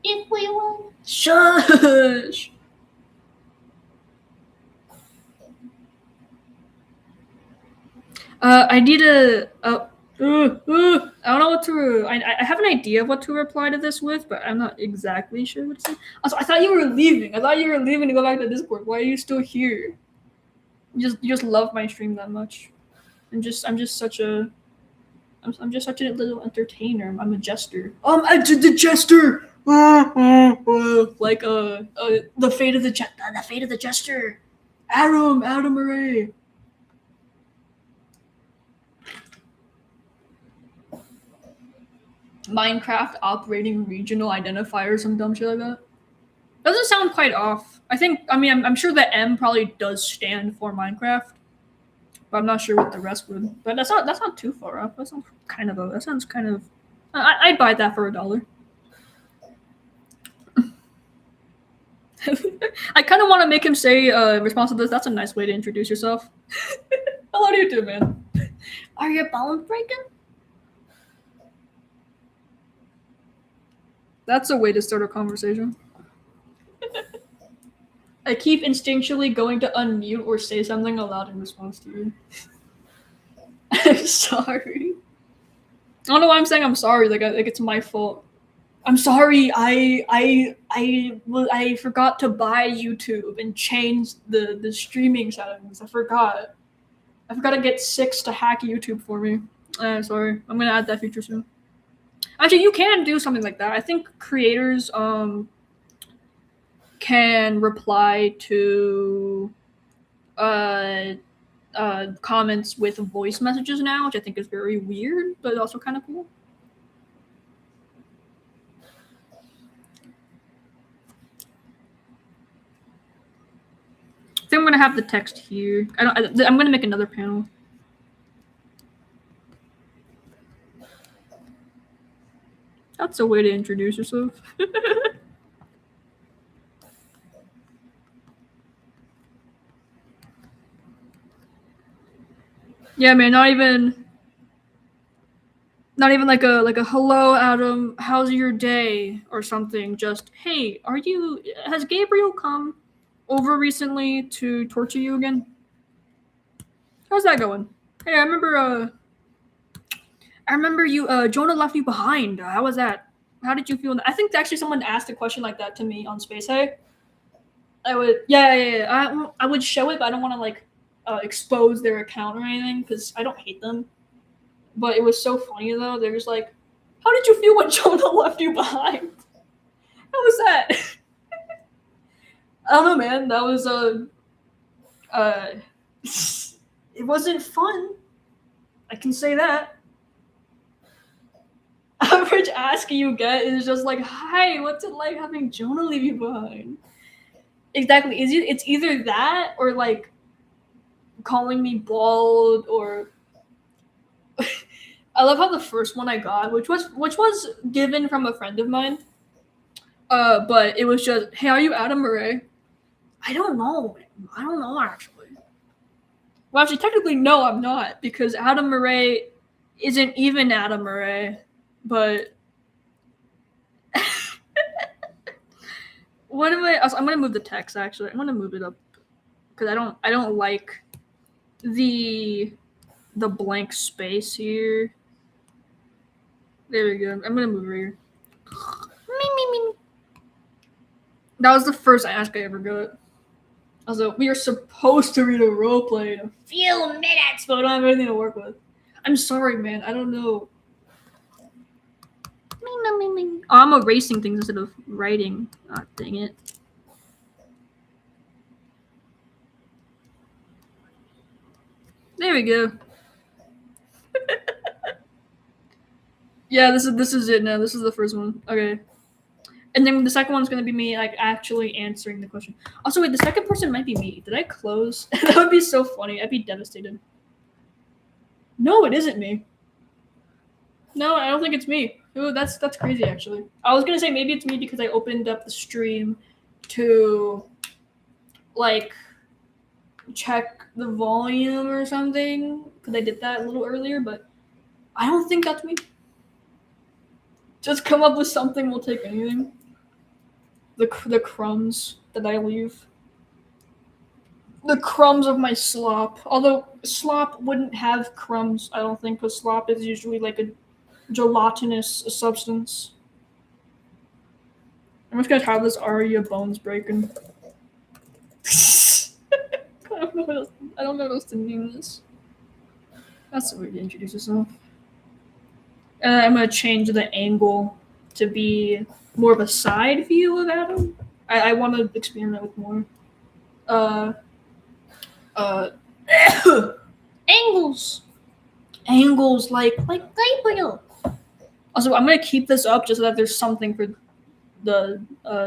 If we want. Shush. I need a. I don't know what to. I have an idea of what to reply to this with, but I'm not exactly sure what to say. Also, I thought you were leaving. to go back to Discord. Why are you still here? You just love my stream that much. I'm just such a little entertainer. I'm a jester. The jester. Like the fate of the jester. Adam Murray. Minecraft operating regional identifier, some dumb shit like that. Doesn't sound quite off. I'm sure the M probably does stand for Minecraft, but I'm not sure what the rest would. But that's not too far off. That sounds kind of. I'd buy that for $1. I kind of want to make him say response to this. That's a nice way to introduce yourself. Hello to you too, man. Are your bones breaking? That's a way to start a conversation. I keep instinctually going to unmute or say something aloud in response to you. I'm sorry. I don't know why I'm saying I'm sorry. Like it's my fault. I'm sorry. I forgot to buy YouTube and change the streaming settings. I forgot to get 6 to hack YouTube for me. Sorry. I'm gonna add that feature soon. Actually, you can do something like that. I think creators can reply to comments with voice messages now, which I think is very weird, but also kind of cool. I think I'm gonna have the text here. I'm gonna make another panel. That's a way to introduce yourself. Yeah, man, not even like a hello, Adam, how's your day or something. Just, hey, has Gabriel come over recently to torture you again? How's that going? Hey, I remember you Jonah left you behind. How was that? How did you feel? I think actually someone asked a question like that to me on Space Hey. I would show it, but I don't want to like expose their account or anything because I don't hate them. But it was so funny though. They're just like, "How did you feel when Jonah left you behind? How was that?" I don't know, man. That was it wasn't fun. I can say that. Average ask you get is just like, "Hi, what's it like having Jonah leave you behind?" Exactly. It's either that or like calling me bald or. I love how the first one I got, which was given from a friend of mine, but it was just, "Hey, are you Adam Murray?" I don't know actually. Well, actually, technically, no, I'm not because Adam Murray isn't even Adam Murray, but. What am I'm gonna move the text. Actually, I'm gonna move it up because I don't like the blank space here. There we go. I'm gonna move it here. That was the first ask I ever got. Also, we are supposed to read a roleplay in a few minutes, but I don't have anything to work with. I'm sorry, man. I don't know. Oh, I'm erasing things instead of writing. Ah, dang it. There we go. Yeah, this is it now. This is the first one. Okay. And then the second one's gonna be me like actually answering the question. Also, wait, the second person might be me. Did I close? That would be so funny. I'd be devastated. No, it isn't me. No, I don't think it's me. Ooh, that's crazy actually. I was gonna say maybe it's me because I opened up the stream to like check the volume or something because I did that a little earlier, but I don't think that's me. Just come up with something. We'll take anything. The crumbs that I leave. The crumbs of my slop. Although slop wouldn't have crumbs, I don't think, because slop is usually like a gelatinous substance. I'm just gonna have this Aria bones breaking. I don't know what else to name this. That's the way to introduce yourself. And I'm gonna change the angle to be more of a side view of Adam. I want to experiment with more. Uh, angles, like Gabriel. Also, I'm gonna keep this up just so that there's something for the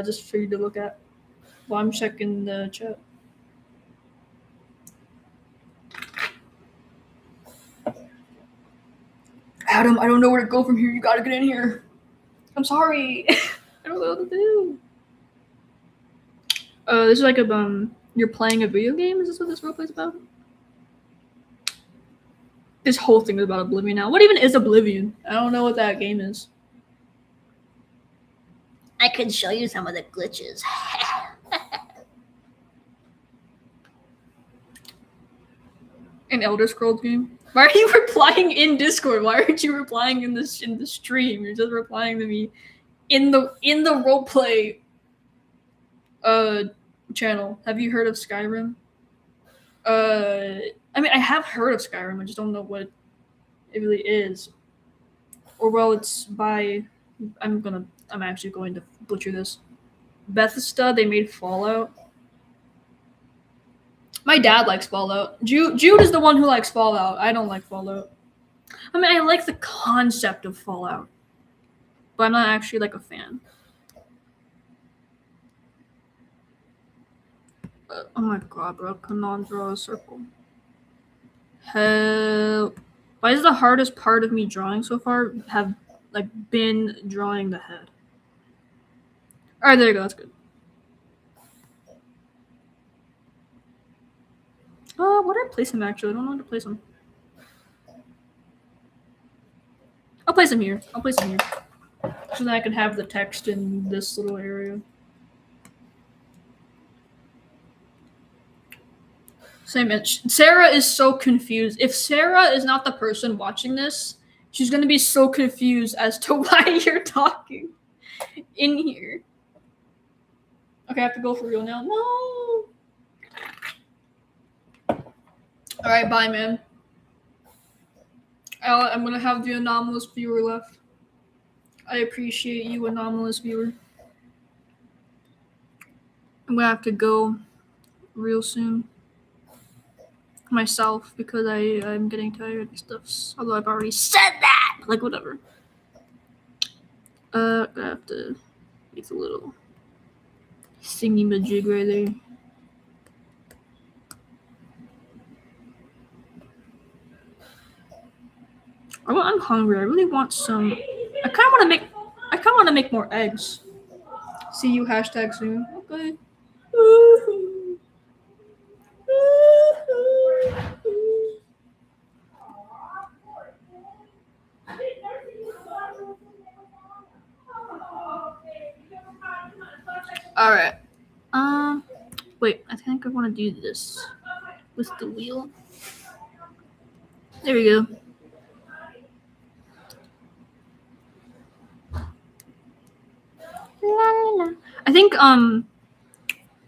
just for you to look at while I'm checking the chat. Adam, I don't know where to go from here. You gotta get in here. I'm sorry. I don't know what to do. This is like a you're playing a video game? Is this what this roleplay is about? This whole thing is about Oblivion now. What even is Oblivion? I don't know what that game is. I can show you some of the glitches. An Elder Scrolls game? Why are you replying in Discord? Why aren't you replying in the stream? You're just replying to me in the roleplay channel. Have you heard of Skyrim? I mean, I have heard of Skyrim. I just don't know what it really is. Or well, it's by I'm actually going to butcher this. Bethesda. They made Fallout. My dad likes Fallout. Jude is the one who likes Fallout. I don't like Fallout. I mean, I like the concept of Fallout, but I'm not actually like a fan. Oh my god, bro. Cannot draw a circle. Help. Why is the hardest part of me drawing so far have like been drawing the head? Alright, there you go. That's good. Where did I place him actually? I don't know where to place him. I'll place him here. So that I can have the text in this little area. Same itch. Sarah is so confused. If Sarah is not the person watching this, she's gonna be so confused as to why you're talking in here. Okay, I have to go for real now. No. All right, bye, man. I'm gonna have the anomalous viewer left. I appreciate you, anomalous viewer. I'm gonna have to go real soon myself because I'm getting tired and stuff. Although I've already said that, like whatever. I have to make a little thingy majig right there. I'm hungry. I really want some. I kind of want to make more eggs. See you hashtag soon. Okay. All right. Wait. I think I want to do this with the wheel. There we go. I think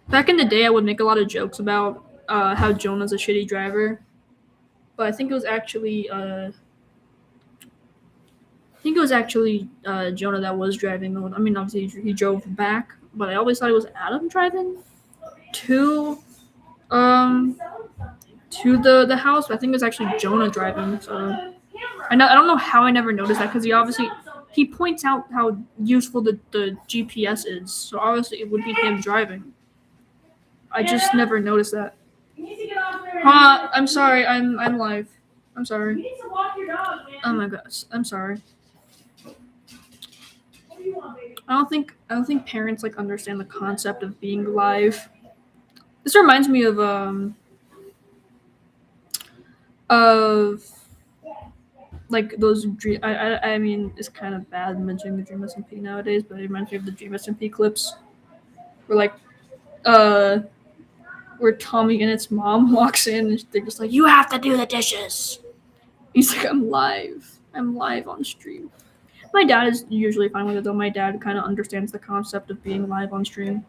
back in the day I would make a lot of jokes about how Jonah's a shitty driver, but I think it was actually Jonah that was driving. I mean, obviously he drove back, but I always thought it was Adam driving to the house. But I think it was actually Jonah driving. So I don't know how I never noticed that because he points out how useful the GPS is. So obviously it would be him driving. I just never noticed that. I'm sorry. I'm live. I'm sorry. You need to walk your dog, man. Oh my gosh. I'm sorry. What do you want, baby? I don't think parents like understand the concept of being live. This reminds me of like those dream. I mean, it's kind of bad mentioning the Dream SMP nowadays, but it reminds me of the Dream SMP clips, where where Tommy and its mom walks in and they're just like, "You have to do the dishes." He's like, I'm live on stream. My dad is usually fine with it though. My dad kind of understands the concept of being live on stream.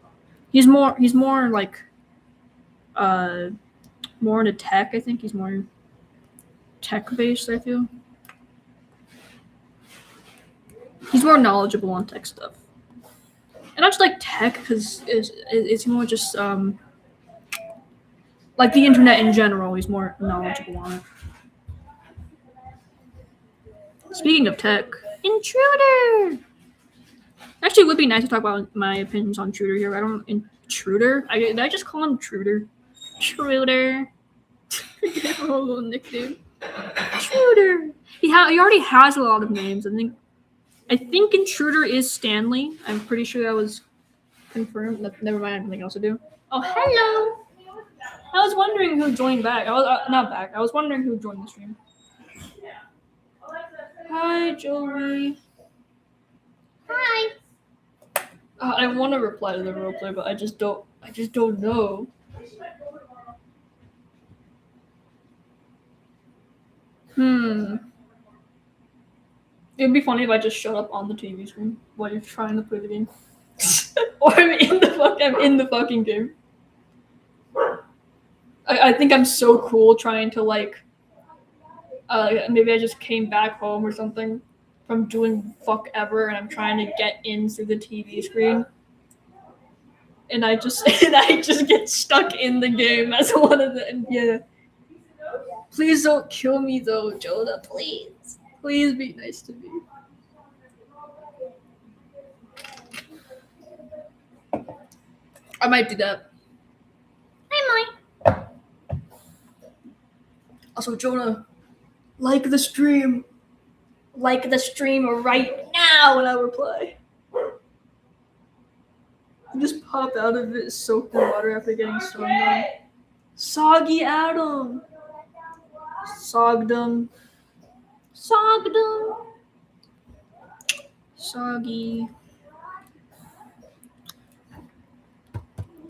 He's more like more into tech. I think he's more tech based. I feel he's more knowledgeable on tech stuff, and not just like tech because it's more just like the internet in general. He's more knowledgeable on it. Speaking of tech, Intruder. Actually, it would be nice to talk about my opinions on Intruder here. I don't Intruder. Did I just call him Intruder? Intruder. Give him a little nickname. Intruder. He already has a lot of names. I think Intruder is Stanley. I'm pretty sure that was confirmed. Never mind. I have nothing else to do. Oh, hello. I was wondering who joined back. I was not back. I was wondering who joined the stream. Hi, Joey. Hi. I want to reply to the roleplay, but I just don't know. It'd be funny if I just shut up on the TV screen while you're trying to play the game. Or I'm in the fucking game. I think I'm so cool trying to like maybe I just came back home or something from doing fuck ever and I'm trying to get in through the TV screen. And I just get stuck in the game as one of the yeah. Please don't kill me though, Jonah, please. Please be nice to me. I might do that. I might. Also, Jonah, like the stream. Like the stream right now when I reply. Just pop out of it soaked in water after getting stung on. Soggy Adam. Sogdom. Sogdom. Soggy.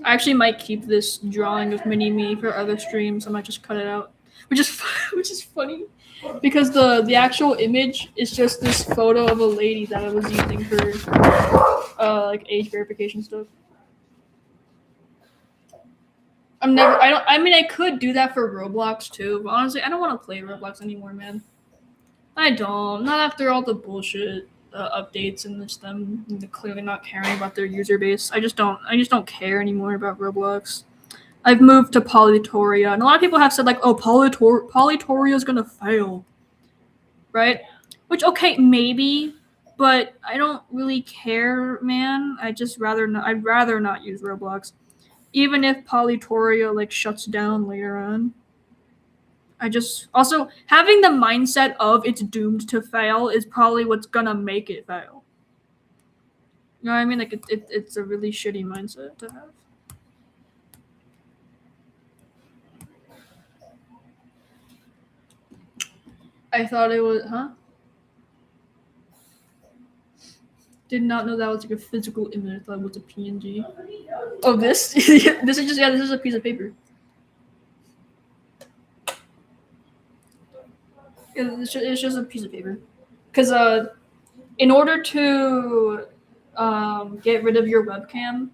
I actually might keep this drawing of Mini-Me for other streams. I might just cut it out. Which is funny. Because the actual image is just this photo of a lady that I was using for like age verification stuff. I could do that for Roblox too, but honestly, I don't want to play Roblox anymore, man. I don't. Not after all the bullshit updates and just them clearly not caring about their user base. I just don't care anymore about Roblox. I've moved to Polytoria, and a lot of people have said like, "Oh, Polytoria is gonna fail," right? Which okay, maybe, but I don't really care, man. I'd rather not use Roblox, even if Polytoria like shuts down later on. Also having the mindset of it's doomed to fail is probably what's gonna make it fail. You know what I mean? Like it's a really shitty mindset to have. I thought it was, Did not know that was like a physical image. I thought it was a PNG. Oh, this? This is a piece of paper. It's just a piece of paper. Because in order to get rid of your webcam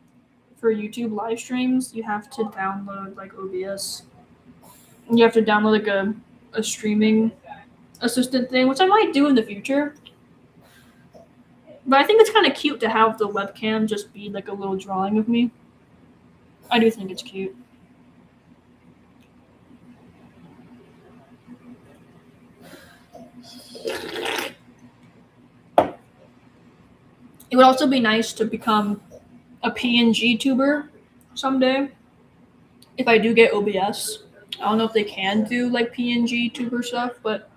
for YouTube live streams, you have to download like OBS. And you have to download like a streaming assistant thing, which I might do in the future. But I think it's kind of cute to have the webcam just be like a little drawing of me. I do think it's cute. It would also be nice to become a PNG tuber someday. If I do get OBS. I don't know if they can do like PNG tuber stuff, but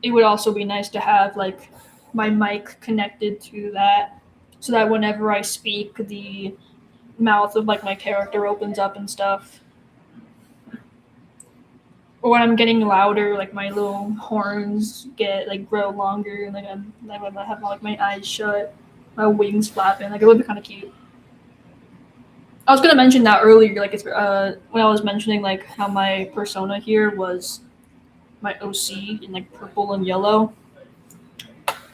it would also be nice to have like my mic connected to that so that whenever I speak, the mouth of like my character opens up and stuff. Or when I'm getting louder, like my little horns grow longer and like I have like my eyes shut, my wings flapping, like it would be kind of cute. I was gonna mention that earlier, like it's when I was mentioning like how my persona here was my OC in like purple and yellow.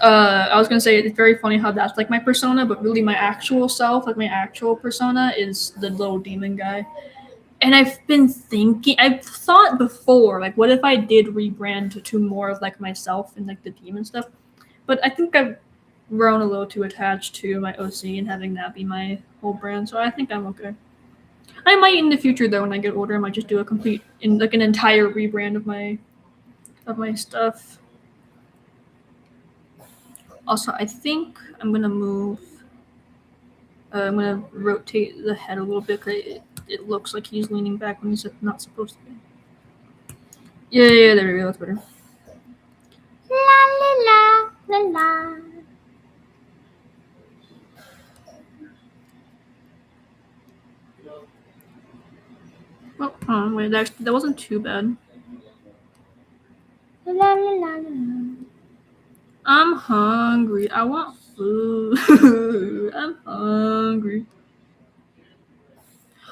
I was gonna say it's very funny how that's like my persona, but really my actual self, like my actual persona, is the little demon guy. And I've thought before, like, what if I did rebrand to more of like myself and like the demon stuff? But I think I've grown a little too attached to my OC and having that be my whole brand, so I think I'm okay. I might in the future though. When I get older, I might just do an entire rebrand of my stuff. Also, I think I'm gonna move. I'm gonna rotate the head a little bit because it looks like he's leaning back when he's not supposed to be. Yeah, there we go. That's better. La la la la la. Oh, wait, that wasn't too bad. La la la la la. I'm hungry. I want food. I'm hungry.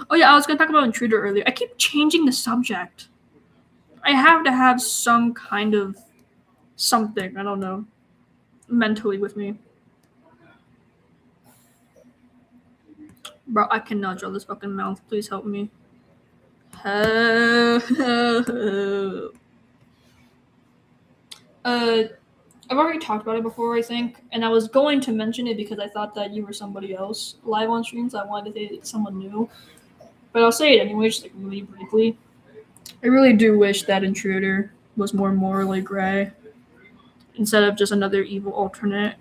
Oh yeah, I was gonna talk about Intruder earlier. I keep changing the subject. I have to have some kind of something, I don't know, mentally with me. Bro, I cannot draw this fucking mouth. Please help me. Help. I've already talked about it before, I think, and I was going to mention it because I thought that you were somebody else live on streams. I wanted to say someone new, but I'll say it anyway, just like really briefly. I really do wish that Intruder was more morally gray instead of just another evil alternate.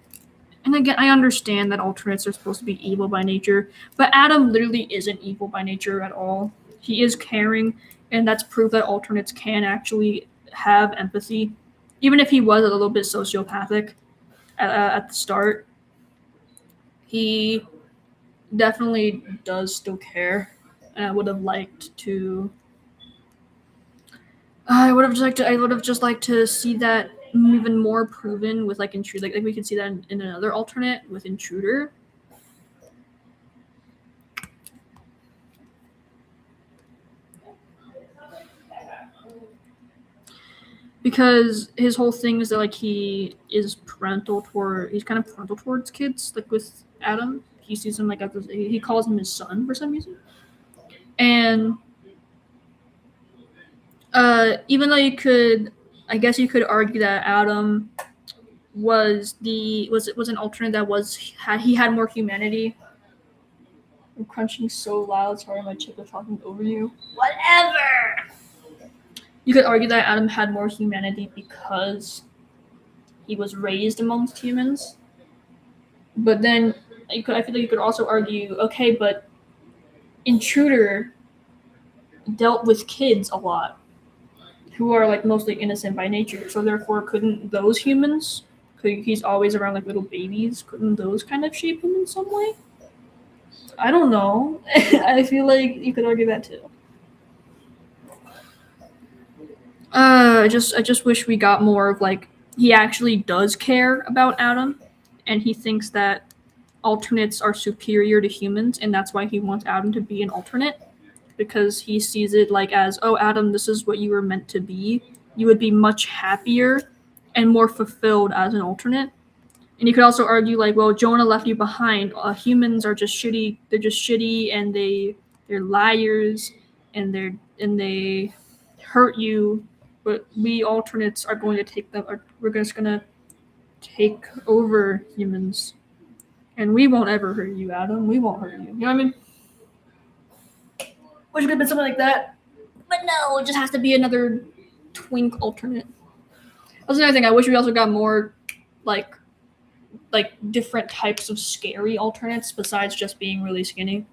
And again, I understand that alternates are supposed to be evil by nature, but Adam literally isn't evil by nature at all. He is caring, and that's proof that alternates can actually have empathy. Even if he was a little bit sociopathic at the start, he definitely does still care. And I would have liked to. I would have just liked to see that even more proven with like Intruder. Like we could see that in another alternate with Intruder. Because his whole thing is that like he's kind of parental towards kids. Like with Adam, he sees him like he calls him his son for some reason. And even though I guess you could argue that Adam was an alternate that he had more humanity. I'm crunching so loud. Sorry, my chip is talking over you. Whatever. You could argue that Adam had more humanity because he was raised amongst humans. But then I feel like you could also argue, okay, but Intruder dealt with kids a lot who are like mostly innocent by nature. So therefore, couldn't those humans, he's always around like little babies, couldn't those kind of shape him in some way? I don't know. I feel like you could argue that too. I just wish we got more of like he actually does care about Adam, and he thinks that alternates are superior to humans, and that's why he wants Adam to be an alternate, because he sees it like as, oh, Adam, this is what you were meant to be. You would be much happier and more fulfilled as an alternate. And you could also argue like, well, Jonah left you behind. Humans are just shitty. They're just shitty, and they're liars, and they hurt you. But we alternates are going to take them. We're just gonna take over humans, and we won't ever hurt you, Adam. We won't hurt you. You know what I mean? Wish it could have been something like that, but no, it just has to be another twink alternate. That's another thing. I wish we also got more like different types of scary alternates besides just being really skinny.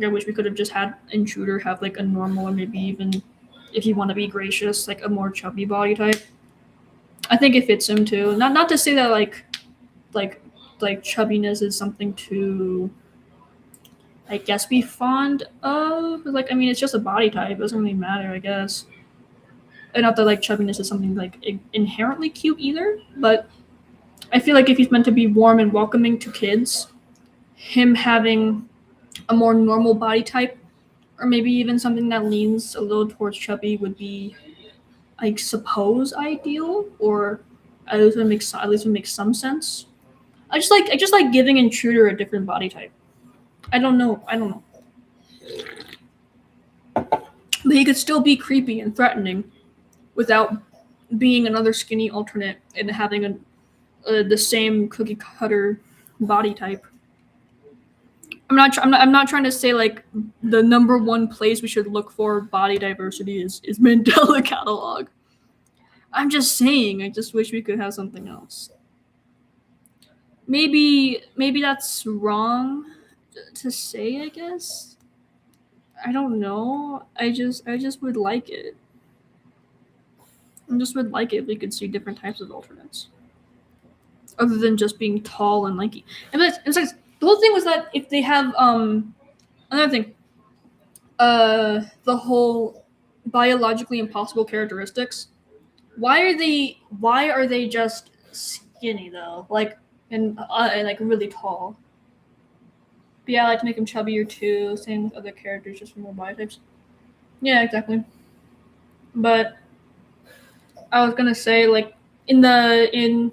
I wish we could have just had Intruder have like a normal, or maybe even, if you want to be gracious, like a more chubby body type. I think it fits him too. Not to say that like chubbiness is something to, I guess, be fond of. Like, I mean, it's just a body type. It doesn't really matter, I guess. And not that like chubbiness is something like inherently cute either, but I feel like if he's meant to be warm and welcoming to kids, him having a more normal body type, or maybe even something that leans a little towards chubby, would be, I suppose, ideal, or at least would make some sense. I just like giving Intruder a different body type. I don't know. But he could still be creepy and threatening without being another skinny alternate and having the same cookie cutter body type. I'm not trying to say like the number one place we should look for body diversity is Mandela catalog. I'm just saying, I just wish we could have something else. Maybe that's wrong to say, I guess. I don't know. I just would like it. I just would like it if we could see different types of alternates. Other than just being tall and lanky. And besides, the whole thing was that if they have another thing, the whole biologically impossible characteristics. Why are they just skinny though? Like and like really tall. But yeah, I like to make them chubbier too. Same with other characters, just for more body types. Yeah, exactly. But I was gonna say, like in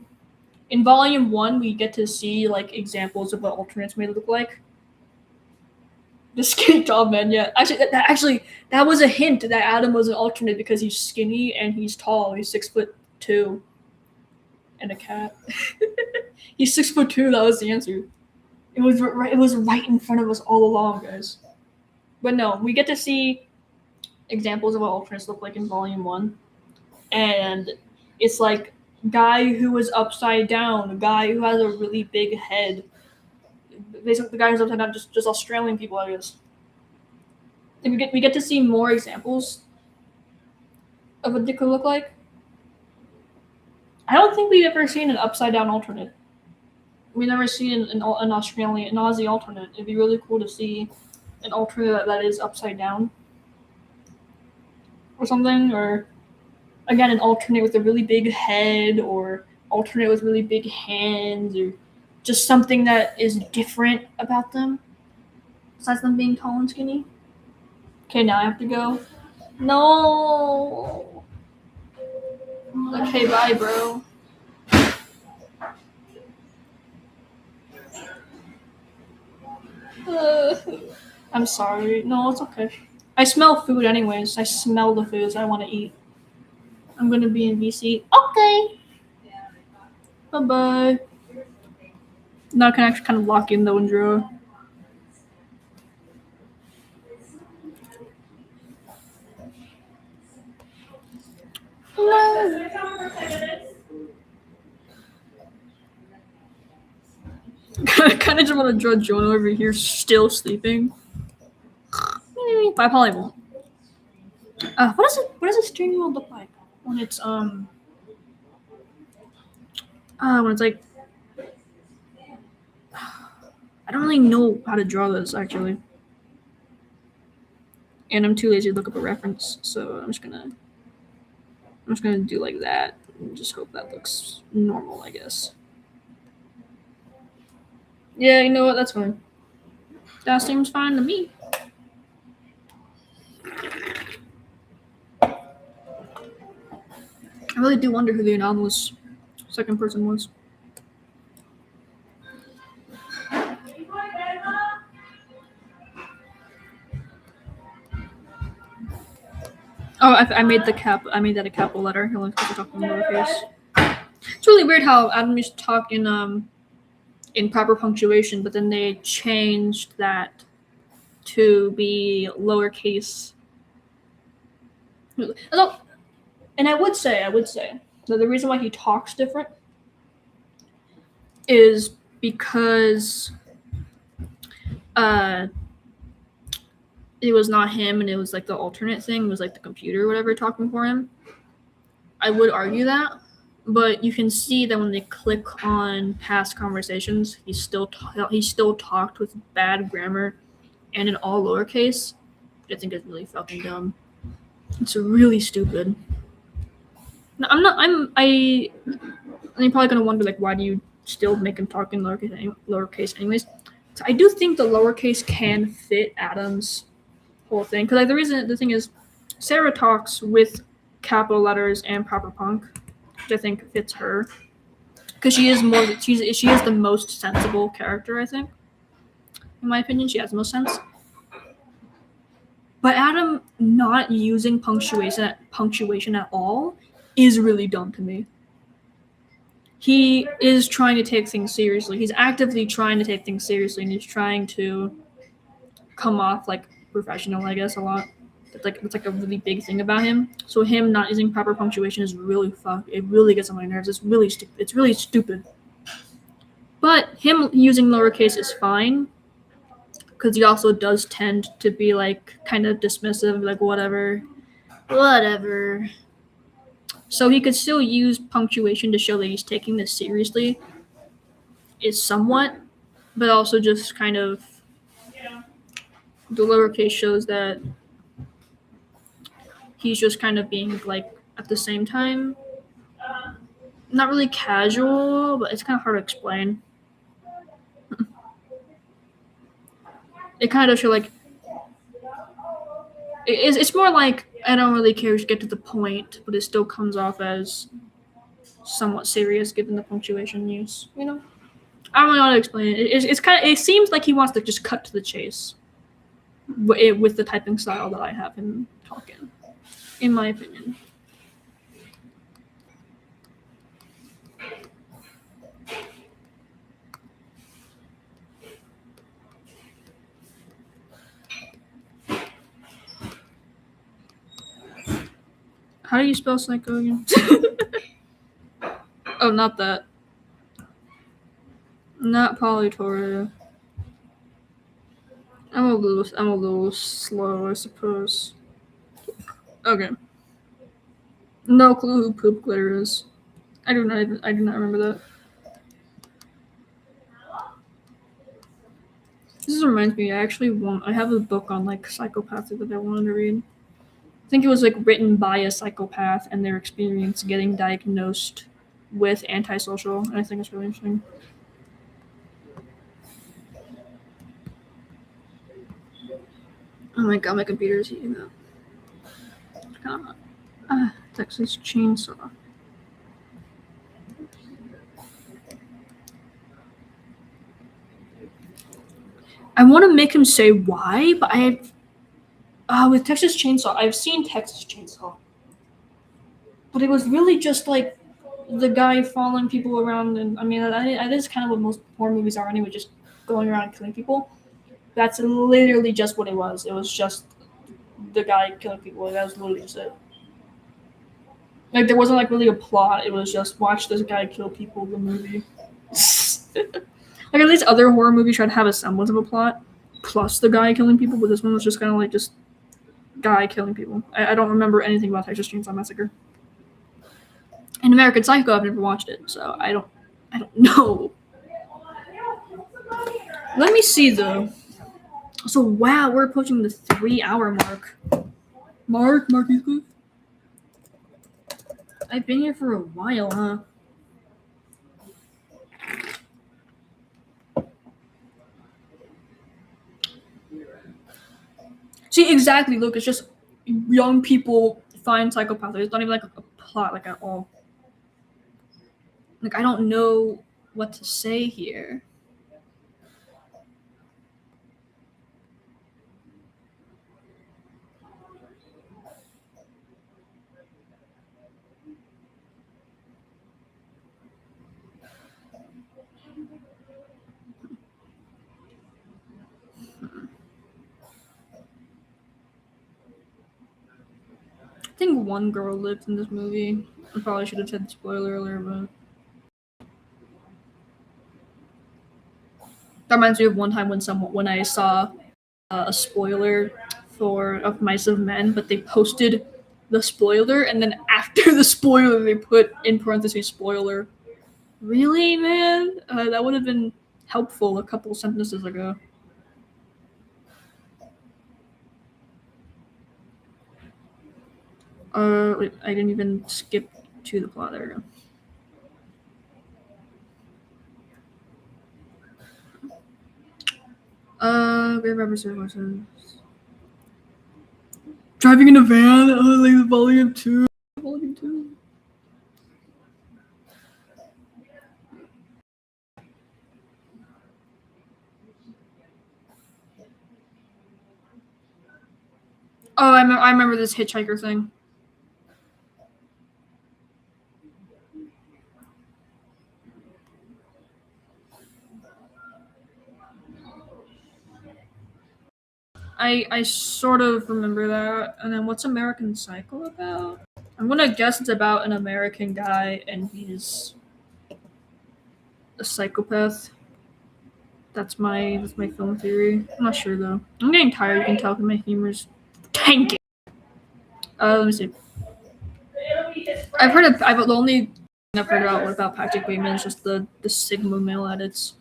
volume 1, we get to see like examples of what alternates may look like. The skinny tall man, yeah. Actually, that was a hint that Adam was an alternate because he's skinny and he's tall. He's 6'2", and a cat. He's 6'2". That was the answer. It was right in front of us all along, guys. But no, we get to see examples of what alternates look like in volume 1, and it's like guy who was upside down, a guy who has a really big head. Basically, the guy who's upside down, just Australian people, I guess. And we get to see more examples of what they could look like. I don't think we've ever seen an upside down alternate. We've never seen an Aussie alternate. It'd be really cool to see an alternate that is upside down or something, or again an alternate with a really big head, or alternate with really big hands, or just something that is different about them besides them being tall and skinny. Okay, now I have to go. No. Okay, bye, bro. I'm sorry. No, it's okay. I smell food anyways. I smell the foods I want to eat. I'm going to be in VC. Okay. Bye-bye. Now I can actually kind of lock in the one drawer. I kind of just want to draw Jonah over here still sleeping. But I probably won't. What does a steering wheel look like when it's when it's like I don't really know how to draw this actually. And I'm too lazy to look up a reference, so I'm just gonna do like that and just hope that looks normal, I guess. Yeah, you know what? That's fine. That seems fine to me. I really do wonder who the anomalous second person was. Oh, I made the cap. I made that a capital letter. He only supposed to talk in lowercase. It's really weird how Adam used to talk in proper punctuation, but then they changed that to be lowercase. And I would say that the reason why he talks different is because it was not him and it was like the alternate thing. It was like the computer or whatever talking for him. I would argue that, but you can see that when they click on past conversations, he still talked with bad grammar and in all lowercase, which I think is really fucking dumb. It's really stupid. Now, you're probably gonna wonder, like, why do you still make him talk in lowercase anyways? So I do think the lowercase can fit Adam's whole thing, because like the thing is, Sarah talks with capital letters and proper punk, which I think fits her, because she is the most sensible character, I think. In my opinion, she has the most sense. But Adam not using punctuation at all is really dumb to me. He is trying to take things seriously. He's actively trying to take things seriously, and he's trying to come off like professional, I guess, a lot. That's like a really big thing about him. So him not using proper punctuation is really it really gets on my nerves. It's really stupid. It's really stupid. But him using lowercase is fine, because he also does tend to be like kind of dismissive, like whatever. So he could still use punctuation to show that he's taking this seriously, is somewhat, but also just kind of the lowercase shows that he's just kind of being like at the same time not really casual, but it's kind of hard to explain. It kind of show like it's more like I don't really care, just get to the point, but it still comes off as somewhat serious given the punctuation use. You know, I don't know how to explain it. It's kind of, it seems like he wants to just cut to the chase with the typing style that I have him talking, in my opinion. How do you spell psycho again? Oh, not that. Not polytoria. I'm a little slow, I suppose. Okay. No clue who Poop Glitter is. I do not remember that. This reminds me, I have a book on like psychopathy that I wanted to read. I think it was like written by a psychopath and their experience getting diagnosed with antisocial, and I think it's really interesting. Oh my god, my computer's heating up. Texas Chainsaw. I want to make him say why, but with Texas Chainsaw, I've seen Texas Chainsaw, but it was really just like the guy following people around, and I mean that is kind of what most horror movies are anyway, just going around and killing people. That's literally just what it was. It was just the guy killing people. That was literally just it. Like there wasn't like really a plot. It was just watch this guy kill people. The movie. Like at least other horror movies try to have a semblance of a plot, plus the guy killing people. But this one was just kind of like just guy killing people. I don't remember anything about Texas Chainsaw Massacre. In American Psycho, I've never watched it, so I don't know. Let me see though. So wow, we're approaching the 3-hour mark. Marcus. I've been here for a while, huh? See, exactly, Luke. It's just young people find psychopaths. It's not even like a plot, like at all. Like I don't know what to say here. I think one girl lived in this movie. I probably should have said the spoiler earlier, but that reminds me of one time when I saw a spoiler of Mice of Men, but they posted the spoiler and then after the spoiler they put in parentheses spoiler. Really, man? That would have been helpful a couple sentences ago. Wait, I didn't even skip to the plot. There we go. Grave Robber Services. Driving in a van. Like the volume 2. Volume 2. Oh, I remember this hitchhiker thing. I sort of remember that. And then what's American Psycho about? I'm gonna guess it's about an American guy and he's a psychopath. That's my film theory. I'm not sure though. I'm getting tired. You can tell because my humor's tanking. Let me see. I've heard of. The only thing I've heard about Patrick Bateman is just the Sigma male edits.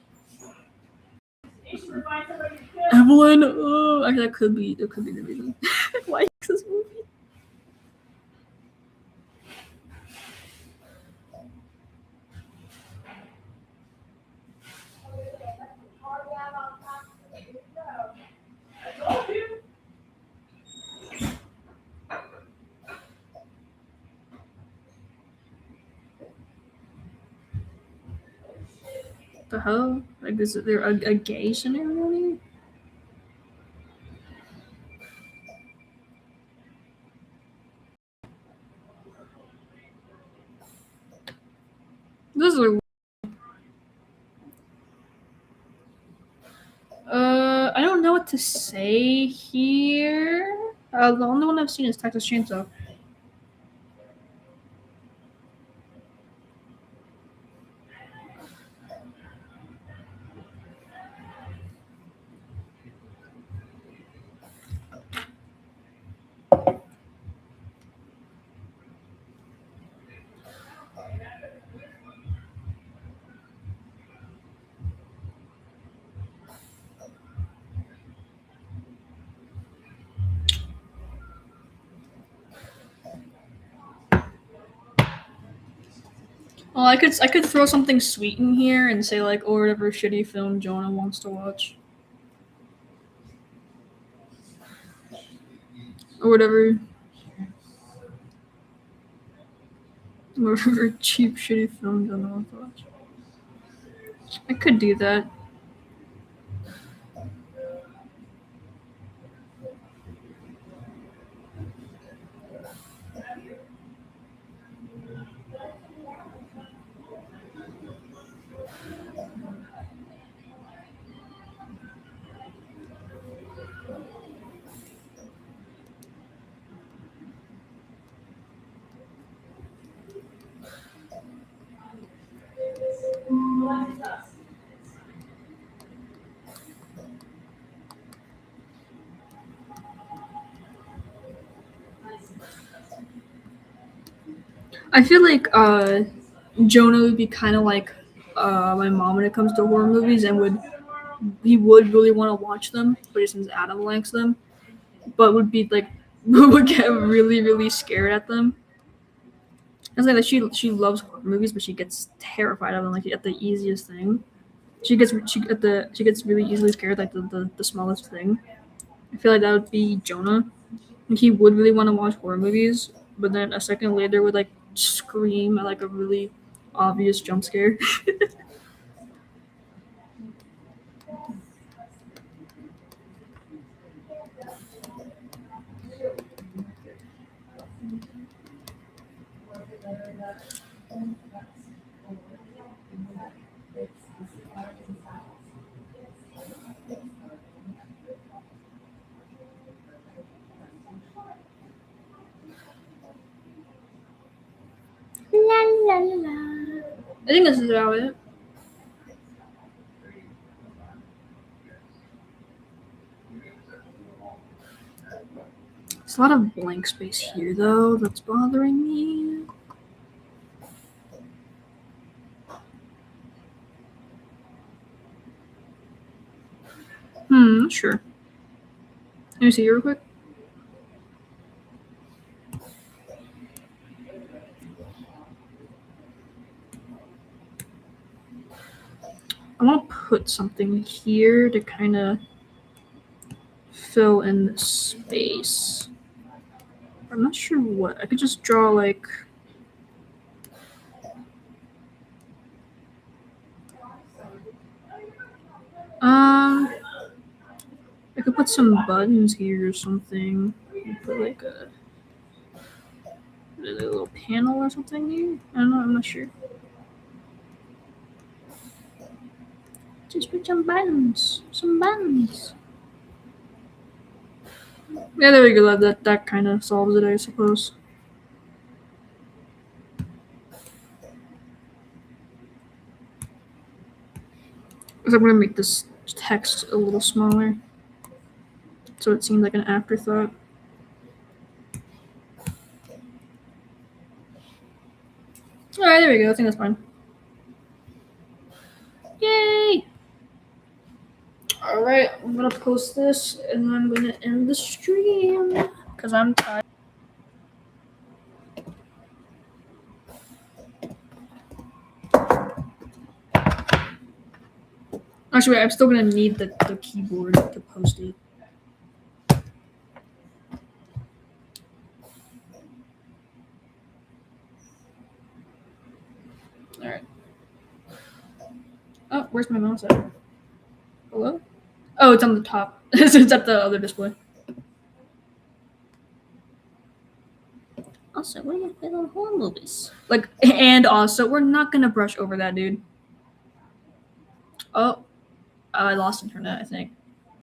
Evelyn. Oh, actually, that could be the reason why he likes this movie. The hell? Like, is there a gay ceremony? This is a. I don't know what to say here. The only one I've seen is Texas Chainsaw. Well, I could throw something sweet in here and say like, or whatever shitty film Jonah wants to watch, or whatever cheap shitty film Jonah wants to watch. I could do that. I feel like Jonah would be kind of like my mom when it comes to horror movies, and he would really want to watch them, but since Adam likes them, but would be like would get really scared at them. It's like that she loves horror movies, but she gets terrified of them like at the easiest thing. She gets really easily scared like the smallest thing. I feel like that would be Jonah. Like, he would really want to watch horror movies, but then a second later would like scream at like a really obvious jump scare. La la la. I think this is about it. There's a lot of blank space here though that's bothering me. Sure. Let me see here real quick. I want to put something here to kind of fill in the space. I'm not sure what. I could just draw like. I could put some buttons here or something. Put like a little panel or something here. I don't know. I'm not sure. Just put some buttons. Some buttons. Yeah, there we go. That kind of solves it, I suppose. So I'm gonna make this text a little smaller, so it seems like an afterthought. All right, there we go. I think that's fine. Yay! All right, I'm gonna post this, and I'm gonna end the stream because I'm tired. Actually, wait, I'm still gonna need the keyboard to post it. All right. Oh, where's my mouse at? Hello? Oh, it's on the top. It's at the other display. Also, what are your favorite horror movies? Like, and also, we're not gonna brush over that, dude. Oh, I lost internet, I think.